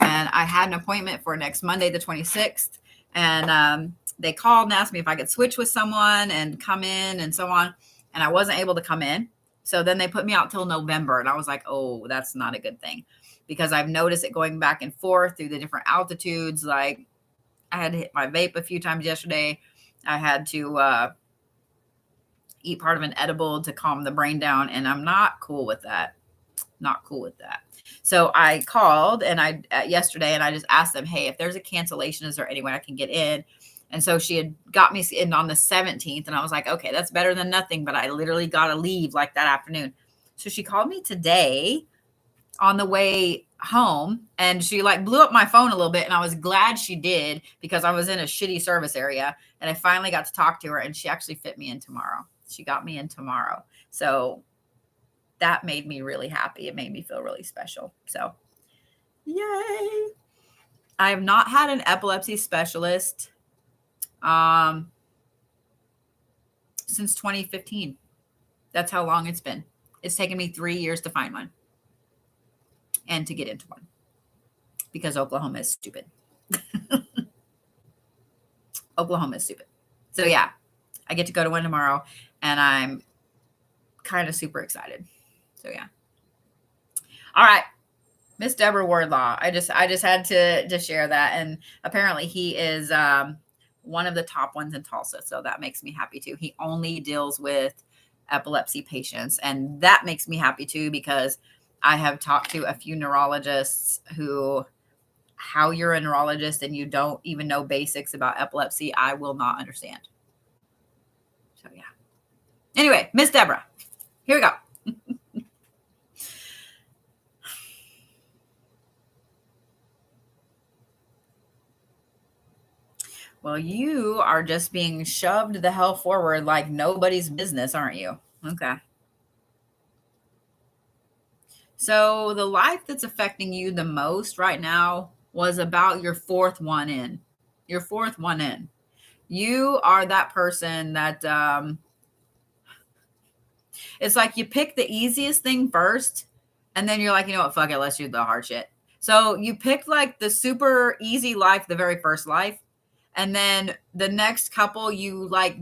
And I had an appointment for next Monday, the 26th. And they called and asked me if I could switch with someone and come in and so on. And I wasn't able to come in. So then they put me out till November. And I was like, oh, that's not a good thing. Because I've noticed it going back and forth through the different altitudes. Like I had to hit my vape a few times yesterday. I had to eat part of an edible to calm the brain down. And I'm not cool with that. Not cool with that. So I called and yesterday and I just asked them, hey, if there's a cancellation, is there any way I can get in? And so she had got me in on the 17th and I was like, okay, that's better than nothing. But I literally got to leave like that afternoon. So she called me today on the way home and she like blew up my phone a little bit. And I was glad she did because I was in a shitty service area and I finally got to talk to her and she actually fit me in tomorrow. She got me in tomorrow. So that made me really happy. It made me feel really special. So, yay. I have not had an epilepsy specialist since 2015. That's how long it's been. It's taken me 3 years to find one and to get into one because Oklahoma is stupid. Oklahoma is stupid. So, yeah, I get to go to one tomorrow and I'm kind of super excited. So, yeah. All right. Miss Deborah Wardlaw. I just had to share that. And apparently he is one of the top ones in Tulsa. So that makes me happy too. He only deals with epilepsy patients. And that makes me happy too, because I have talked to a few neurologists who, how you're a neurologist and you don't even know basics about epilepsy, I will not understand. So, yeah. Anyway, Miss Deborah, here we go. Well, you are just being shoved the hell forward like nobody's business, aren't you? Okay. So the life that's affecting you the most right now was about your fourth one in. Your fourth one in. You are that person that it's like you pick the easiest thing first, and then you're like, you know what, fuck it, let's do the hard shit. So you picked like the super easy life, the very first life. And then the next couple, you like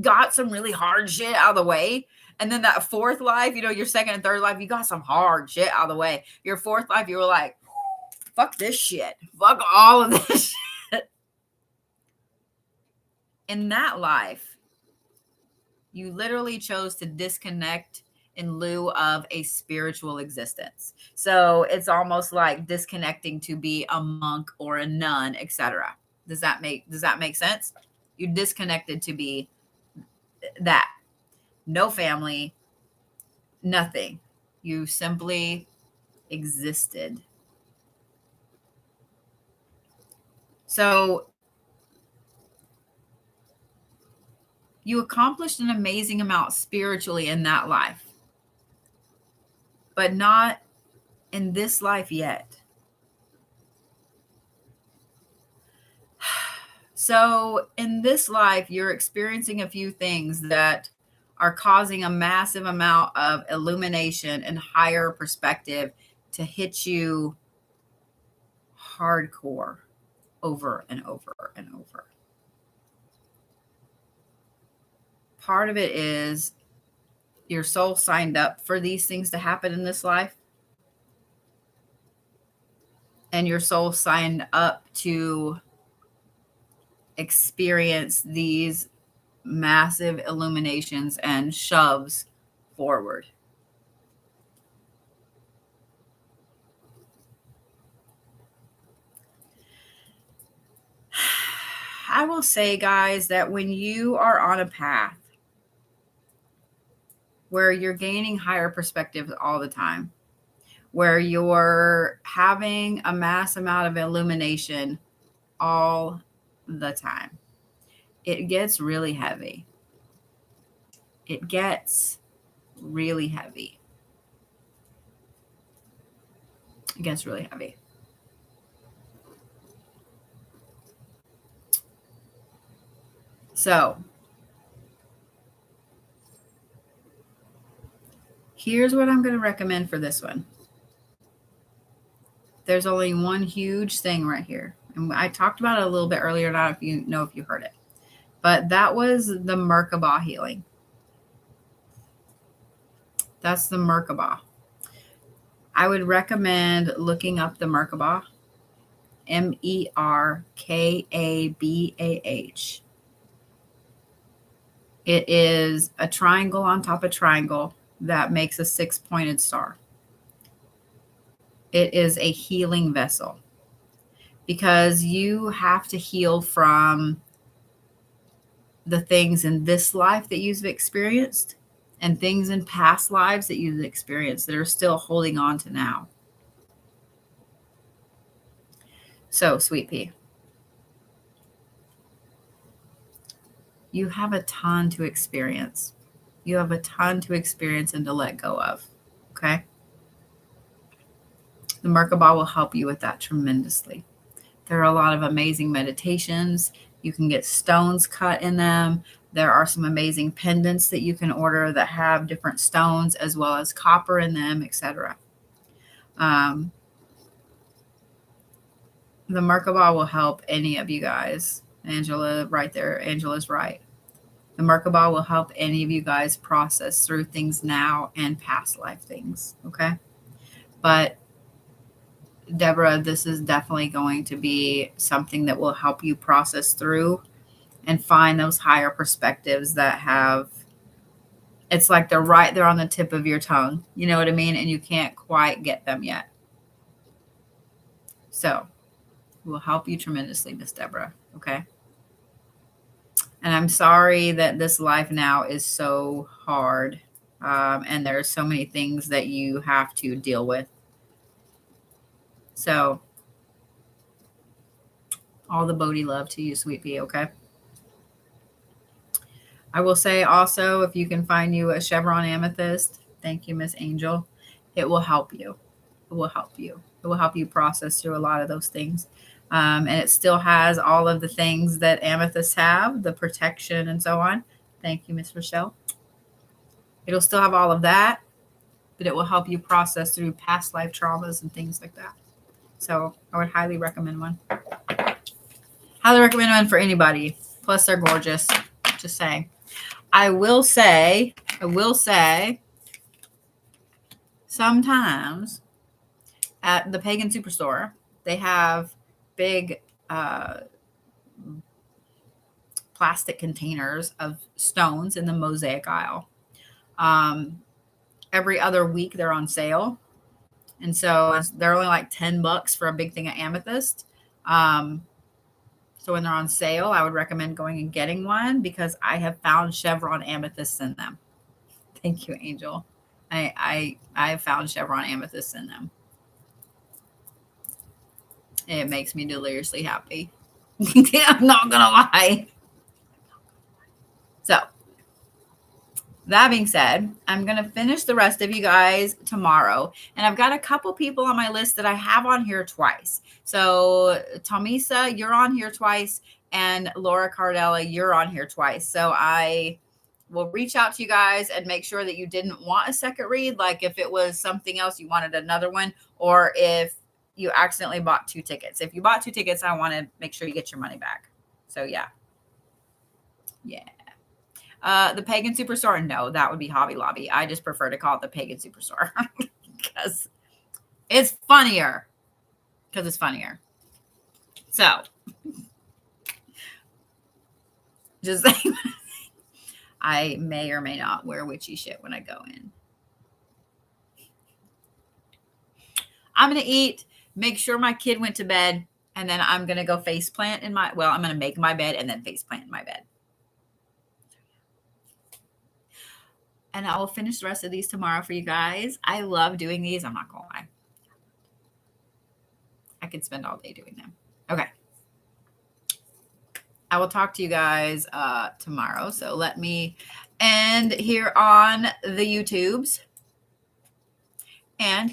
got some really hard shit out of the way. And then that fourth life, you know, your second and third life, you got some hard shit out of the way. Your fourth life, you were like, fuck this shit. Fuck all of this shit. In that life, you literally chose to disconnect in lieu of a spiritual existence. So it's almost like disconnecting to be a monk or a nun, etc. Does that make sense? You disconnected to be that. No family, nothing. You simply existed. So You accomplished an amazing amount spiritually in that life, but not in this life yet. So in this life, you're experiencing a few things that are causing a massive amount of illumination and higher perspective to hit you hardcore over and over and over. Part of it is your soul signed up for these things to happen in this life. And your soul signed up to experience these massive illuminations and shoves forward. I will say, guys, that when you are on a path where you're gaining higher perspectives all the time, where you're having a mass amount of illumination all the time, it gets really heavy. It gets really heavy. It gets really heavy. So here's what I'm going to recommend for this one. There's only one huge thing right here. And I talked about it a little bit earlier. I don't know if you heard it. But that was the Merkaba healing. That's the Merkaba. I would recommend looking up the Merkaba. Merkabah. It is a triangle on top of triangle that makes a 6-pointed star. It is a healing vessel because you have to heal from the things in this life that you've experienced and things in past lives that you've experienced that are still holding on to now. So, Sweet Pea, you have a ton to experience. You have a ton to experience and to let go of. Okay? The Merkaba will help you with that tremendously. There are a lot of amazing meditations. You can get stones cut in them. There are some amazing pendants that you can order that have different stones as well as copper in them, etc. The Merkaba will help any of you guys. Angela, right there. Angela's right. The Merkaba will help any of you guys process through things now and past life things. Okay? But Deborah, this is definitely going to be something that will help you process through and find those higher perspectives that have, it's like they're right there on the tip of your tongue. You know what I mean? And you can't quite get them yet. So it will help you tremendously, Miss Deborah. Okay? And I'm sorry that this life now is so hard. And there's so many things that you have to deal with. So all the Bodhi love to you, Sweet Pea, okay? I will say also, if you can find you a chevron amethyst, thank you, Miss Angel, it will help you. It will help you. It will help you process through a lot of those things. And it still has all of the things that amethysts have, the protection and so on. Thank you, Miss Rochelle. It'll still have all of that, but it will help you process through past life traumas and things like that. So I would highly recommend one. Highly recommend one for anybody. Plus, they're gorgeous. Just saying. I will say, sometimes at the Pagan Superstore, they have big plastic containers of stones in the mosaic aisle. Every other week, they're on sale. And so they're only like $10 for a big thing of amethyst. So when they're on sale, I would recommend going and getting one because I have found chevron amethysts in them. Thank you, Angel. I have found chevron amethysts in them. It makes me deliriously happy. I'm not gonna lie. So that being said, I'm going to finish the rest of you guys tomorrow. And I've got a couple people on my list that I have on here twice. So, Tomisa, you're on here twice. And Laura Cardella, you're on here twice. So, I will reach out to you guys and make sure that you didn't want a second read. Like if it was something else, you wanted another one, or if you accidentally bought 2 tickets. If you bought 2 tickets, I want to make sure you get your money back. So, yeah. Yeah. The Pagan Superstore? No, that would be Hobby Lobby. I just prefer to call it the Pagan Superstore because it's funnier. Because it's funnier. So, just saying, I may or may not wear witchy shit when I go in. I'm going to eat, make sure my kid went to bed, and then I'm going to go face plant in my, well, I'm going to make my bed and then face plant in my bed. And I will finish the rest of these tomorrow for you guys. I love doing these. I'm not going to lie. I could spend all day doing them. Okay. I will talk to you guys tomorrow. So let me end here on the YouTubes. And